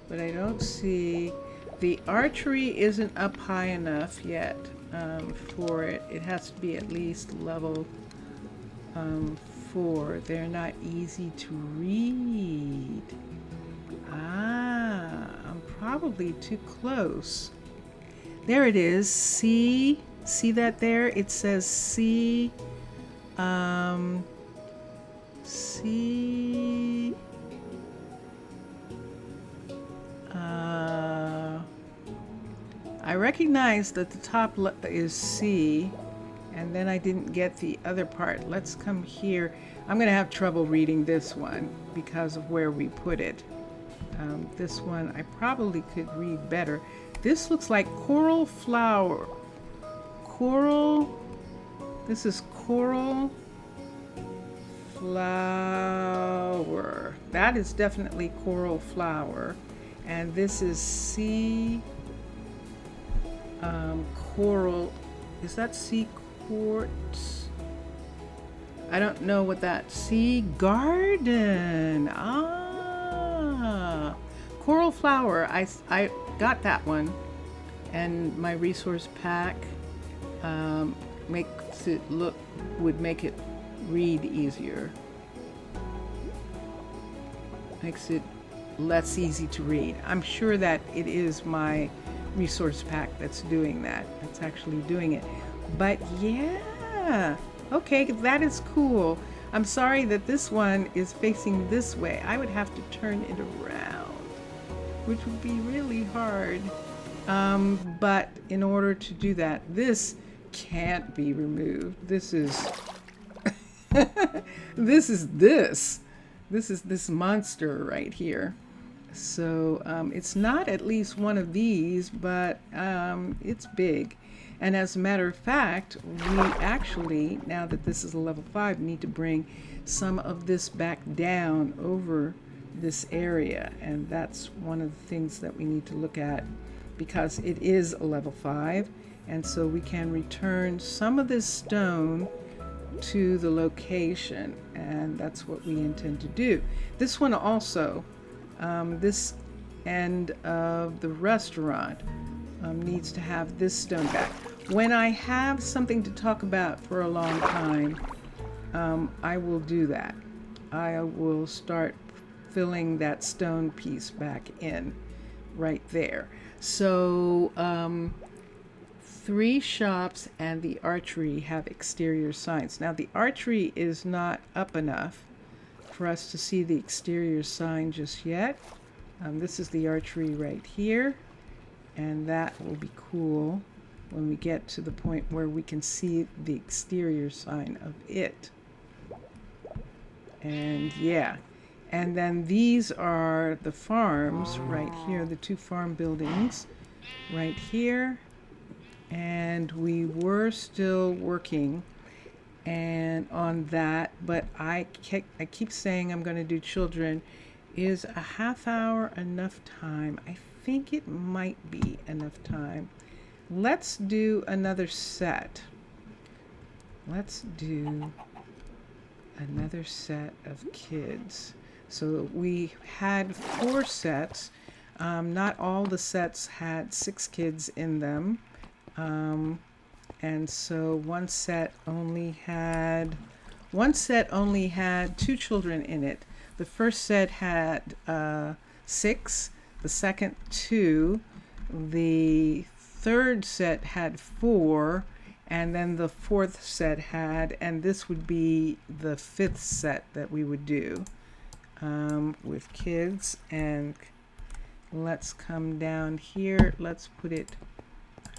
but I don't see the archery isn't up high enough yet for it. It has to be at least level 4. They're not easy to read. I'm probably too close. There it is. See that there? It says C. C. I recognize that the top is C, and then I didn't get the other part. Let's come here. I'm going to have trouble reading this one because of where we put it. This one I probably could read better. This looks like coral flower. Coral. This is coral flower. That is definitely coral flower. And this is sea coral. Is that sea quartz? I don't know what that. Sea garden. Coral flower. I got that one. And my resource pack makes it would make it read easier. Makes it less easy to read. I'm sure that it is my resource pack that's doing that. That's actually doing it. But yeah, okay, that is cool. I'm sorry that this one is facing this way. I would have to turn it around, which would be really hard. But in order to do that, this can't be removed. This is this is this monster right here. So it's not at least one of these, but it's big. And as a matter of fact, we actually, now that this is a level 5, need to bring some of this back down over this area. And that's one of the things that we need to look at, because it is a level 5. And so we can return some of this stone to the location, and that's what we intend to do. This one also, this end of the restaurant needs to have this stone back. When I have something to talk about for a long time, I will do that. I will start filling that stone piece back in right there. So 3 shops and the archery have exterior signs. Now the archery is not up enough for us to see the exterior sign just yet. This is the archery right here, and that will be cool when we get to the point where we can see the exterior sign of it. And yeah, and then these are the farms right here, the 2 farm buildings right here. And we were still working and on that, but I keep saying I'm going to do children. Is a half hour enough time? I think it might be enough time. Let's do another set. Let's do another set of kids. So we had 4 sets. Not all the sets had 6 kids in them. And so one set only had 2 children in it. The first set had 6, the second 2, the third set had 4, and then the 4th set had, and this would be the 5th set that we would do with kids. And let's come down here. Let's put it,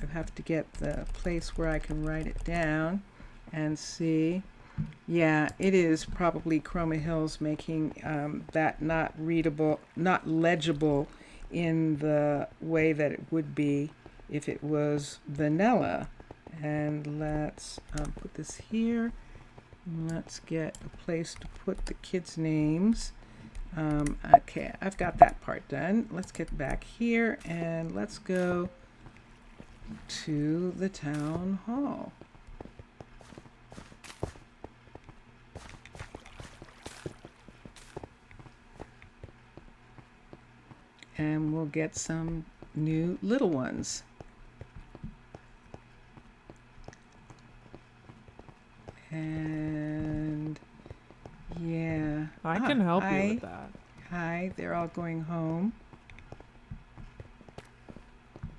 I have to get the place where I can write it down and see. Yeah, it is probably Chroma Hills making that not readable, not legible in the way that it would be if it was vanilla. And let's put this here. Let's get a place to put the kids' names. Okay, I've got that part done. Let's get back here and let's go to the town hall. And we'll get some new little ones. And yeah. I can help you with that. Hi, they're all going home.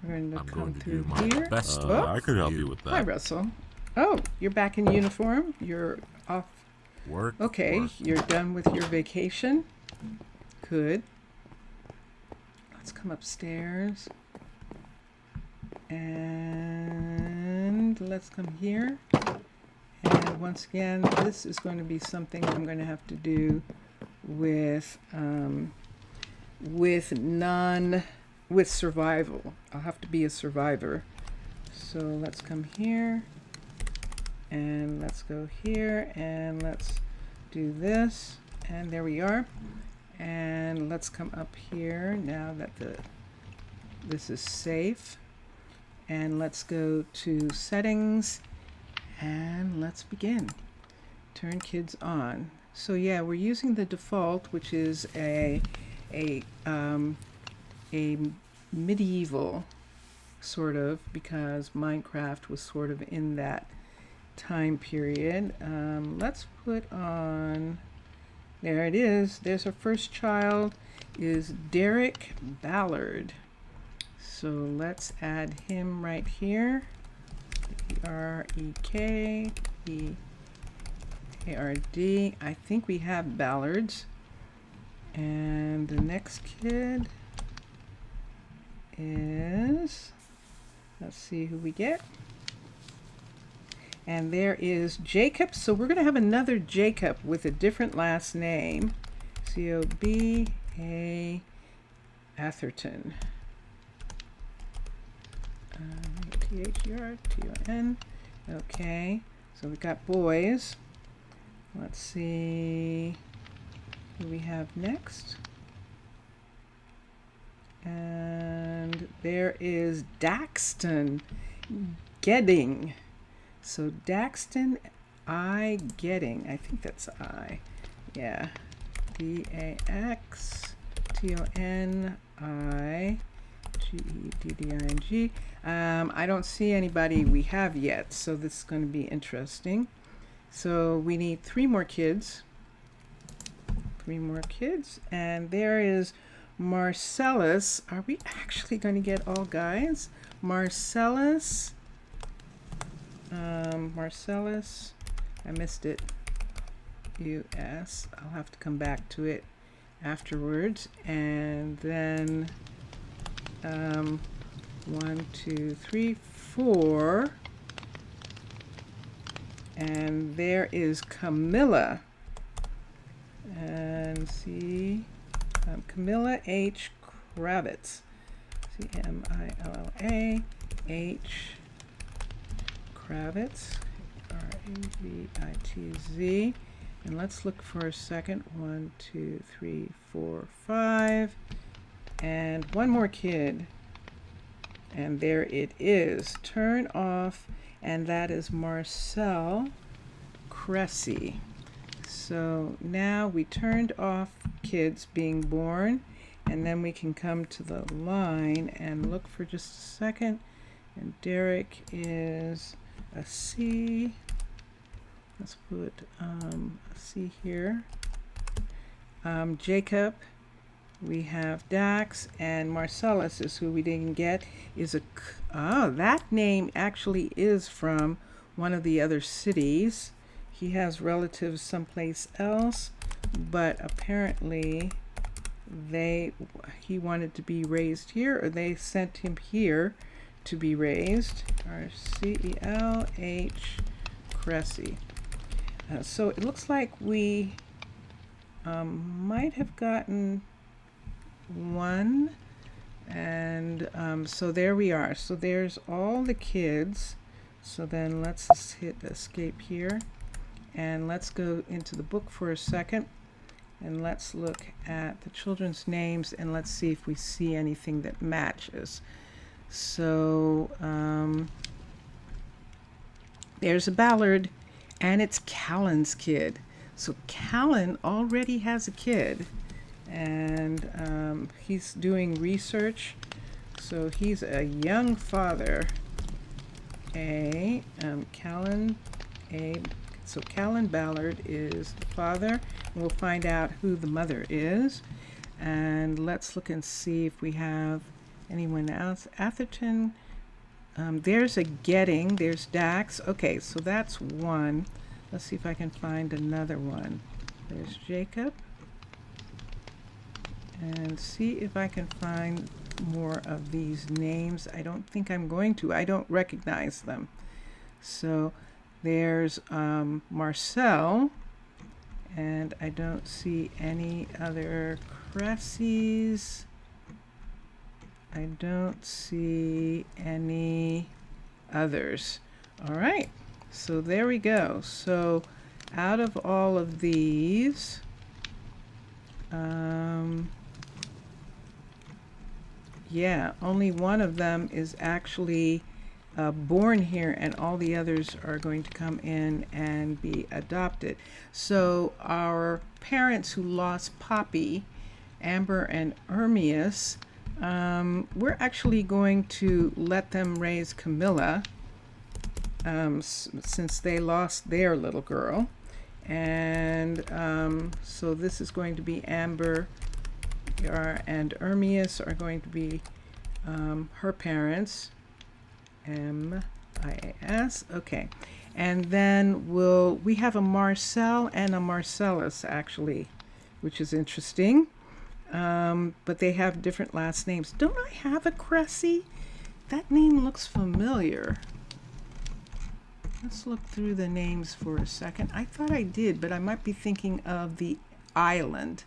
We're going to I'm come going to through do my here. best. Oh, I could help you with hi, that. Russell. Oh, you're back in uniform? You're off. Work. Okay, work. you're done with your vacation. Good. Let's come upstairs. And let's come here. And once again, this is going to be something I'm going to have to do with with survival. I'll have to be a survivor. So let's come here, and let's go here, and let's do this, and there we are. And let's come up here now that this is safe, and let's go to settings, and let's begin. Turn kids on. So yeah, we're using the default, which is a medieval sort of, because Minecraft was sort of in that time period. Let's put on, there it is. There's our first child, is Derek Ballard. So let's add him right here. Rekebard. I think we have Ballards. And the next kid is, let's see who we get. And there is Jacob. So we're going to have another Jacob with a different last name. C-O-B-A Atherton. T-H-E-R-T-O-N. Okay, so we've got boys. Let's see who we have next. And there is Daxton Getting. So Daxton Getting. I think that's I. Yeah. D-A-X-T-O-N-I-G-E-D-D-I-N-G. I don't see anybody we have yet, so this is going to be interesting. So we need 3 more kids. 3 more kids. And there is Marcellus. Are we actually going to get all guys? Marcellus. Marcellus. I missed it. U.S. I'll have to come back to it afterwards. And then 1, 2, 3, 4. And there is Camilla. And see, Camilla H. Kravitz. C-M-I-L-L-A-H. Kravitz. R-A-V-I-T-Z. And let's look for a second. 1, 2, 3, 4, 5. And one more kid. And there it is. Turn off. And that is Marcel Cressy. So now we turned off kids being born, and then we can come to the line and look for just a second. And Derek is a C. Let's put a C here. Jacob, we have Dax, and Marcellus is who we didn't get. Is a that name actually is from one of the other cities. He has relatives someplace else, but apparently he wanted to be raised here, or they sent him here to be raised. R-C-E-L-H Cressy. So it looks like we might have gotten one, and so there we are. So there's all the kids. So then let's just hit escape here, and let's go into the book for a second, and let's look at the children's names, and let's see if we see anything that matches. So there's a Ballard, and it's Callan's kid. So Callan already has a kid, and he's doing research. So he's a young father. Callan, so Callan Ballard is the father, and we'll find out who the mother is. And let's look and see if we have anyone else. Atherton, there's a Getting, there's Dax. Okay, so that's one. Let's see if I can find another one. There's Jacob. And see if I can find more of these names. I don't think I'm going to. I don't recognize them. So there's Marcel, and I don't see any other Cressies. I don't see any others. All right, so there we go. So out of all of these, yeah, only one of them is actually born here, and all the others are going to come in and be adopted. So our parents who lost Poppy, Amber and Ermias, we're actually going to let them raise Camilla, since they lost their little girl. And so this is going to be Amber and Ermias are going to be her parents. M-I-A-S. Okay. And then we have a Marcel and a Marcellus, actually, which is interesting. But they have different last names. Don't I have a Cressy? That name looks familiar. Let's look through the names for a second. I thought I did, but I might be thinking of the island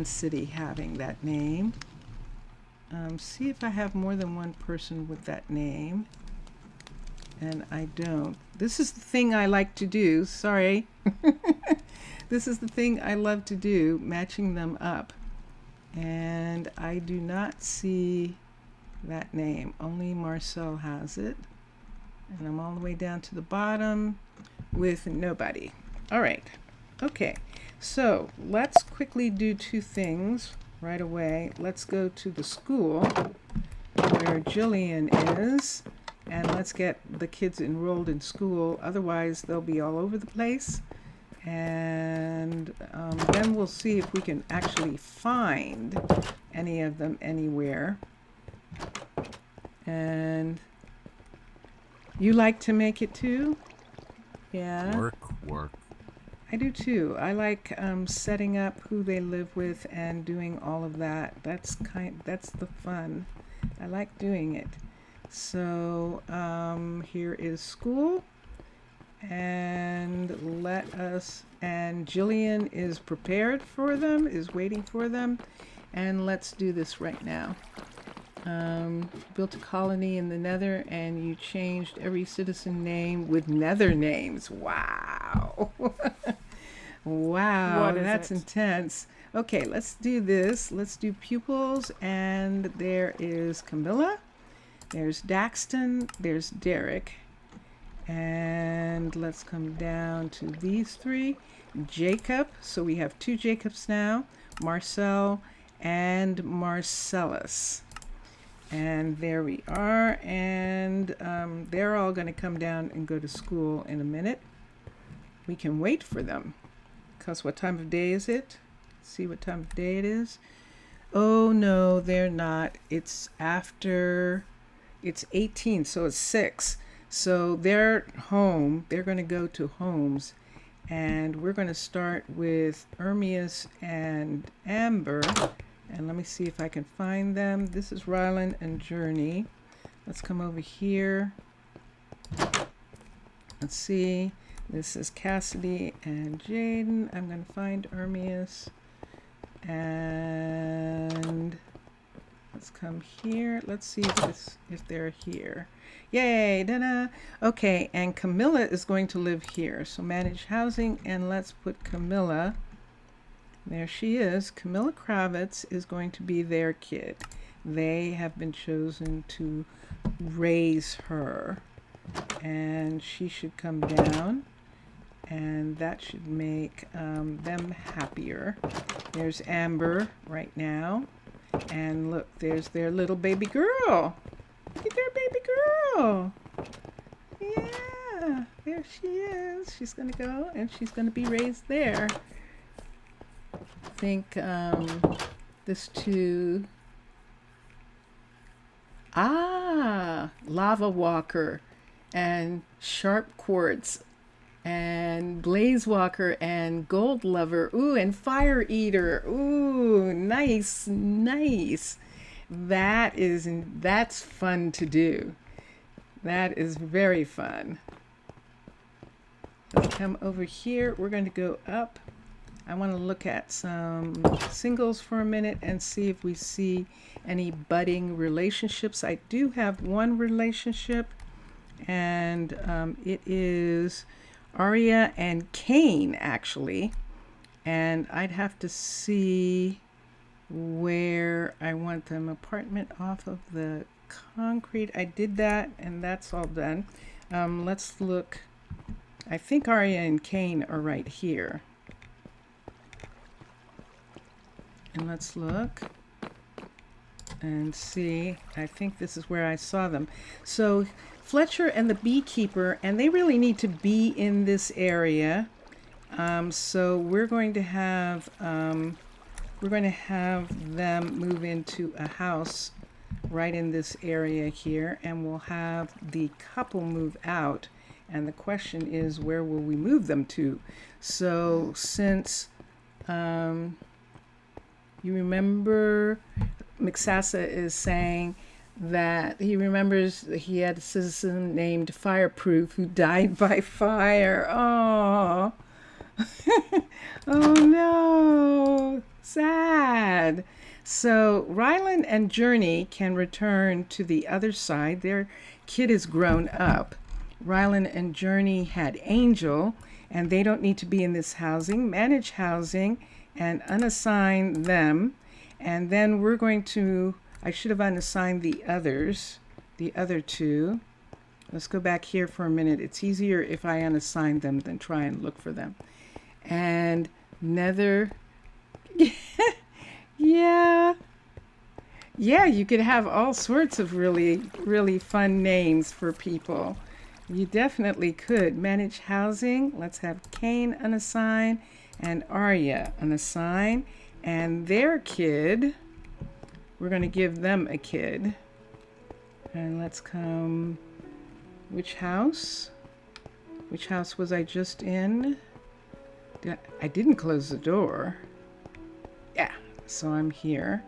city having that name. See if I have more than one person with that name. And I don't. This is the thing I like to do. Sorry. This is the thing I love to do, matching them up. And I do not see that name. Only Marcel has it. And I'm all the way down to the bottom with nobody. All right. Okay. So let's quickly do two things right away. Let's go to the school where Jillian is, and let's get the kids enrolled in school. Otherwise, they'll be all over the place. And then we'll see if we can actually find any of them anywhere. And you like to make it too? Yeah. Work. I do too. I like setting up who they live with and doing all of that. That's the fun. I like doing it. So here is school, and and Jillian is prepared for them, is waiting for them, and let's do this right now. Built a colony in the Nether, and you changed every citizen name with Nether names. Wow. Wow, that's intense. Okay, let's do this. Let's do pupils, and there is Camilla, there's Daxton, there's Derek, and let's come down to these three. Jacob, so we have two Jacobs now, Marcel and Marcellus. And there we are, and they're all going to come down and go to school in a minute. We can wait for them, because what time of day is it? See what time of day it is. Oh no, they're not. It's 18, so it's 6. So they're home. They're going to go to homes, and we're going to start with Ermias and Amber. And let me see if I can find them. This is Rylan and Journey. Let's come over here. Let's see. This is Cassidy and Jaden. I'm going to find Ermias. And let's come here. Let's see if they're here. Yay! Da-da! Okay, and Camilla is going to live here. So manage housing, and let's put Camilla. There she is. Camilla Kravitz is going to be their kid. They have been chosen to raise her, and she should come down, and that should make them happier. There's Amber right now, and look, there's their little baby girl. Look at their baby girl. Yeah, there she is. She's gonna go, and she's gonna be raised there. I think this two. Lava Walker and Sharp Quartz and Blaze Walker and Gold Lover. Ooh, and Fire Eater. Ooh, nice. That's fun to do. That is very fun. Let's come over here. We're going to go up I want to look at some singles for a minute and see if we see any budding relationships. I do have one relationship, and it is Arya and Cain, actually. And I'd have to see where I want them. Apartment off of the concrete. I did that, and that's all done. Let's look. I think Arya and Cain are right here. And let's look and see. I think this is where I saw them. So Fletcher and the beekeeper, and they really need to be in this area. So we're going to have them move into a house right in this area here, and we'll have the couple move out. And the question is, where will we move them to? So since you remember, McSassa is saying that he remembers he had a citizen named Fireproof who died by fire. Oh, oh no, sad. So Ryland and Journey can return to the other side. Their kid is grown up. Ryland and Journey had Angel, and they don't need to be in this housing. Manage housing and unassign them. And then we're going to, I should have unassigned the others, the other two. Let's go back here for a minute. It's easier if I unassign them than try and look for them. And Nether, yeah, you could have all sorts of really, really fun names for people. You definitely could. Manage housing. Let's have Cain unassigned and Arya unassigned. And their kid, we're going to give them a kid. And let's come, which house? Which house was I just in? I didn't close the door. Yeah, so I'm here.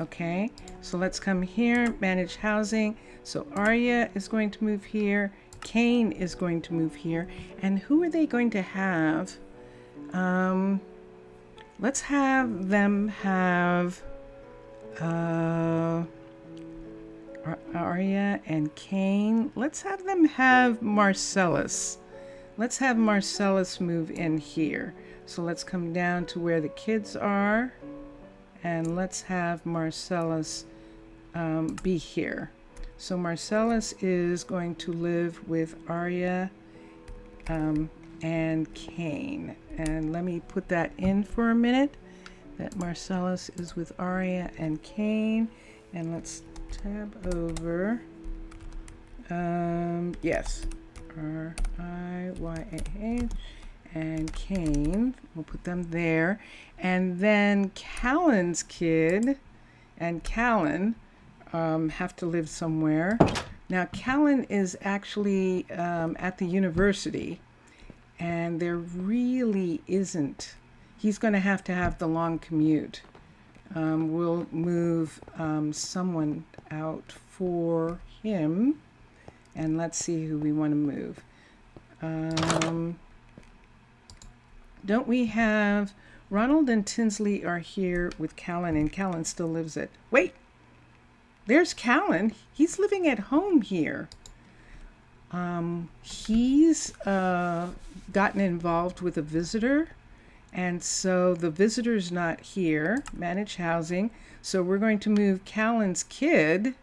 Okay, so let's come here, manage housing. So Arya is going to move here. Cain is going to move here. And who are they going to have? Let's have them have Arya and Cain. Let's have them have Marcellus. Let's have Marcellus move in here. So let's come down to where the kids are. And let's have Marcellus be here. So Marcellus is going to live with Arya and Cain. And let me put that in for a minute, that Marcellus is with Arya and Cain. And let's tab over. Yes, R-I-Y-A-H and Cain. We'll put them there. And then Callan's kid and Callan have to live somewhere. Now, Callan is actually at the university, and there really isn't. He's going to have the long commute. We'll move someone out for him, and let's see who we want to move. Don't we have Ronald and Tinsley are here with Callan, and Callan still lives at, wait, there's Callan. He's living at home here. He's gotten involved with a visitor, and so the visitor's not here. Manage housing. So we're going to move Callan's kid,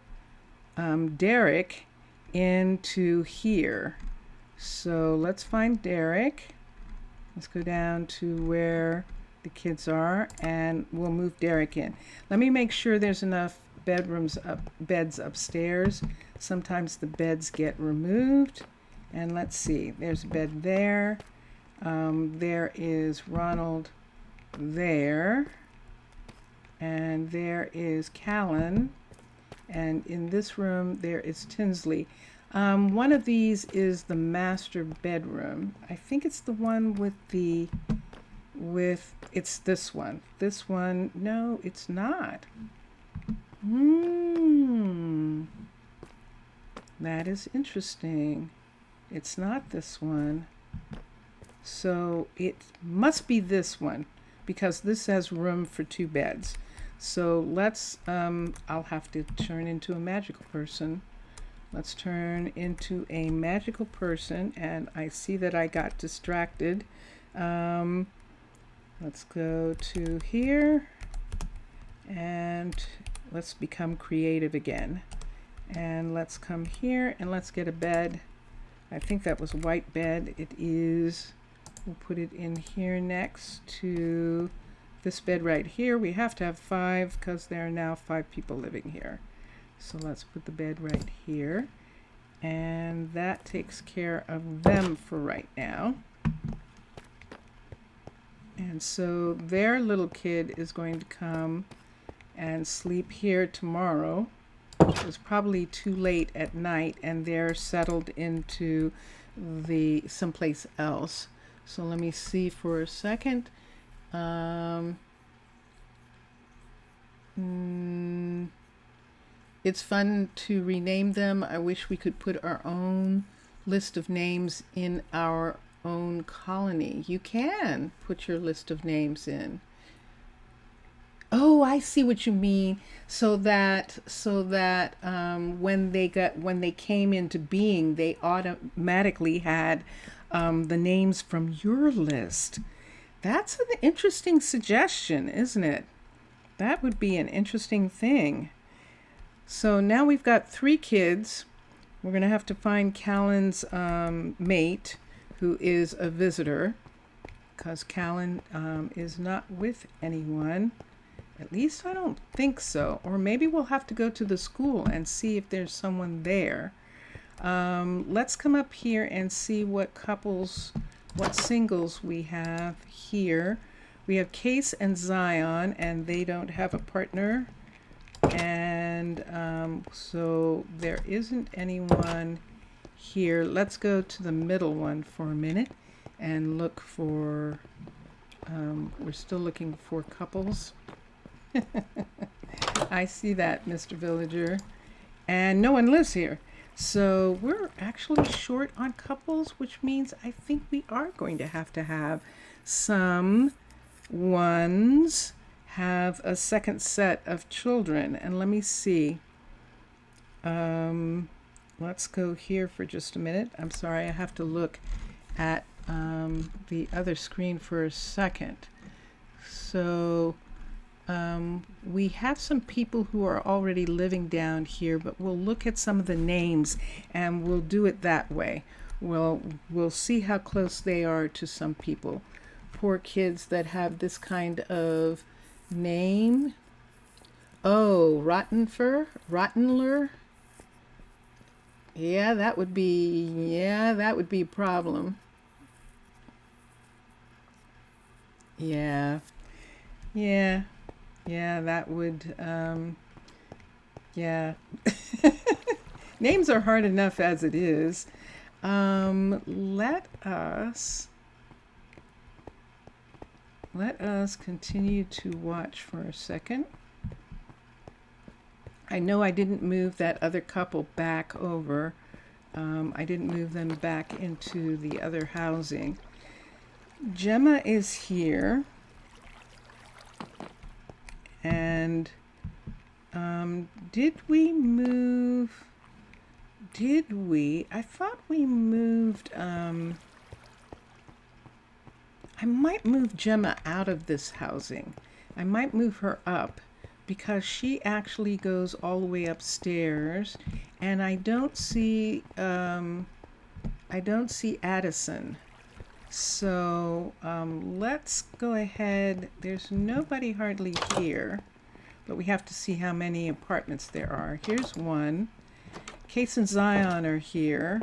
Derek, into here. So let's find Derek. Let's go down to where the kids are, and we'll move Derek in. Let me make sure there's enough beds upstairs. Sometimes the beds get removed. And let's see, there's a bed there. There is Ronald there. And there is Callan. And in this room, there is Tinsley. One of these is the master bedroom. I think it's the one it's this one. This one, no, it's not. That is interesting. It's not this one. So it must be this one. because this has room for 2 beds. So let's, I'll have to turn into a magical person. Let's turn into a magical person, and I see that I got distracted. Let's go to here, and let's become creative again. And let's come here, and let's get a bed. I think that was a white bed. It is. We'll put it in here next to this bed right here. We have to have 5 because there are now 5 people living here. So let's put the bed right here, and that takes care of them for right now. And so their little kid is going to come and sleep here tomorrow. It's probably too late at night, and they're settled into the someplace else. So let me see for a second. It's fun to rename them. I wish we could put our own list of names in our own colony. You can put your list of names in. Oh, I see what you mean. So that when they came into being, they automatically had the names from your list. That's an interesting suggestion, isn't it? That would be an interesting thing. So now we've got 3 kids. We're going to have to find Callan's mate, who is a visitor, because Callan is not with anyone. At least I don't think so. Or maybe we'll have to go to the school and see if there's someone there. Let's come up here and see what singles we have here. We have Case and Zion, and they don't have a partner. And so there isn't anyone here. Let's go to the middle one for a minute and look for, we're still looking for couples. I see that, Mr. Villager. And no one lives here. So we're actually short on couples, which means I think we are going to have some ones have a second set of children. And let me see. Let's go here for just a minute. I'm sorry, I have to look at the other screen for a second. So we have some people who are already living down here, but we'll look at some of the names and we'll do it that way. We'll see how close they are to some people. Poor kids that have this kind of name. Oh, Rottenler. Yeah, that would be a problem. Yeah, that would, yeah. Names are hard enough as it is. Let us continue to watch for a second. I know I didn't move that other couple back over. I didn't move them back into the other housing. Gemma is here. And did we move? I thought we moved. I might move Gemma out of this housing. I might move her up because she actually goes all the way upstairs, and I don't see Addison. So let's go ahead. There's nobody hardly here, but we have to see how many apartments there are. Here's one. Case and Zion are here.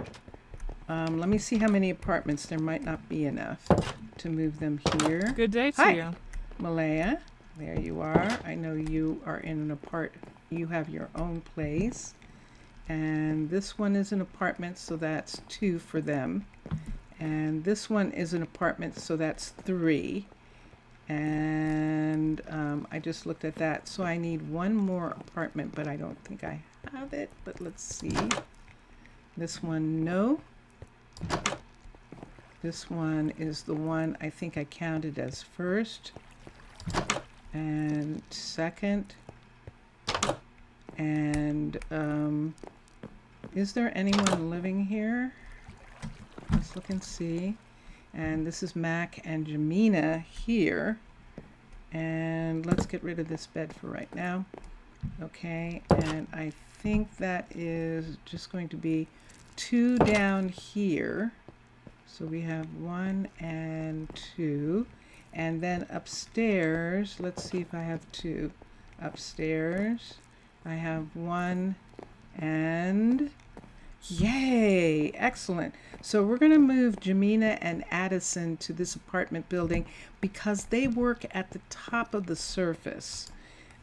Let me see how many apartments. There might not be enough to move them here. Good day to Hi, you. Malaya. There you are. I know you are in you have your own place. And this one is an apartment, so that's 2 for them. And this one is an apartment, so that's 3. And I just looked at that. So I need one more apartment, but I don't think I have it. But let's see. This one, no. This one is the one I think I counted as first. and second. And is there anyone living here? Let's look and see. And this is Mac and Jamina here. And let's get rid of this bed for right now. Okay, and I think that is just going to be 2 down here. So we have 1 and 2. And then upstairs, let's see if I have 2. Upstairs, I have 1 and yay, excellent. So we're going to move Jamina and Addison to this apartment building because they work at the top of the surface.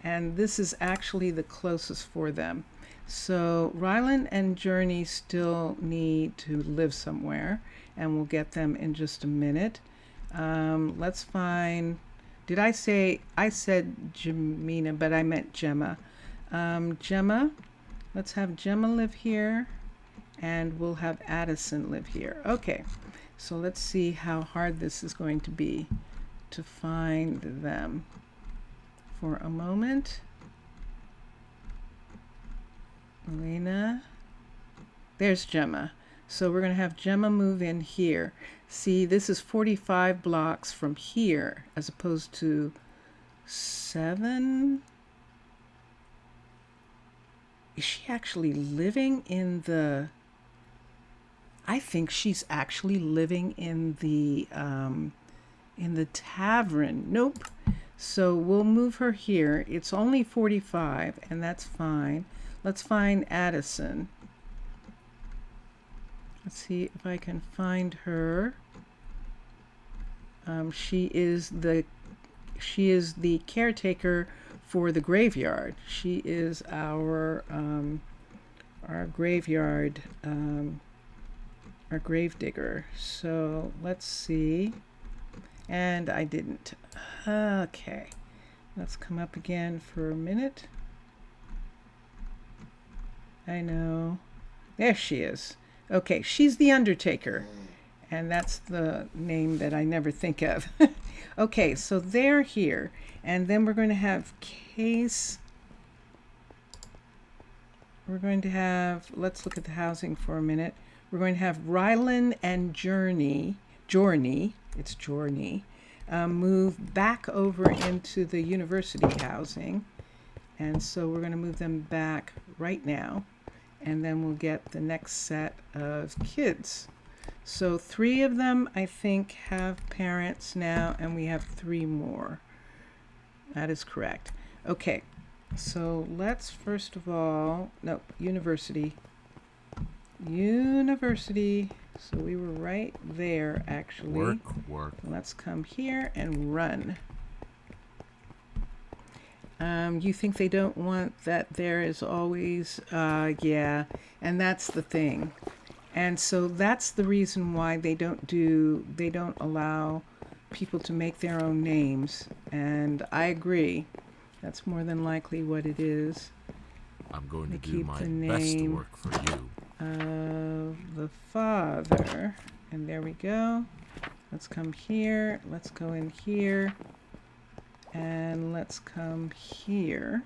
And this is actually the closest for them. So Rylan and Journey still need to live somewhere, and we'll get them in just a minute. Let's find, I said Jamina, but I meant Gemma. Gemma, let's have Gemma live here, and we'll have Addison live here. Okay, so let's see how hard this is going to be to find them. For a moment. Elena. There's Gemma. So we're going to have Gemma move in here. See, this is 45 blocks from here as opposed to 7. Is she actually living in the... I think she's actually living in the tavern. Nope. So we'll move her here. It's only 45, and that's fine. Let's find Addison. Let's see if I can find her. She is the caretaker for the graveyard. She is our graveyard, our grave digger. So let's see. And I didn't. Okay, let's come up again for a minute. I know. There she is. Okay, she's the Undertaker. And that's the name that I never think of. Okay, so they're here. And then we're going to have Case. We're going to have, let's look at the housing for a minute. We're going to have Rylan and Journey, it's Journey, move back over into the university housing. And so we're going to move them back right now. And then we'll get the next set of kids. So 3 of them, I think, have parents now, and we have 3 more. That is correct. Okay, so let's first of all, no, university. So we were right there, actually. Work. Let's come here and run. You think they don't want that there is always, yeah, and that's the thing. And so that's the reason why they don't allow people to make their own names. And I agree. That's more than likely what it is. I'm going to They do keep my the best to name work for you. of the father. And there we go. Let's come here. Let's go in here. And let's come here.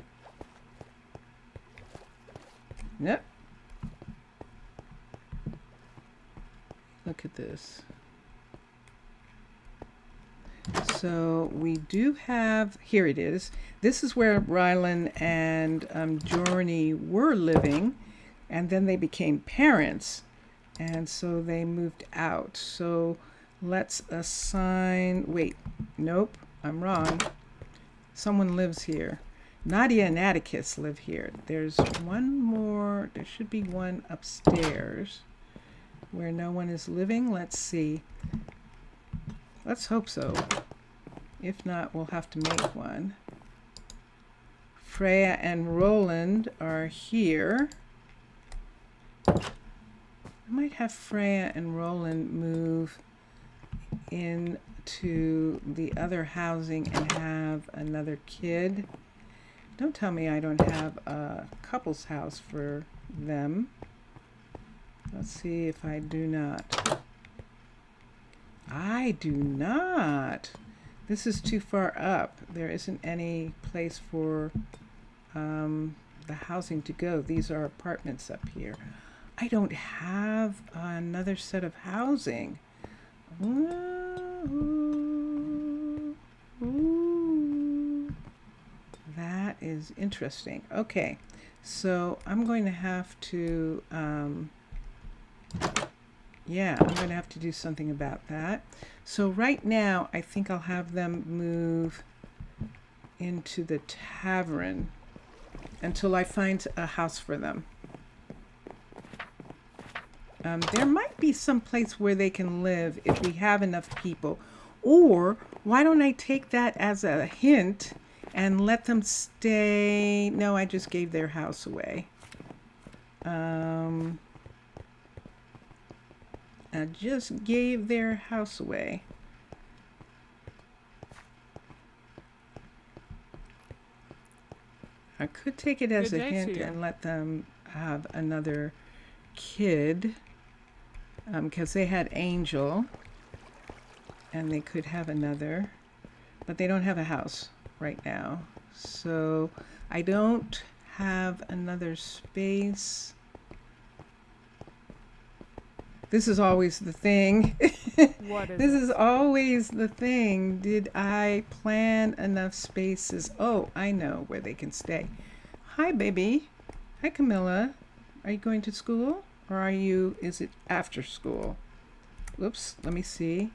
Nope. Look at this. So we do have, here it is. This is where Rylan and Journey were living, and then they became parents, and so they moved out. So let's assign, wait, nope, I'm wrong. Someone lives here. Nadia and Atticus live here. There's one more, there should be one upstairs where no one is living. Let's see. Let's hope so. If not, we'll have to make one. Freya and Roland are here. I might have Freya and Roland move into the other housing and have another kid. Don't tell me I don't have a couple's house for them. Let's see if I do not. I do not. This is too far up. There isn't any place for the housing to go. These are apartments up here. I don't have another set of housing. Ooh. Ooh. That is interesting. Okay, so I'm going to have to, I'm going to have to do something about that. So right now, I think I'll have them move into the tavern until I find a house for them. There might be some place where they can live if we have enough people. Or why don't I take that as a hint and let them stay? No, I just gave their house away. I just gave their house away. I could take it as Good a day to hint you. and let them have another kid, because they had Angel and they could have another, but they don't have a house right now. So I don't have another space. This is always the thing. What is This it? is always the thing. Did I plan enough spaces? Oh, I know where they can stay. Hi, baby. Hi, Camilla. Are you going to school? Or is it after school? Whoops, let me see.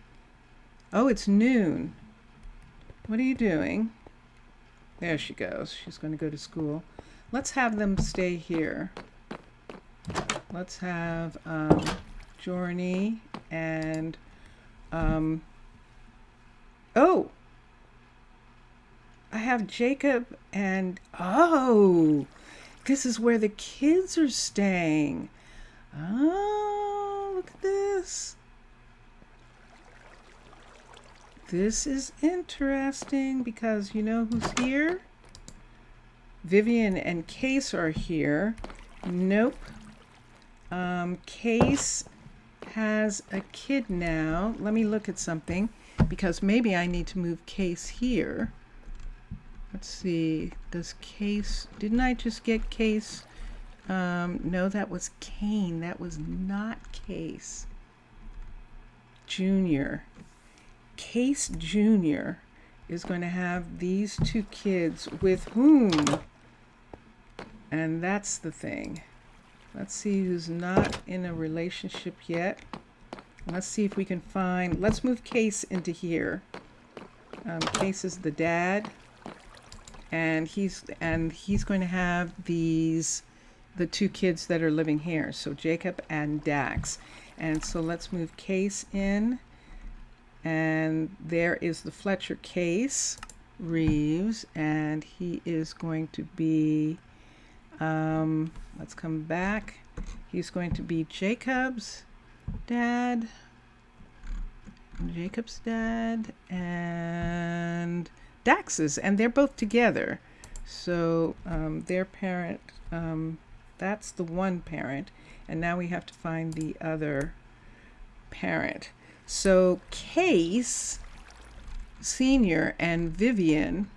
Oh, it's noon. What are you doing? There she goes. She's going to go to school. Let's have them stay here. Let's have Jorny and oh, I have Jacob and this is where the kids are staying. Oh, look at this. This is interesting because you know who's here? Vivian and Case are here. Nope. Case has a kid now. Let me look at something because maybe I need to move Case here. Let's see. Didn't I just get Case? No, that was Kane. That was not Case. Junior. Case Junior is going to have these two kids with whom? And that's the thing. Let's see who's not in a relationship yet. Let's see if we can find, let's move Case into here. Case is the dad. And he's going to have the two kids that are living here. So Jacob and Dax. And so let's move Case in. And there is the Fletcher Case Reeves. And he is going to be, let's come back. He's going to be Jacob's dad. And Dax's, and they're both together. So their parent, that's the one parent, and now we have to find the other parent. So Case Senior and Vivian,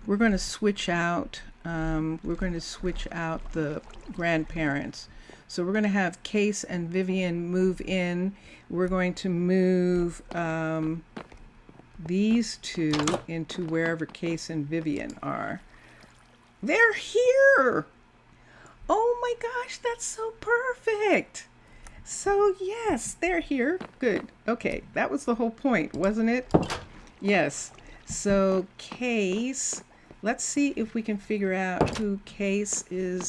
we're going to switch out. We're going to switch out the grandparents. So we're going to have Case and Vivian move in. We're going to move these two into wherever Case and Vivian are. They're here! Oh my gosh, that's so perfect! So yes, they're here. Good. Okay, that was the whole point, wasn't it? Yes. So Case, let's see if we can figure out who Case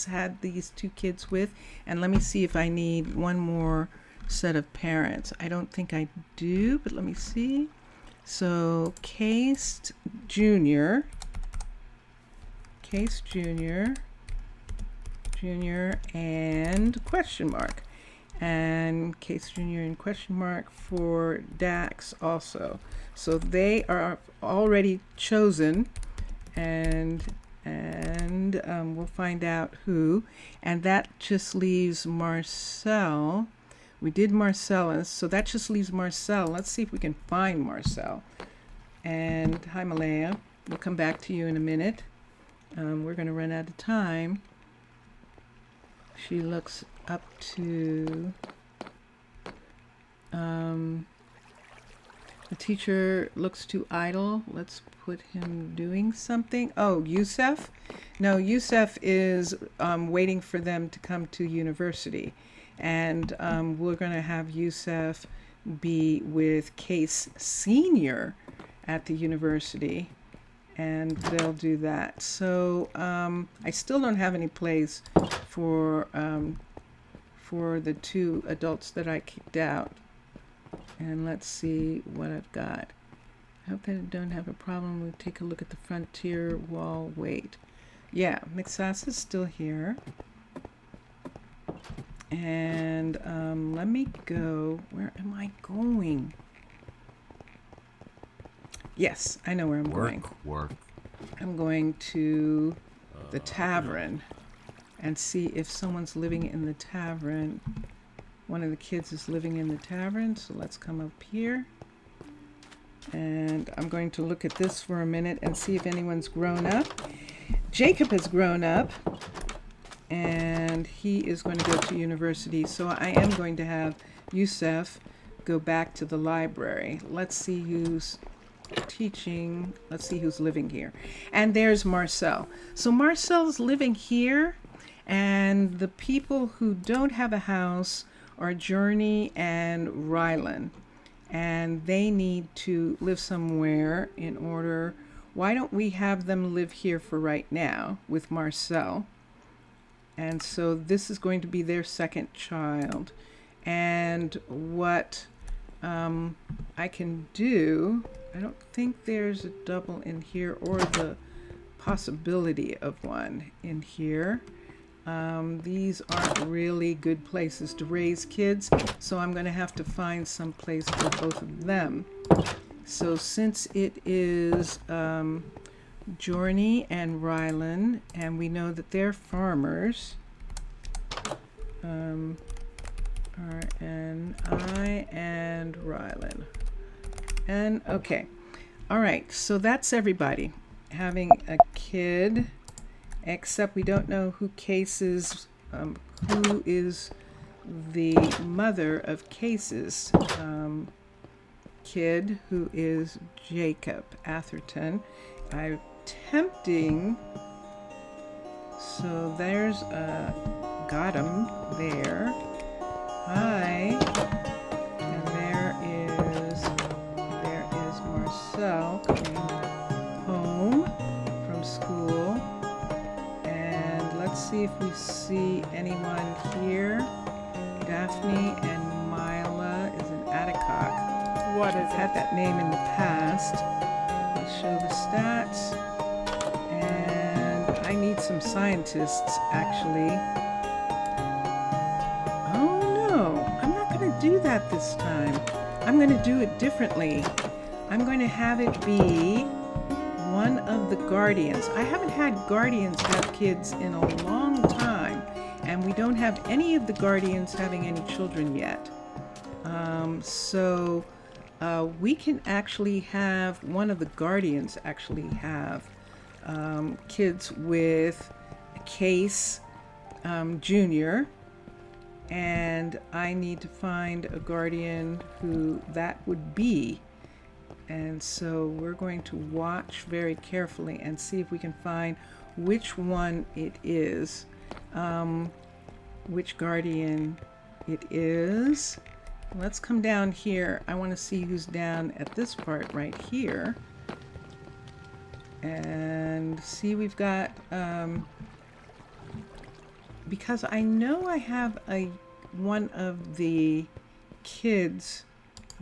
had these two kids with. And let me see if I need one more set of parents. I don't think I do, but let me see. So Case Junior, and question mark. And Case Junior and question mark for Dax also. So they are already chosen, and we'll find out who. And that just leaves Marcel. We did Marcellus, so that just leaves Marcel. Let's see if we can find Marcel. And hi, Malaya. We'll come back to you in a minute. We're going to run out of time. She looks up to... the teacher looks too idle. Let's put him doing something. Oh, Yusef? No, Yusef is waiting for them to come to university. And we're going to have Yusef be with Case Senior at the university. And they'll do that. So I still don't have any place for the two adults that I kicked out. And let's see what I've got. I hope that I don't have a problem. We'll take a look at the frontier wall. Wait. Yeah, Mixasa's still here. And let me go. Where am I going? Yes, I know where I'm going. Work. I'm going to the tavern and see if someone's living in the tavern. One of the kids is living in the tavern, so let's come up here. And I'm going to look at this for a minute and see if anyone's grown up. Jacob has grown up, and he is going to go to university, so I am going to have Yusef go back to the library. Let's see who's teaching. Let's see who's living here. And there's Marcel. So Marcel's living here, and the people who don't have a house are Journey and Rylan, and they need to live somewhere in order. Why don't we have them live here for right now with Marcel? And so this is going to be their second child. And what I can do, I don't think there's a double in here or the possibility of one in here. These aren't really good places to raise kids, so I'm going to have to find some place for both of them. So since it is Journey and Rylan, and we know that they're farmers, R-N-I and Rylan. And okay, all right, so that's everybody having a kid. Except we don't know who Case's, who is the mother of Case's kid, who is Jacob Atherton. I'm tempting, so there's got him there. Hi, and there is Marcel coming home from school. Let's see if we see anyone here. Daphne and Mila is an Atticock. What is I've had it? that name in the past. Let's show the stats. And I need some scientists, actually. Oh no, I'm not going to do that this time. I'm going to do it differently. I'm going to have it be one of the guardians. I haven't had guardians have kids in a long time, and we don't have any of the guardians having any children yet. So we can actually have one of the guardians actually have kids with Case Jr., and I need to find a guardian who that would be. And so we're going to watch very carefully and see if we can find which one it is, which guardian it is. Let's come down here. I want to see who's down at this part right here. And see, we've got, because I know I have one of the kids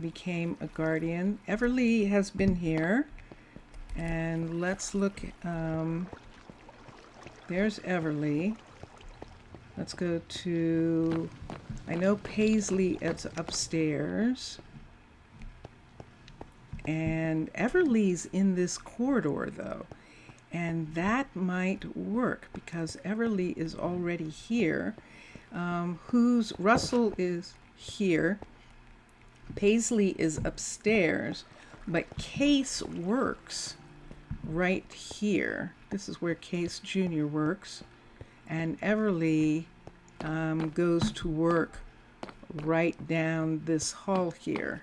became a guardian. Everly has been here, and let's look. There's Everly. Let's go to, I know Paisley is upstairs, and Everly's in this corridor though, and that might work because Everly is already here. Russell is here. Paisley is upstairs. But Case works right here. This is where Case Jr. works. And Everly goes to work right down this hall here.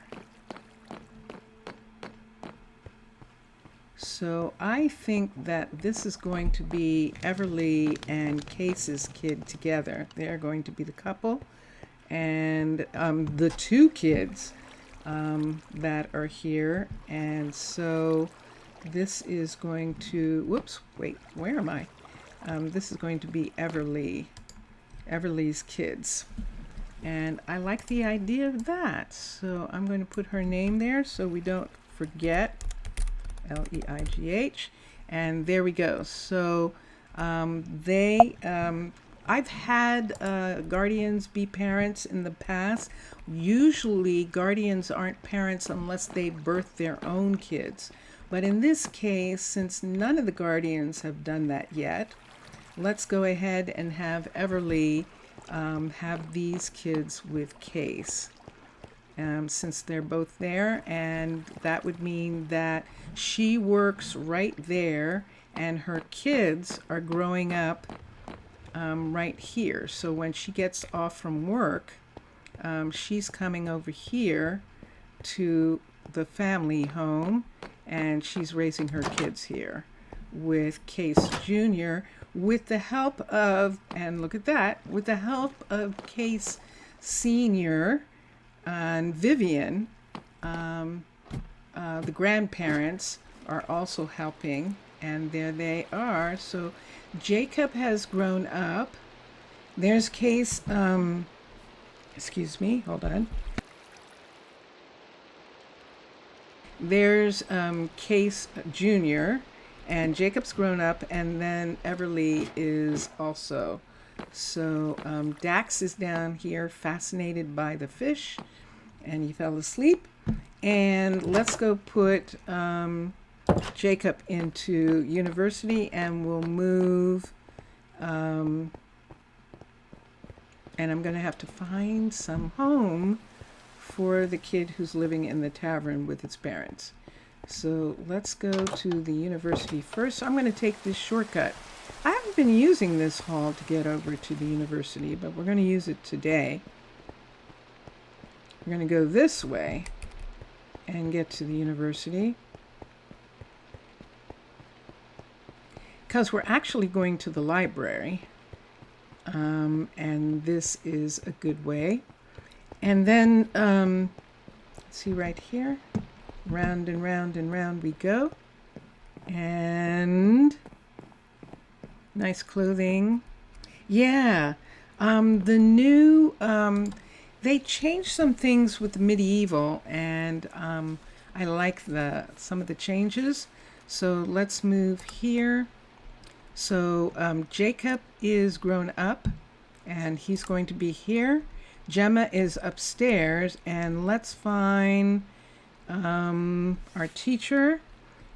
So I think that this is going to be Everly and Case's kid together. They're going to be the couple. And the two kids that are here. And so this is going to, whoops, wait, where am I? This is going to be Everly's kids. And I like the idea of that. So I'm going to put her name there so we don't forget. Leigh. And there we go. So I've had guardians be parents in the past. Usually guardians aren't parents unless they birth their own kids. But in this case, since none of the guardians have done that yet, let's go ahead and have Everly have these kids with Case. Since they're both there, and that would mean that she works right there and her kids are growing up right here. So when she gets off from work, she's coming over here to the family home and she's raising her kids here with Case Jr. with the help of, and look at that, with the help of Case Sr. and Vivian. The grandparents are also helping, and there they are. So Jacob has grown up. There's Case, excuse me, hold on. There's Case Jr., and Jacob's grown up, and then Everly is also. So Dax is down here fascinated by the fish, and he fell asleep. And let's go put Jacob into university, and we'll move. And I'm going to have to find some home for the kid who's living in the tavern with its parents. So let's go to the university first. I'm going to take this shortcut. I haven't been using this hall to get over to the university, but we're going to use it today. We're going to go this way and get to the university, because we're actually going to the library, and this is a good way. And then, let's see right here, round and round and round we go, and nice clothing. Yeah, the new, they changed some things with the medieval, and I like some of the changes. So let's move here. So Jacob is grown up, and he's going to be here. Gemma is upstairs, and let's find our teacher,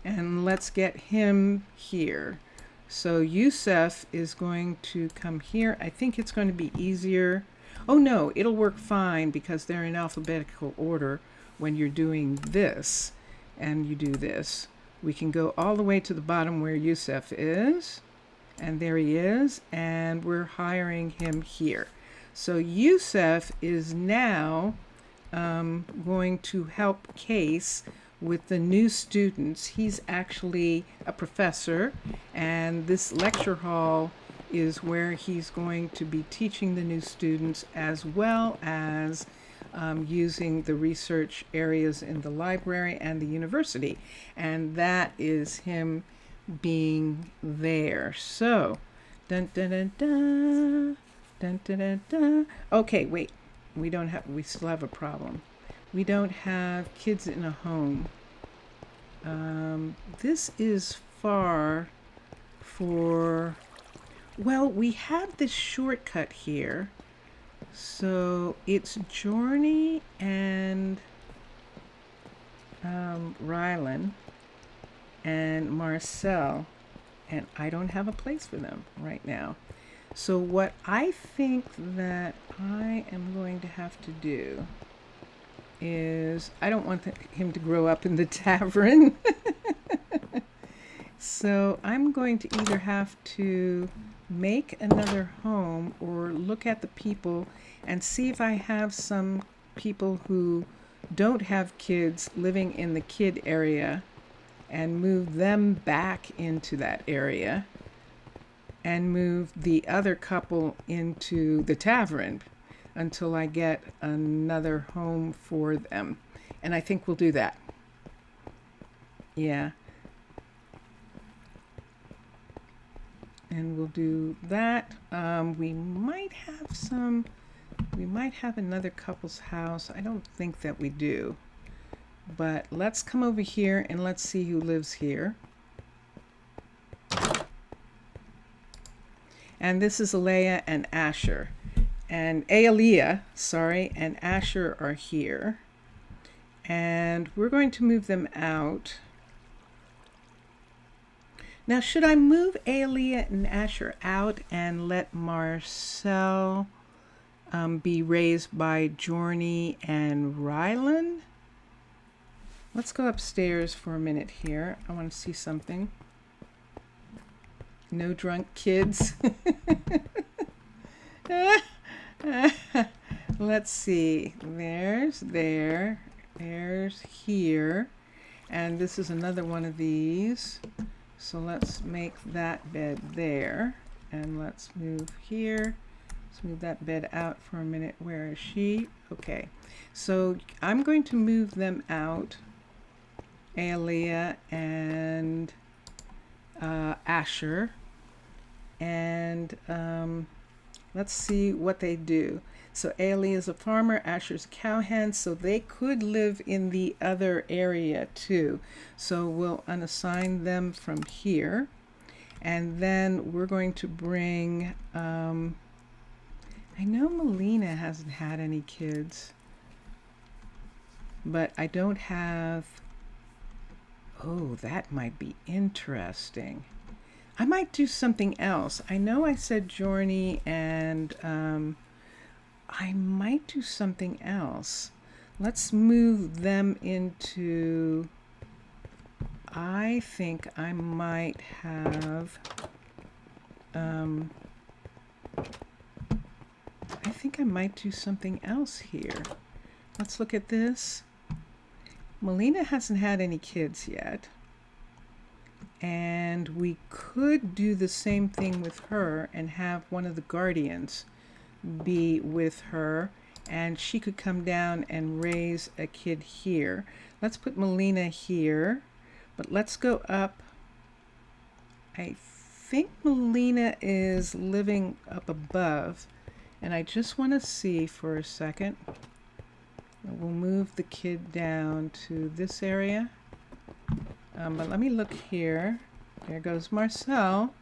and let's get him here. So Yusuf is going to come here. I think it's going to be easier. Oh no, it'll work fine because they're in alphabetical order when you're doing this and you do this. We can go all the way to the bottom where Yusuf is, and there he is, and we're hiring him here. So Yusuf is now going to help Case with the new students. He's actually a professor, and this lecture hall is where he's going to be teaching the new students, as well as using the research areas in the library and the university. And that is him being there. So, dun dun dun dun, dun dun dun dun. Okay, wait. We still have a problem. We don't have kids in a home. This is far for, well, we have this shortcut here. So it's Journey and Rylan and Marcel, and I don't have a place for them right now. So what I think that I am going to have to do is I don't want him to grow up in the tavern. So I'm going to either have to make another home or look at the people and see if I have some people who don't have kids living in the kid area and move them back into that area and move the other couple into the tavern until I get another home for them. And I think we'll do that. Yeah. And we'll do that. We might have another couple's house. I don't think that we do. But let's come over here and let's see who lives here. And this is Alea and Asher. And Aaliyah, sorry, and Asher are here. And we're going to move them out. Now, should I move Aaliyah and Asher out and let Marcel be raised by Jorny and Rylan? Let's go upstairs for a minute here. I want to see something. No drunk kids. Let's see. There's here. And this is another one of these. So let's make that bed there. And let's move here. Let's move that bed out for a minute. Where is she? Okay. So I'm going to move them out. Aaliyah and Asher. And let's see what they do. So Aaliyah is a farmer, Asher's a cowhand, so they could live in the other area too. So we'll unassign them from here. And then we're going to bring, I know Melina hasn't had any kids, but I don't have, oh, that might be interesting. I might do something else. I know I said Jorny and I might do something else. Let's move them into, I think I might have, I think I might do something else here. Let's look at this. Melina hasn't had any kids yet. And we could do the same thing with her and have one of the guardians be with her, and she could come down and raise a kid here. Let's put Melina here, but let's go up. I think Melina is living up above, and I just want to see for a second. We'll move the kid down to this area. But let me look here. There goes Marcel.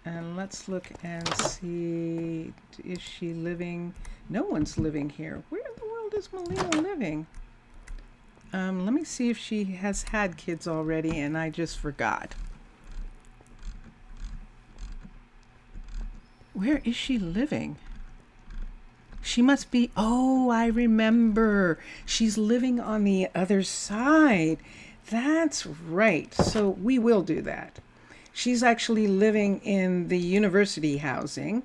And let's look and see, is she living? No one's living here. Where in the world is Melina living? Let me see if she has had kids already and I just forgot. Where is she living? She must be, oh, I remember. She's living on the other side. That's right. So we will do that. She's actually living in the university housing,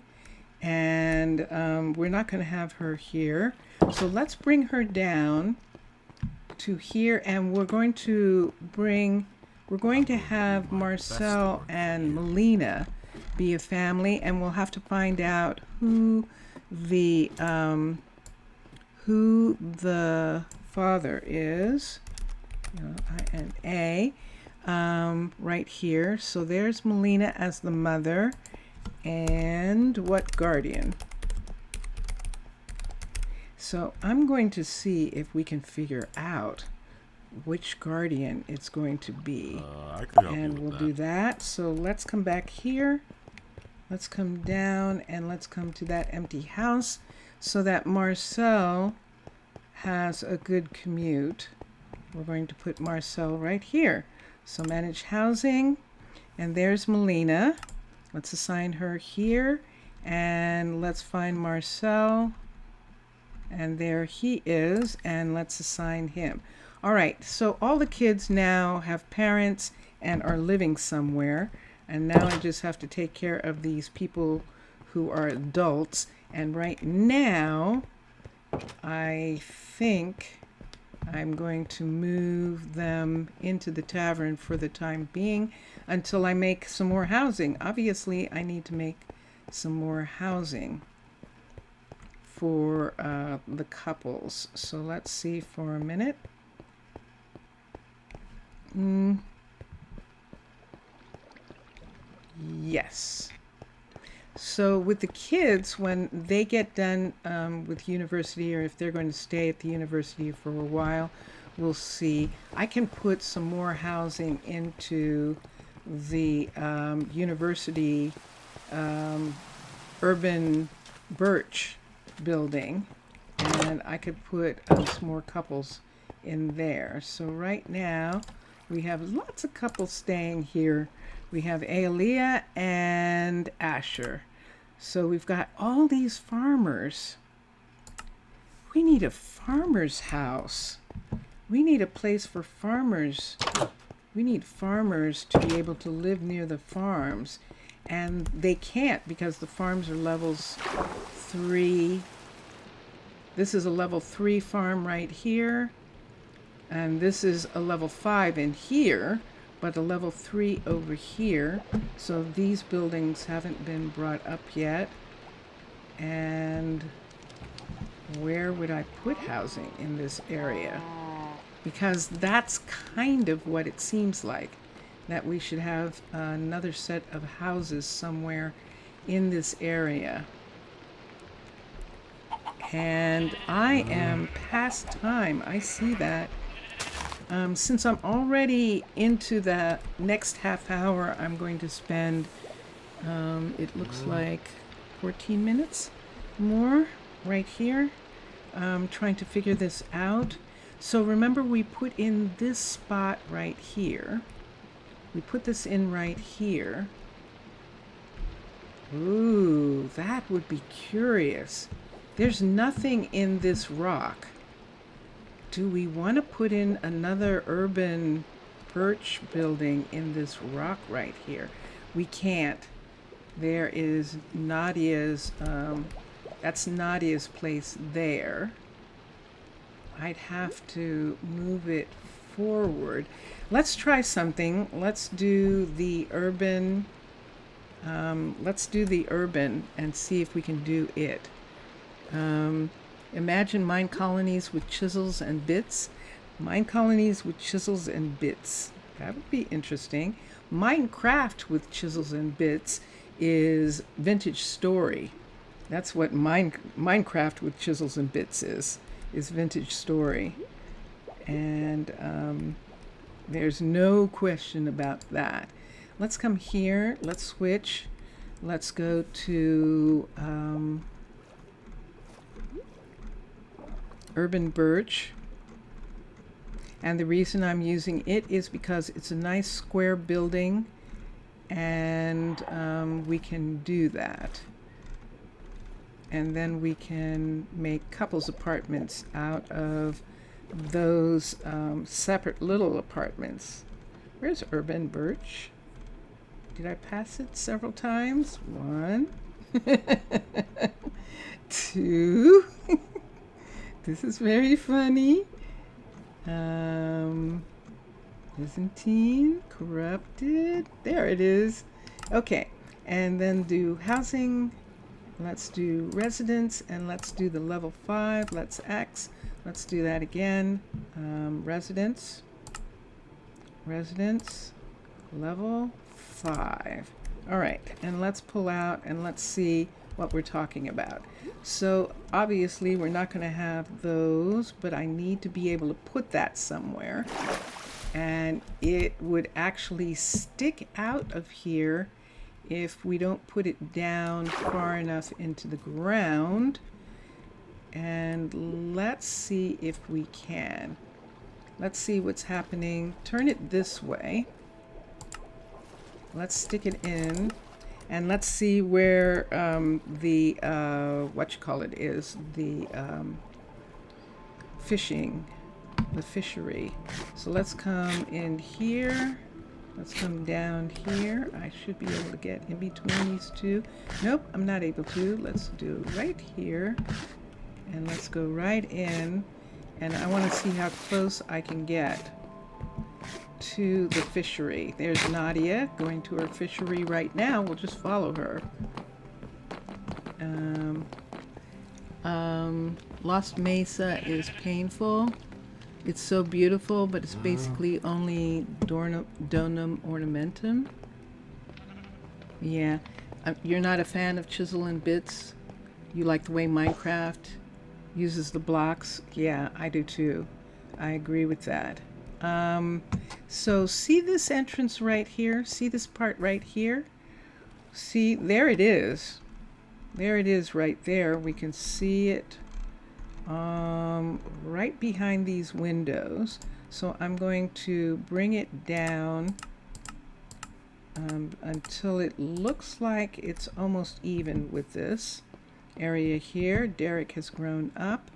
and we're not going to have her here. So let's bring her down to here, and we're going to have Marcel and Melina be a family, and we'll have to find out who the father is. I-N-A. Right here. So there's Melina as the mother. And what guardian? So I'm going to see if we can figure out which guardian it's going to be. I could help And you we'll with do that. that. So let's come back here. Let's come down and let's come to that empty house so that Marcel has a good commute. We're going to put Marcel right here. So manage housing, and there's Melina. Let's assign her here, and let's find Marcel. And there he is, and let's assign him. All right, so all the kids now have parents and are living somewhere. And now I just have to take care of these people who are adults. And right now, I think I'm going to move them into the tavern for the time being until I make some more housing. Obviously, I need to make some more housing for the couples. So let's see for a minute. Yes. So with the kids, when they get done with university, or if they're going to stay at the university for a while, we'll see. I can put some more housing into the university urban birch building, and I could put some more couples in there. So right now we have lots of couples staying here. We have Aaliyah and Asher. So we've got all these farmers. We need a farmer's house. We need a place for farmers. We need farmers to be able to live near the farms. And they can't because the farms are levels 3. This is a level 3 farm right here. And this is a level 5 in here, but a level 3 over here. So these buildings haven't been brought up yet. And where would I put housing in this area? Because that's kind of what it seems like, that we should have another set of houses somewhere in this area. And I am past time. I see that. Since I'm already into the next half hour, I'm going to spend, it looks like 14 minutes more right here, trying to figure this out. So remember, we put in this spot right here. We put this in right here. Ooh, that would be curious. There's nothing in this rock. Do we want to put in another urban birch building in this rock right here? We can't. There is Nadia's, that's Nadia's place there. I'd have to move it forward. Let's try something. Let's do the urban, and see if we can do it. Imagine Minecolonies with chisels and bits. Minecolonies with chisels and bits. That would be interesting. Minecraft with chisels and bits is Vintage Story. That's what Minecraft with chisels and bits is Vintage Story. And there's no question about that. Let's come here. Let's switch. Let's go to Urban Birch. And the reason I'm using it is because it's a nice square building, and we can do that. And then we can make couples apartments out of those separate little apartments. Where's Urban Birch? Did I pass it several times? 1, 2. This is very funny. Byzantine, corrupted. There it is. Okay, and then do housing. Let's do residence, and let's do the level 5. Let's X. Let's do that again. Residence, level 5. All right, and let's pull out and let's see what we're talking about. So obviously we're not going to have those, but I need to be able to put that somewhere. And it would actually stick out of here if we don't put it down far enough into the ground. And let's see if we can. Let's see what's happening. Turn it this way. Let's stick it in. And let's see where the, is, the fishing, the fishery. So let's come in here. Let's come down here. I should be able to get in between these two. Nope, I'm not able to. Let's do right here. And let's go right in. And I want to see how close I can get to the fishery. There's Nadia going to her fishery right now. We'll just follow her. Lost Mesa is painful. It's so beautiful, but it's basically only donum ornamentum. Yeah. You're not a fan of chisel and bits? You like the way Minecraft uses the blocks? Yeah, I do too. I agree with that. So see this entrance right here? See this part right here? See, there it is. There it is right there. We can see it right behind these windows. So I'm going to bring it down until it looks like it's almost even with this area here. Derek has grown up.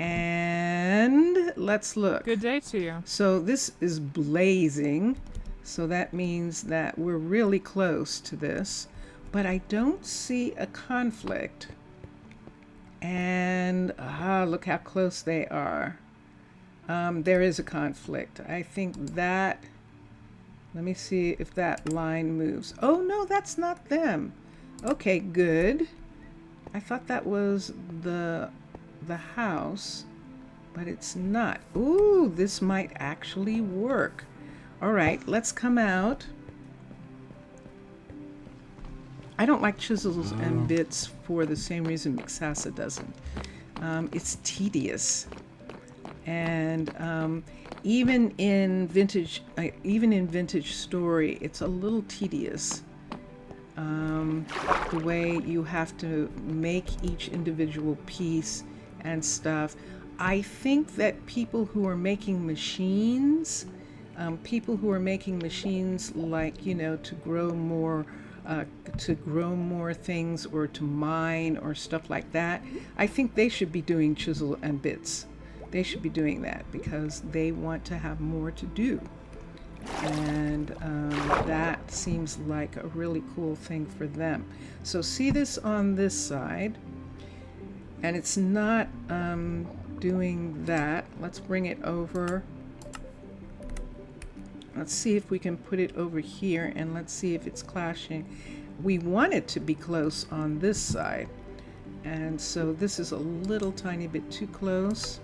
And let's look. Good day to you. So this is blazing. So that means that we're really close to this. But I don't see a conflict. And look how close they are. There is a conflict. I think that, let me see if that line moves. Oh no, that's not them. Okay, good. I thought that was the house, but it's not. Ooh, this might actually work. All right, let's come out. I don't like chisels and bits for the same reason Mixasa doesn't. It's tedious, and even in vintage story, it's a little tedious. The way you have to make each individual piece and stuff. I think that people who are making machines, like, you know, to grow more things or to mine or stuff like that, I think they should be doing chisel and bits. They should be doing that because they want to have more to do. And that seems like a really cool thing for them. So see this on this side, and it's not doing that. Let's bring it over. Let's see if we can put it over here, and let's see if it's clashing. We want it to be close on this side, and so this is a little tiny bit too close.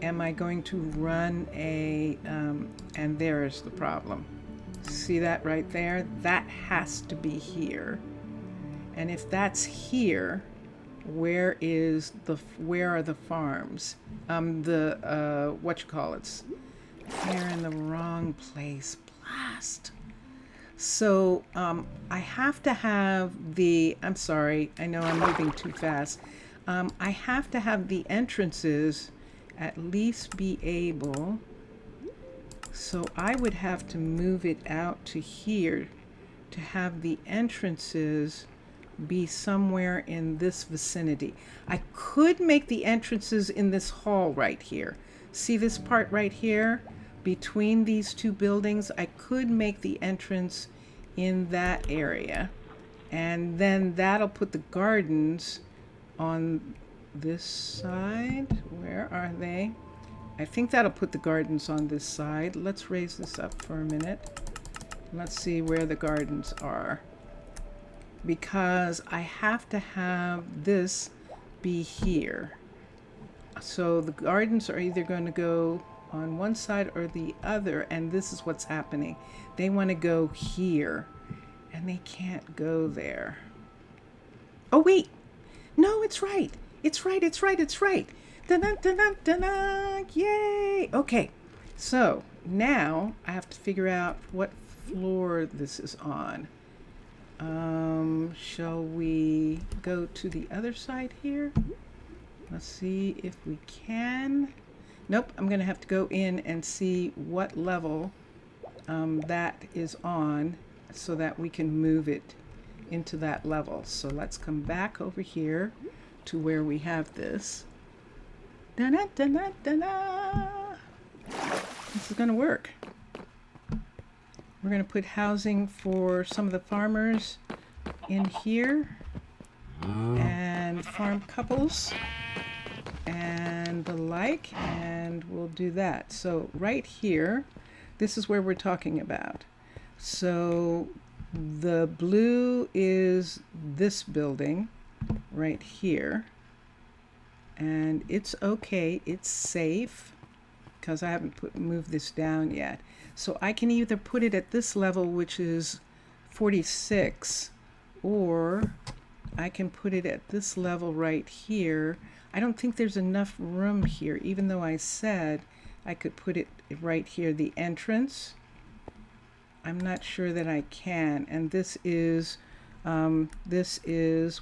Am I going to run a, and there's the problem. See that right there? That has to be here. And if that's here, where are the farms? They're in the wrong place. Blast. So I have to have I'm sorry, I know I'm moving too fast. I have to have the entrances at least be able, so I would have to move it out to here to have the entrances be somewhere in this vicinity. I could make the entrances in this hall right here. See this part right here? Between these two buildings, I could make the entrance in that area. And then that'll put the gardens on this side. Where are they? I think that'll put the gardens on this side. Let's raise this up for a minute. Let's see where the gardens are. Because I have to have this be here. So the gardens are either going to go on one side or the other, and this is what's happening. They want to go here, and they can't go there. Oh, wait. No, it's right. It's right. Da-da-da-da-da-da. Yay. Okay. So now I have to figure out what floor this is on. Shall we go to the other side here? Let's see if we can. Nope, I'm going to have to go in and see what level that is on so that we can move it into that level. So let's come back over here to where we have this. Da-da-da-da-da-da. This is going to work. We're going to put housing for some of the farmers in here and farm couples and the like, and we'll do that. So right here, this is where we're talking about. So the blue is this building right here, and it's okay, it's safe because I haven't moved this down yet. So I can either put it at this level, which is 46, or I can put it at this level right here. I don't think there's enough room here, even though I said I could put it right here, the entrance. I'm not sure that I can. And this is,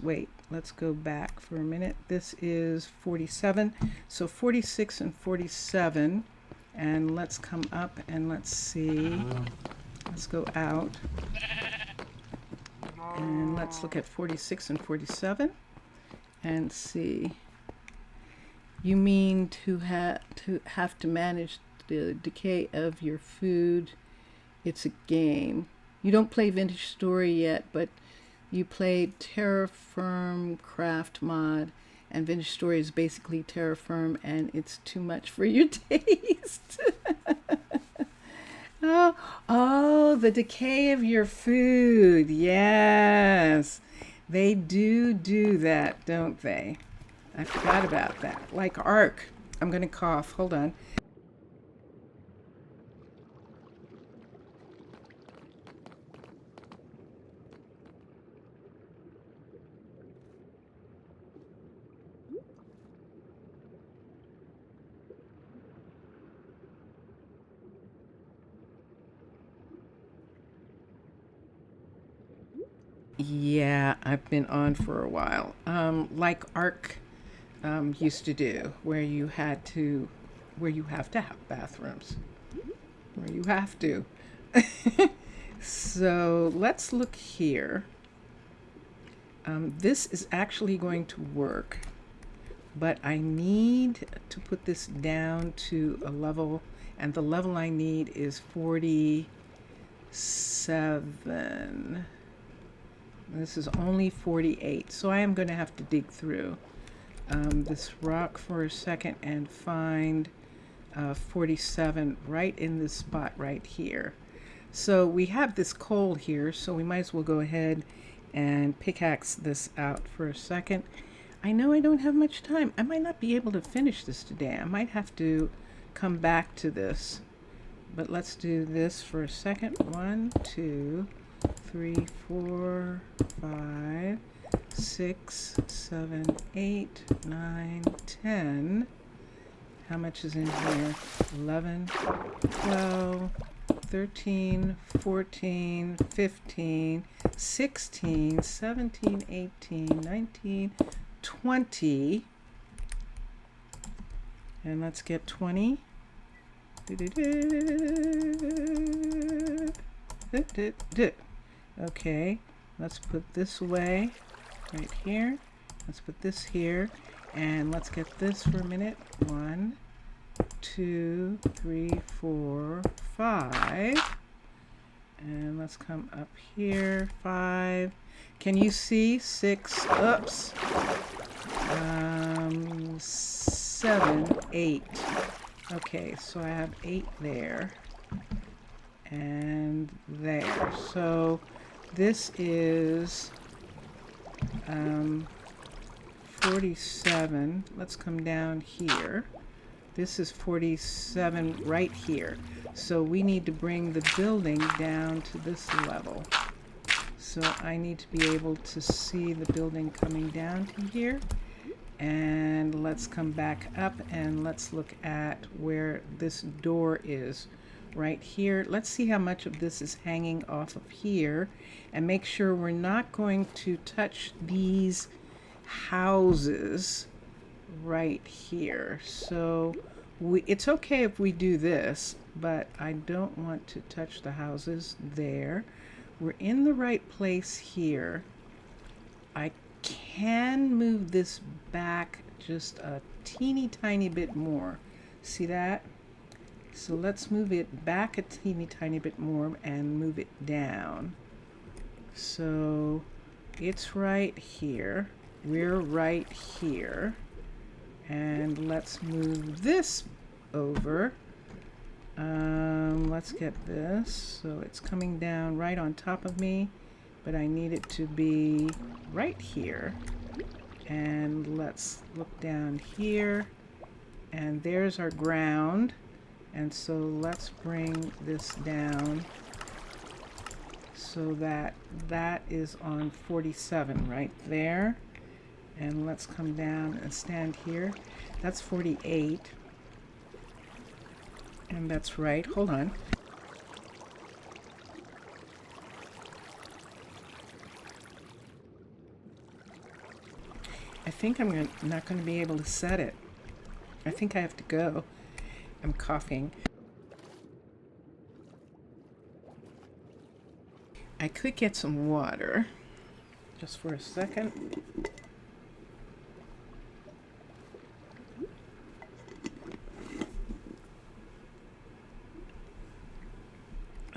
wait, let's go back for a minute. This is 47. So 46 and 47. And let's come up and let's see. Let's go out. And let's look at 46 and 47 and see. You mean to have to manage the decay of your food. It's a game. You don't play Vintage Story yet, but you played Terra Firm Craft Mod, and Vintage Story is basically Terra Firm, and it's too much for your taste. Oh, the decay of your food. Yes, they do that, don't they? I forgot about that. Like Ark. I'm going to cough. Hold on. Yeah, I've been on for a while. Like Ark used to do, where you have to have bathrooms, where you have to. So let's look here. This is actually going to work, but I need to put this down to a level, and the level I need is 47. This is only 48, so I am going to have to dig through this rock for a second and find 47 right in this spot right here. So we have this coal here, so we might as well go ahead and pickaxe this out for a second. I know I don't have much time. I might not be able to finish this today. I might have to come back to this. But let's do this for a second. 1, 2, 3, 4, 5, 6, 7, 8, 9, 10. How much is in here? 11, 12, 13, 14, 15, 16, 17, 18, 19, 20. And let's get 20. Okay, let's put this away right here. Let's put this here, and let's get this for a minute. 1, 2, 3, 4, 5. And let's come up here. 5. Can you see? 6. Oops. 7, 8. Okay, so I have 8 there and there. So this is 47. Let's come down here. This is 47 right here. So we need to bring the building down to this level. So I need to be able to see the building coming down to here. And let's come back up and let's look at where this door is right here. Let's see how much of this is hanging off of here and make sure we're not going to touch these houses right here. So it's okay if we do this, but I don't want to touch the houses there. We're in the right place here. I can move this back just a teeny tiny bit more. See that? So let's move it back a teeny tiny bit more and move it down. So it's right here. We're right here. And let's move this over. Let's get this. So it's coming down right on top of me, but I need it to be right here. And let's look down here. And there's our ground. And so let's bring this down so that that is on 47 right there. And let's come down and stand here. That's 48. And that's right. Hold on. I think I'm not going to be able to set it. I think I have to go. I'm coughing. I could get some water just for a second.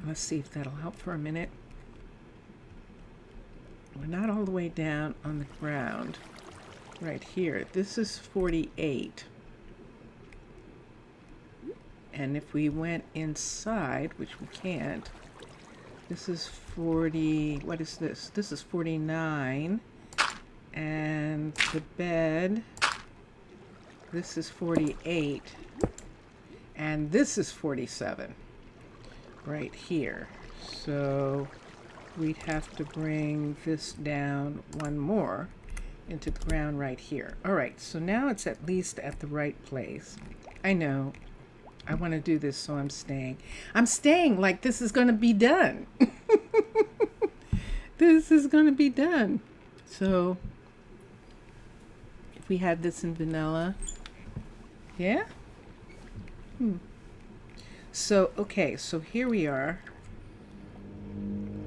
Let's see if that'll help for a minute. We're not all the way down on the ground right here. This is 48. And if we went inside, which we can't, this is 40, what is this? This is 49. And the bed, this is 48. And this is 47 right here. So we'd have to bring this down one more into the ground right here. All right, so now it's at least at the right place. I know. I want to do this, so I'm staying. I'm staying like this is going to be done. This is going to be done. So if we had this in vanilla, yeah? So, okay, so here we are.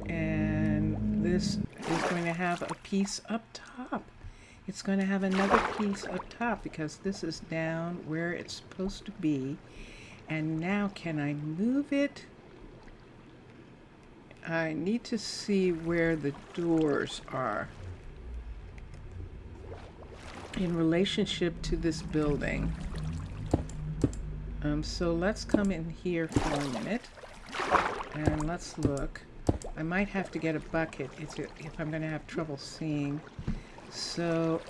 And this is going to have a piece up top. It's going to have another piece up top because this is down where it's supposed to be. And now can I move it? I need to see where the doors are in relationship to this building. So let's come in here for a minute and let's look. I might have to get a bucket if I'm going to have trouble seeing. So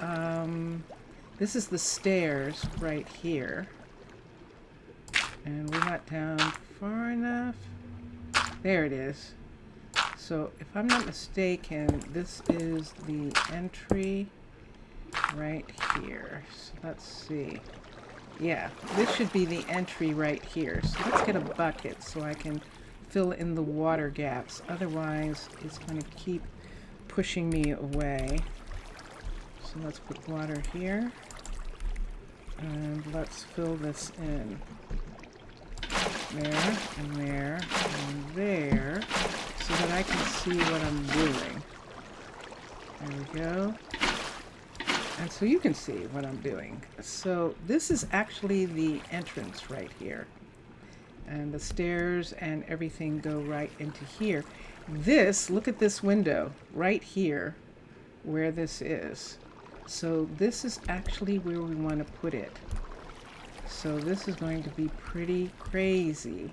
this is the stairs right here. And we're not down far enough. There it is. So if I'm not mistaken, this is the entry right here. So let's see. Yeah, this should be the entry right here. So let's get a bucket so I can fill in the water gaps. Otherwise, it's going to keep pushing me away. So let's put water here. And let's fill this in. There, and there, and there, so that I can see what I'm doing. There we go. And so you can see what I'm doing. So this is actually the entrance right here. And the stairs and everything go right into here. This, look at this window right here where this is. So this is actually where we want to put it. So this is going to be pretty crazy.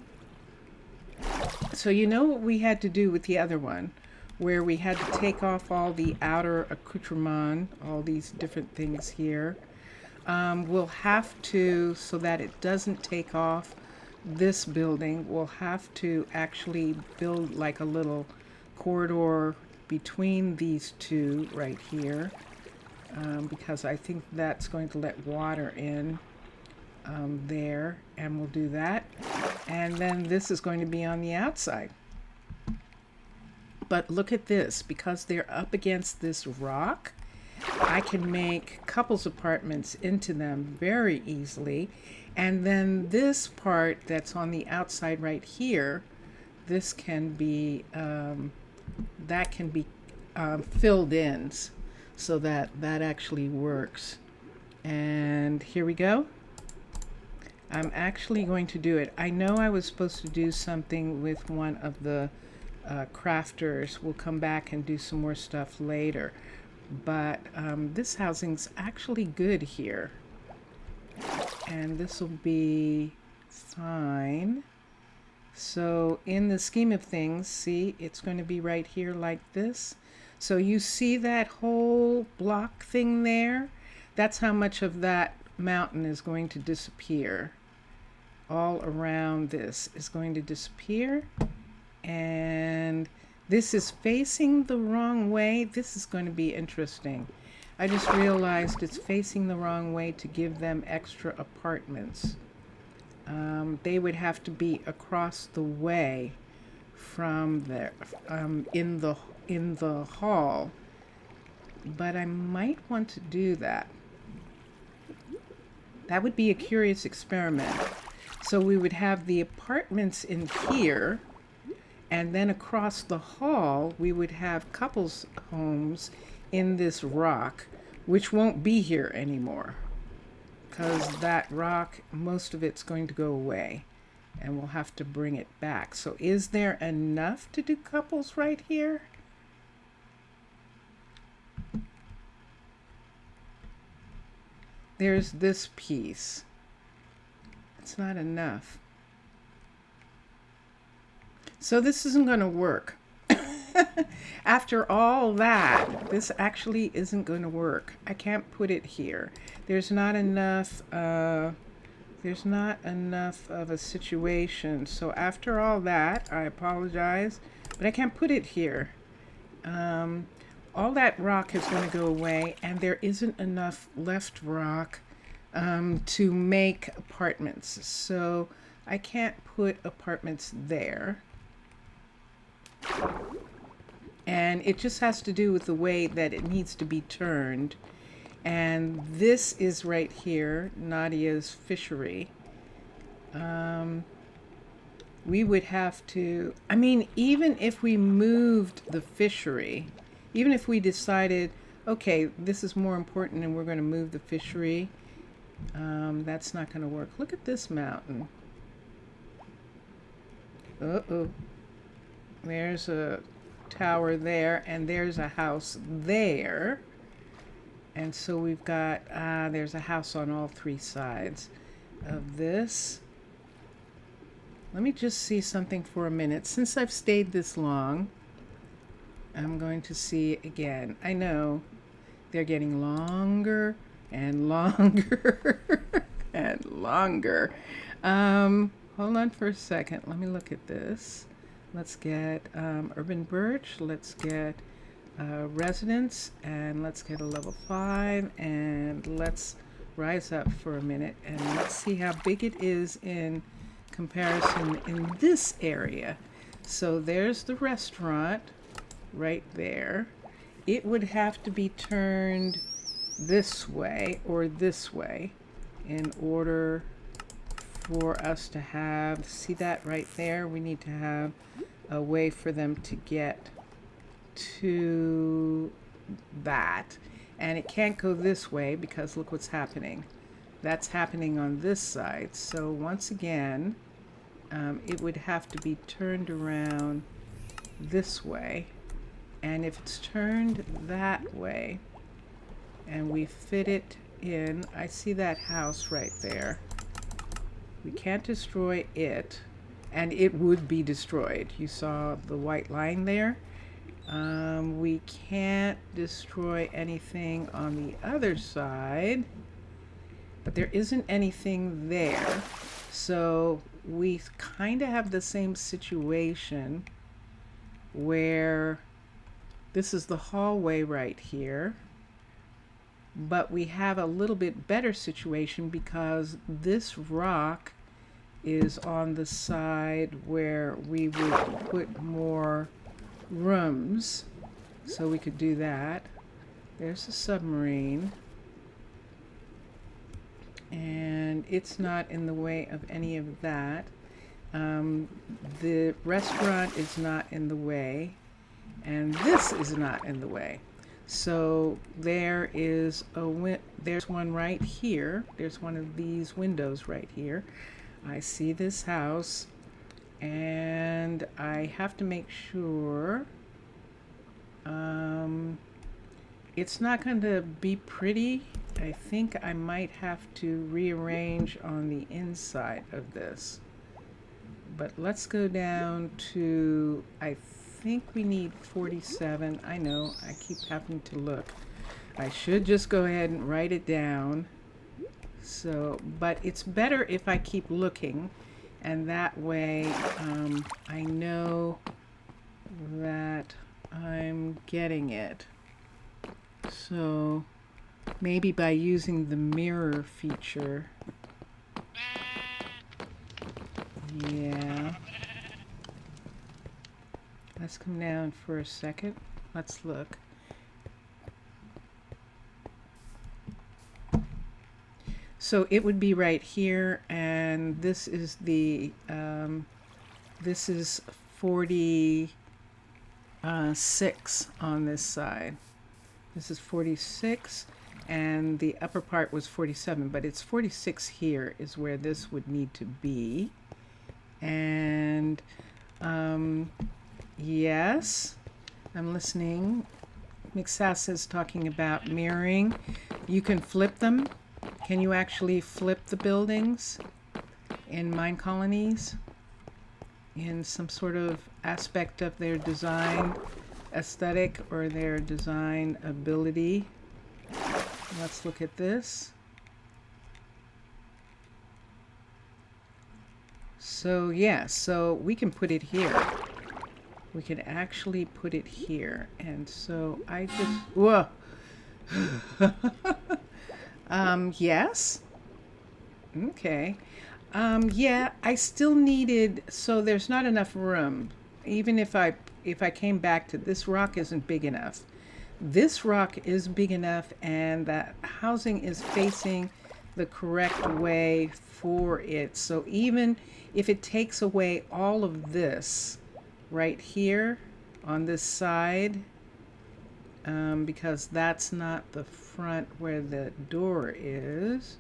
So you know what we had to do with the other one, where we had to take off all the outer accoutrement, all these different things here. We'll have to, so that it doesn't take off this building, we'll have to actually build like a little corridor between these two right here, because I think that's going to let water in. There, and we'll do that, and then this is going to be on the outside. But look at this, because they're up against this rock, I can make couples apartments into them very easily. And then this part that's on the outside right here, this can be that can be filled in so that that actually works. And here we go. I'm actually going to do it. I know I was supposed to do something with one of the crafters. We'll come back and do some more stuff later. But this housing's actually good here. And this will be fine. So in the scheme of things, see, it's going to be right here like this. So you see that whole block thing there? That's how much of that mountain is going to disappear. All around this is going to disappear. And this is facing the wrong way. This is going to be interesting. I just realized it's facing the wrong way to give them extra apartments. They would have to be across the way from there, in the hall. But I might want to do that. That would be a curious experiment. So we would have the apartments in here, and then across the hall, we would have couples homes in this rock, which won't be here anymore. Because that rock, most of it's going to go away, and we'll have to bring it back. So is there enough to do couples right here? There's this piece. It's not enough. So this isn't going to work. After all that, this actually isn't going to work. I can't put it here. There's not enough of a situation. So after all that, I apologize, but I can't put it here. All that rock is going to go away, and there isn't enough left rock to make apartments. So I can't put apartments there. And it just has to do with the way that it needs to be turned. And this is right here, Nadia's fishery. We would have to, I mean, even if we moved the fishery, even if we decided, okay, this is more important and we're going to move the fishery, that's not going to work. Look at this mountain. Uh-oh. There's a tower there, and there's a house there. And so we've got, there's a house on all three sides of this. Let me just see something for a minute. Since I've stayed this long, I'm going to see again. I know they're getting longer and longer and longer. Hold on for a second. Let me look at this. Let's get urban birch. Let's get residence, and let's get a level 5, and let's rise up for a minute, and let's see how big it is in comparison in this area. So there's the restaurant right there. It would have to be turned this way or this way in order for us to have, see that right there? We need to have a way for them to get to that. And it can't go this way because look what's happening. That's happening on this side. So once again, it would have to be turned around this way. And if it's turned that way and we fit it in, I see that house right there. We can't destroy it, and it would be destroyed. You saw the white line there. We can't destroy anything on the other side, but there isn't anything there. So we kind of have the same situation where this is the hallway right here, but we have a little bit better situation because this rock is on the side where we would put more rooms, so we could do that. There's a submarine, and it's not in the way of any of that. The restaurant is not in the way, and this is not in the way. So there is a there's one right here. There's one of these windows right here. I see this house, and I have to make sure it's not going to be pretty. I think I might have to rearrange on the inside of this. But let's go down to, I think we need 47. I know, I keep having to look. I should just go ahead and write it down. So, but it's better if I keep looking, and that way I know that I'm getting it. So maybe by using the mirror feature. Yeah. Let's come down for a second. Let's look. So it would be right here, and this is the this is 46 on this side. This is 46, and the upper part was 47, but it's 46 here is where this would need to be. And yes, I'm listening. Mixas is talking about mirroring. You can flip them. Can you actually flip the buildings in Minecolonies in some sort of aspect of their design aesthetic or their design ability? Let's look at this. So yeah, so we can put it here. We could actually put it here. And so I just, whoa. Yes. Okay. Yeah, I still needed, so there's not enough room. Even if I came back to this rock isn't big enough. This rock is big enough, and that housing is facing the correct way for it. So even if it takes away all of this right here on this side, because that's not the front where the door is.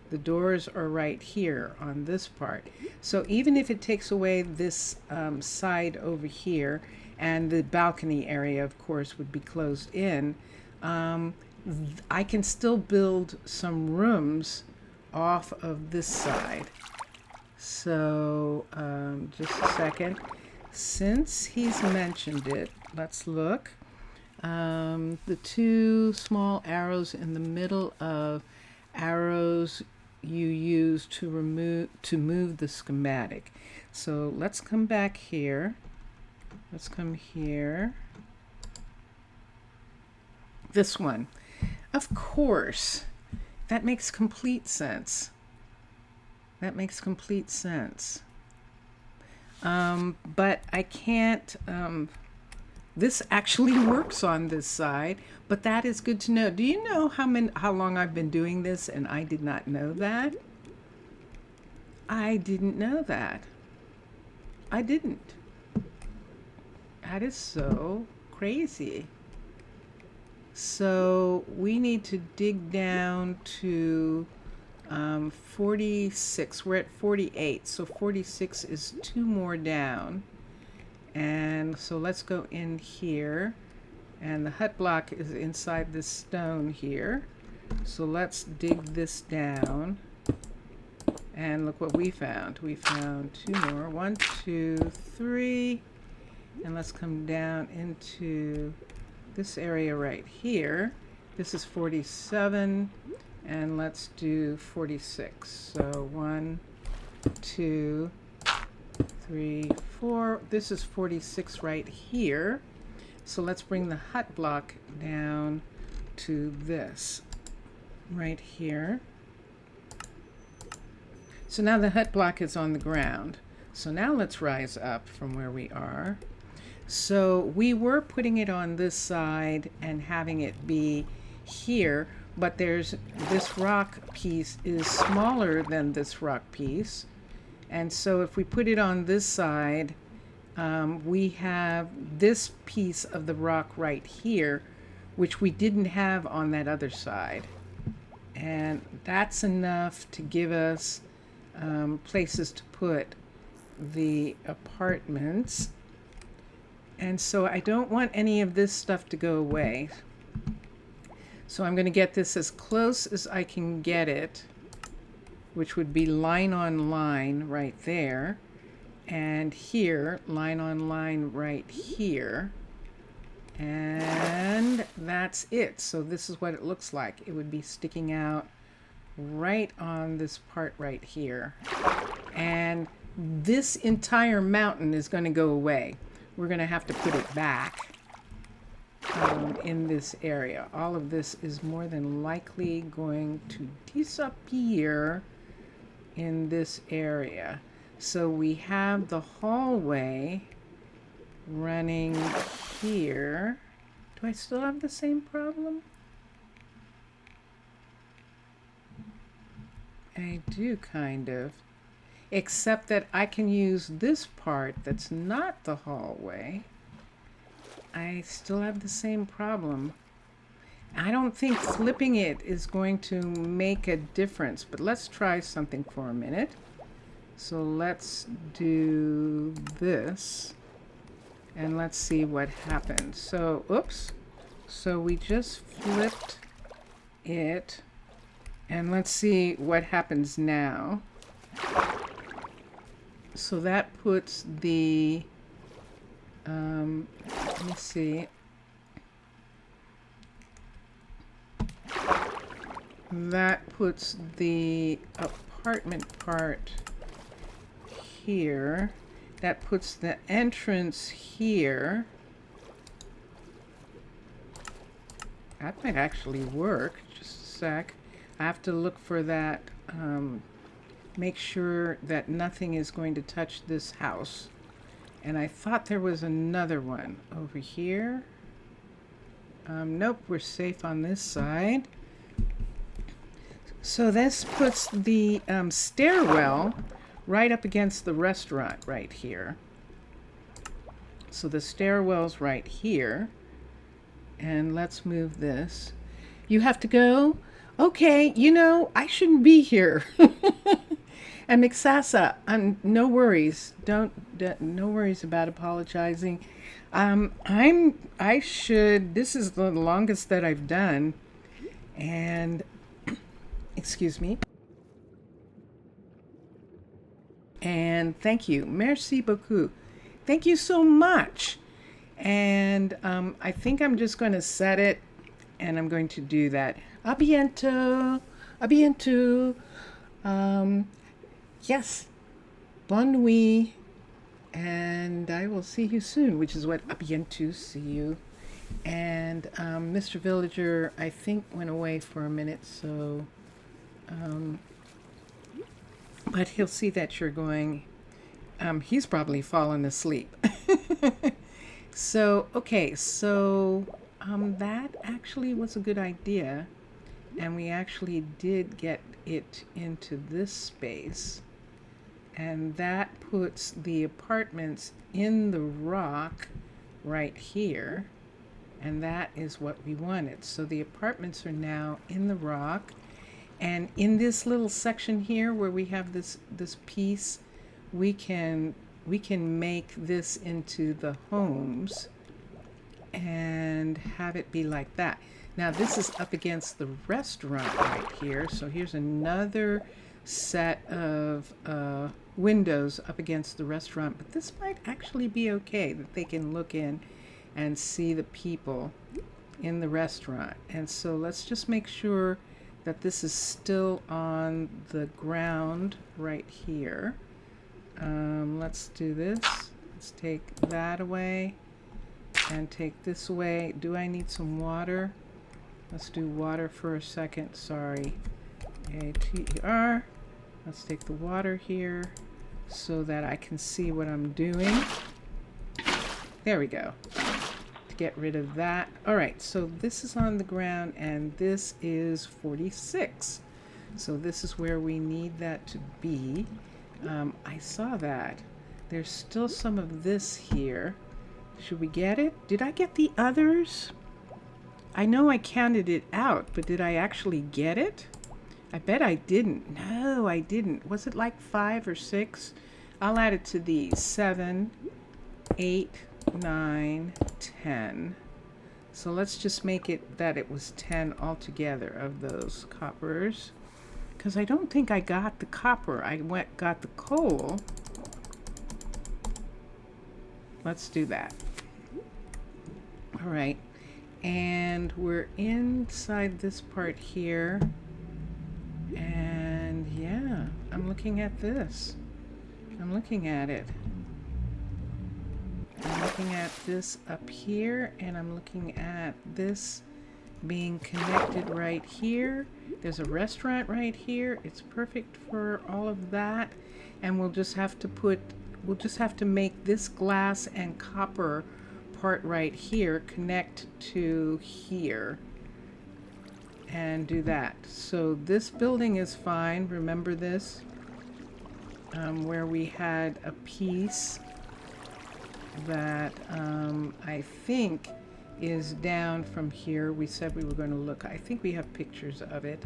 The doors are right here on this part. So even if it takes away this side over here, and the balcony area, of course, would be closed in, I can still build some rooms off of this side. So just a second. Since he's mentioned it, let's look. The two small arrows in the middle of arrows you use to move the schematic. So let's come back here. Let's come here. This one. Of course, that makes complete sense. That makes complete sense. But I can't, this actually works on this side, but that is good to know. Do you know how long I've been doing this and I did not know that? I didn't know that. I didn't. That is so crazy. So we need to dig down to 46. We're at 48, so 46 is 2 more down. And so let's go in here, and the hut block is inside this stone here. So let's dig this down, and look what we found. We found 2 more. 1, 2, 3, and let's come down into this area right here. This is 47, and let's do 46. So 1, 2, 3, 4. This is 46 right here. So let's bring the hut block down to this right here. So now the hut block is on the ground. So now let's rise up from where we are. So we were putting it on this side and having it be here, but there's this rock piece is smaller than this rock piece. And so if we put it on this side, we have this piece of the rock right here, which we didn't have on that other side. And that's enough to give us places to put the apartments. And so I don't want any of this stuff to go away. So I'm going to get this as close as I can get it, which would be line on line right there. And here, line on line right here. And that's it. So this is what it looks like. It would be sticking out right on this part right here. And this entire mountain is going to go away. We're going to have to put it back in this area. All of this is more than likely going to disappear in this area. So we have the hallway running here. Do I still have the same problem? I do, kind of. Except that I can use this part that's not the hallway. I still have the same problem. I don't think flipping it is going to make a difference, but let's try something for a minute. So let's do this and let's see what happens. So, oops. So we just flipped it and let's see what happens now. So that puts the, let me see. That puts the apartment part here. That puts the entrance here. That might actually work. Just a sec. I have to look for that. Make sure that nothing is going to touch this house. And I thought there was another one over here. Nope, we're safe on this side. So this puts the stairwell right up against the restaurant right here. So the stairwell's right here. And let's move this. You have to go? Okay, you know, I shouldn't be here. And Mixasa, no worries. No worries about apologizing. I should, this is the longest that I've done. And, excuse me. And thank you. Merci beaucoup. Thank you so much. And I think I'm just going to set it and I'm going to do that. A bientôt. A bientôt. Yes. Bonne nuit. And I will see you soon, which is what a bientôt, see you. And Mr. Villager, I think, went away for a minute, so but he'll see that you're going. He's probably fallen asleep. So, okay, so that actually was a good idea. And we actually did get it into this space. And that puts the apartments in the rock right here. And that is what we wanted. So the apartments are now in the rock. And in this little section here where we have this piece, we can make this into the homes and have it be like that. Now this is up against the restaurant right here. So here's another set of windows up against the restaurant. But this might actually be okay, that they can look in and see the people in the restaurant. And so let's just make sure that this is still on the ground right here. Let's do this. Let's take that away and take this away. Do I need some water? Let's do water for a second. Sorry. A-T-E-R. Let's take the water here so that I can see what I'm doing. There we go. To get rid of that. All right, so this is on the ground and this is 46. So this is where we need that to be. I saw that. There's still some of this here. Should we get it? Did I get the others? I know I counted it out, but did I actually get it? I bet I didn't. No, I didn't. Was it like 5 or 6? I'll add it to these. 7, 8, 9, 10. So let's just make it that it was 10 altogether of those coppers. Because I don't think I got the copper. I got the coal. Let's do that. All right. And we're inside this part here. And yeah, I'm looking at this. I'm looking at it. I'm looking at this up here, and I'm looking at this being connected right here. There's a restaurant right here. It's perfect for all of that. And we'll just have to make this glass and copper part right here connect to here and do that. So this building is fine. Remember this, where we had a piece that I think is down from here. We said we were going to look. I think we have pictures of it,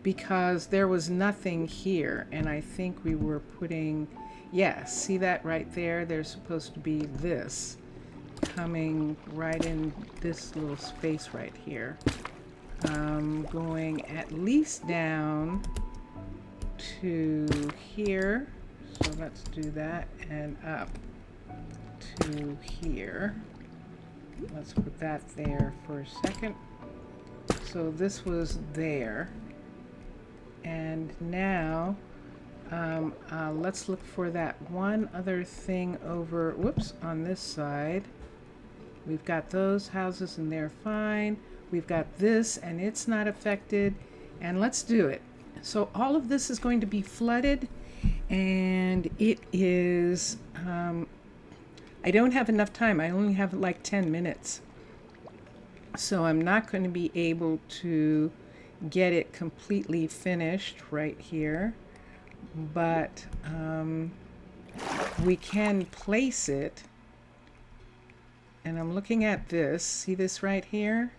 because there was nothing here, and I think we were putting, yeah, see that right there? There's supposed to be this coming right in this little space right here, going at least down to here. So let's do that, and up to here. Let's put that there for a second. So this was there. And now let's look for that one other thing over, whoops, on this side. We've got those houses and they're fine. We've got this and it's not affected. And let's do it. So all of this is going to be flooded, and it is, I don't have enough time. I only have like 10 minutes. So I'm not going to be able to get it completely finished right here. But we can place it. And I'm looking at this. See this right here?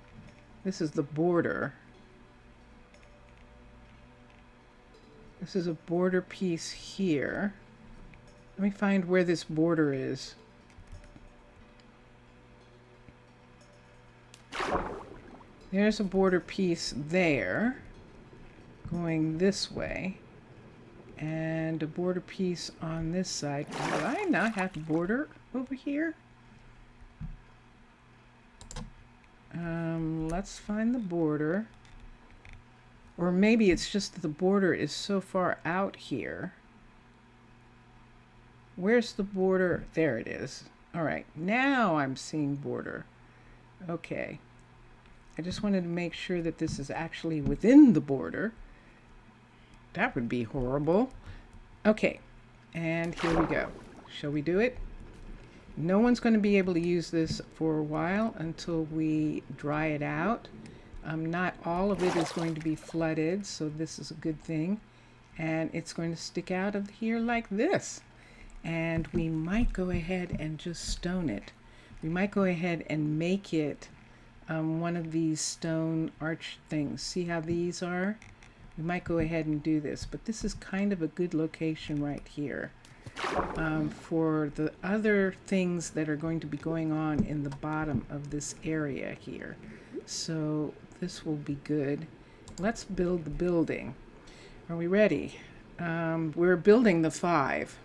This is the border. This is a border piece here. Let me find where this border is. There's a border piece there, going this way, and a border piece on this side. Do I not have a border over here? Let's find the border. Or maybe it's just that the border is so far out here. Where's the border? There it is. All right, now I'm seeing border. Okay. I just wanted to make sure that this is actually within the border. That would be horrible. Okay, and here we go. Shall we do it? No one's going to be able to use this for a while until we dry it out. Not all of it is going to be flooded, so this is a good thing. And it's going to stick out of here like this. And we might go ahead and just stone it. We might go ahead and make it one of these stone arch things. See how these are? We might go ahead and do this, but this is kind of a good location right here for the other things that are going to be going on in the bottom of this area here. So this will be good. Let's build the building. Are we ready? We're building the 5.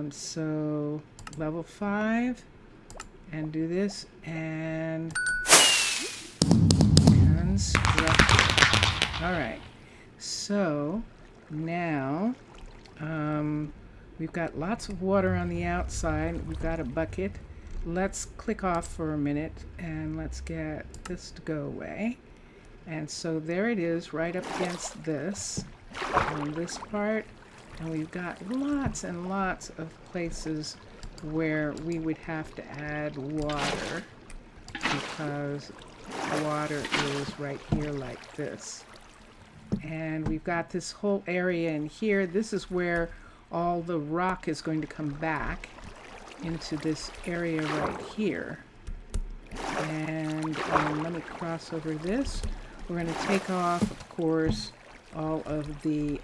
So level 5, and do this, and construct it. All right, so now we've got lots of water on the outside. We've got a bucket. Let's click off for a minute, and let's get this to go away. And so there it is, right up against this, on this part. And we've got lots and lots of places where we would have to add water, because water is right here like this. And we've got this whole area in here. This is where all the rock is going to come back into this area right here. And let me cross over this. We're going to take off, of course, all of these,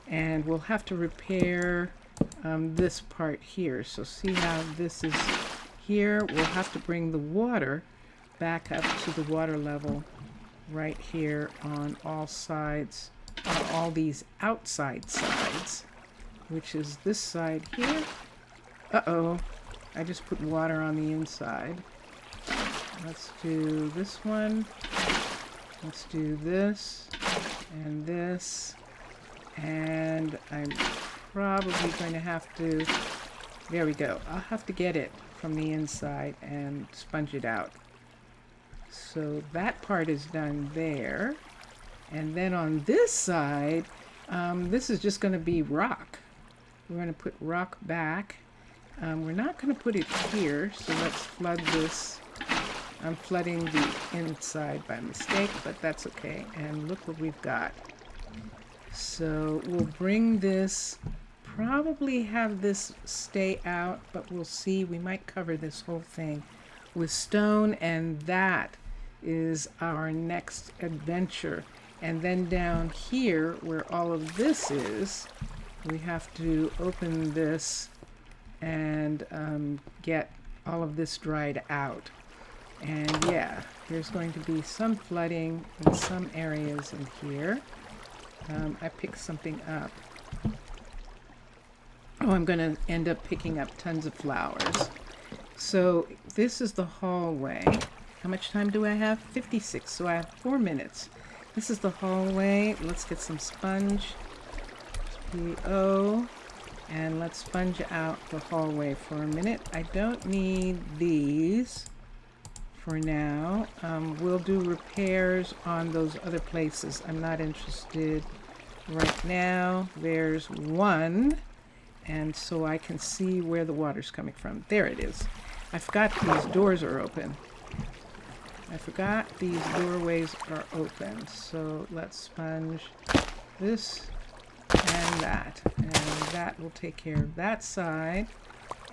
and we'll have to repair this part here. So see how this is here? We'll have to bring the water back up to the water level right here on all sides, on all these outside sides, which is this side here. Uh-oh, I just put water on the inside. Let's do this one. Let's do this and this. And I'm probably going to have to, there we go. I'll have to get it from the inside and sponge it out. So that part is done there. And then on this side, this is just going to be rock. We're going to put rock back. We're not going to put it here, so let's flood this. I'm flooding the inside by mistake, but that's okay. And look what we've got. So we'll bring this, probably have this stay out, but we'll see. We might cover this whole thing with stone, and that is our next adventure. And then down here, where all of this is, we have to open this and get all of this dried out. And yeah, there's going to be some flooding in some areas in here. I picked something up. Oh, I'm going to end up picking up tons of flowers. So this is the hallway. How much time do I have? 56, so I have 4 minutes. This is the hallway. Let's get some sponge. PO. And let's sponge out the hallway for a minute. I don't need these for now. We'll do repairs on those other places. I'm not interested right now. There's one, and so I can see where the water's coming from. There it is. I forgot these doors are open. I forgot these doorways are open. So let's sponge this and that. And that will take care of that side.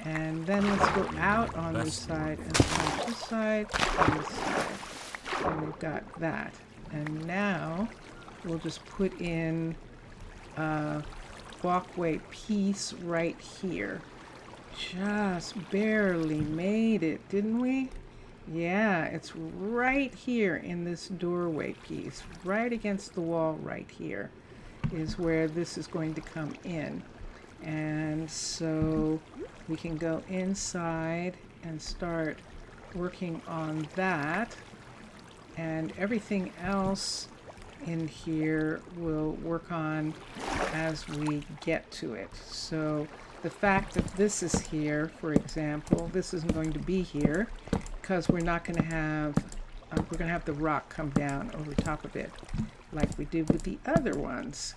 And then let's go out on this side and sponge this side and this side. And we've got that. And now we'll just put in a walkway piece right here. Just barely made it, didn't we? Yeah, it's right here in this doorway piece, right against the wall right here is where this is going to come in. And so we can go inside and start working on that, and everything else in here we'll work on as we get to it. So the fact that this is here, for example, this isn't going to be here because we're not going to have we're going to have the rock come down over top of it like we did with the other ones.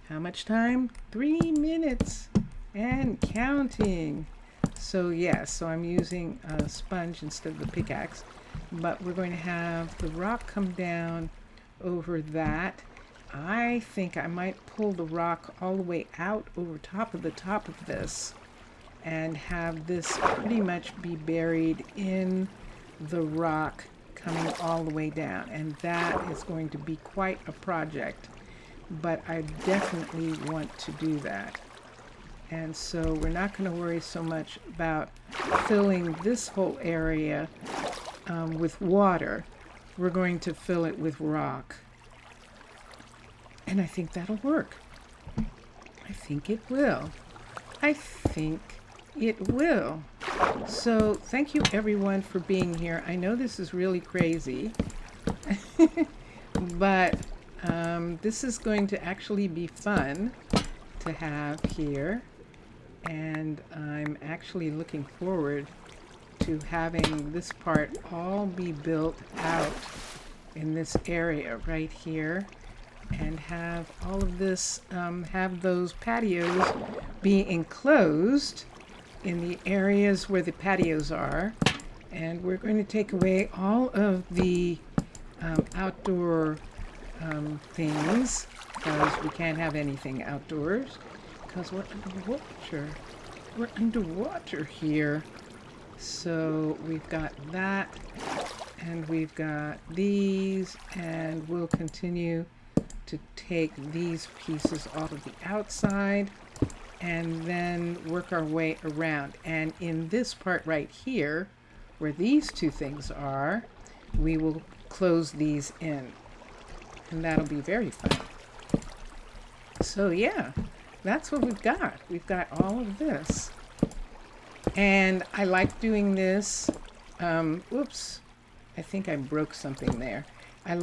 How much time? 3 minutes and counting. So yeah, so I'm using a sponge instead of the pickaxe, but we're going to have the rock come down over that. I think I might pull the rock all the way out over top of this and have this pretty much be buried in the rock coming all the way down, and that is going to be quite a project, but I definitely want to do that. And so we're not going to worry so much about filling this whole area with water. We're going to fill it with rock. And I think that'll work. I think it will. I think it will. So thank you everyone for being here. I know this is really crazy, but this is going to actually be fun to have here. And I'm actually looking forward to having this part all be built out in this area right here, and have all of this, have those patios be enclosed in the areas where the patios are. And we're going to take away all of the outdoor things, because we can't have anything outdoors because we're underwater. We're underwater here. So we've got that, And we've got these, and we'll continue to take these pieces off of the outside and then work our way around. And in this part right here, where these two things are, we will close these in. And that'll be very fun. So yeah, that's what we've got. We've got all of this. And I like doing this. Oops, I think I broke something there. I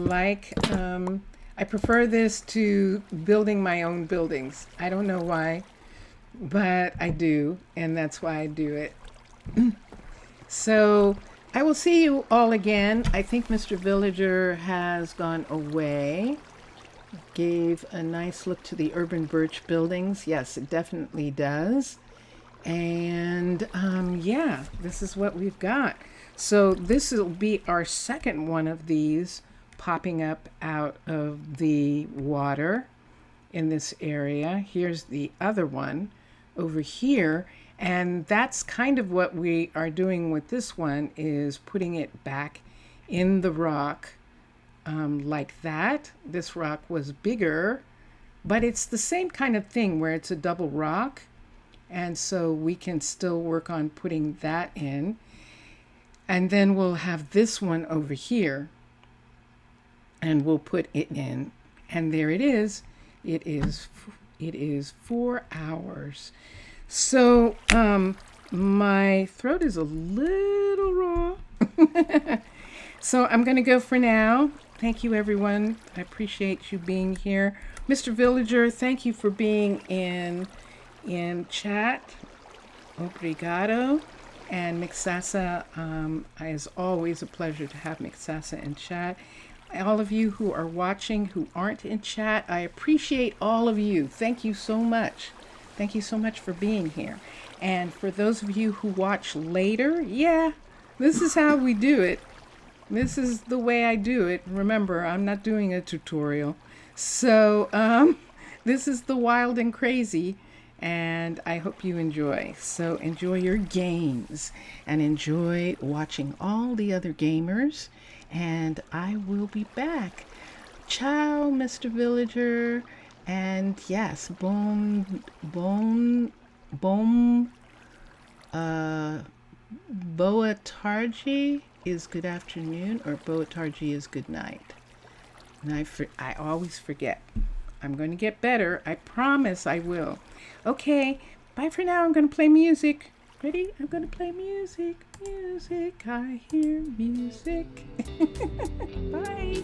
prefer this to building my own buildings. I don't know why, but I do, and that's why I do it. So I will see you all again. I think Mr. Villager has gone away. Gave a nice look to the urban birch buildings. Yes, it definitely does. And yeah, this is what we've got. So this will be our second one of these popping up out of the water in this area. Here's the other one over here. And that's kind of what we are doing with this one, is putting it back in the rock like that. This rock was bigger, but it's the same kind of thing where it's a double rock. And so we can still work on putting that in. And then we'll have this one over here, and we'll put it in. And there it is. It is 4 hours. So my throat is a little raw. So I'm going to go for now. Thank you, everyone. I appreciate you being here. Mr. Villager, thank you for being in chat. Obrigado. And Mixasa, it's always a pleasure to have Mixasa in chat. All of you who are watching who aren't in chat, I appreciate all of you. Thank you so much. Thank you so much for being here. And for those of you who watch later, yeah, this is how we do it. This is the way I do it. Remember, I'm not doing a tutorial. So this is the wild and crazy, and I hope you enjoy. So enjoy your games and enjoy watching all the other gamers, and I will be back. Ciao, Mr. Villager. And yes, Boatargi is good afternoon, or Boatargi is good night. And I always forget. I'm going to get better. I promise I will. Okay, bye for now. I'm going to play music. Ready? I'm going to play music. Music. I hear music. Bye.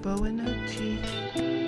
Boa noite.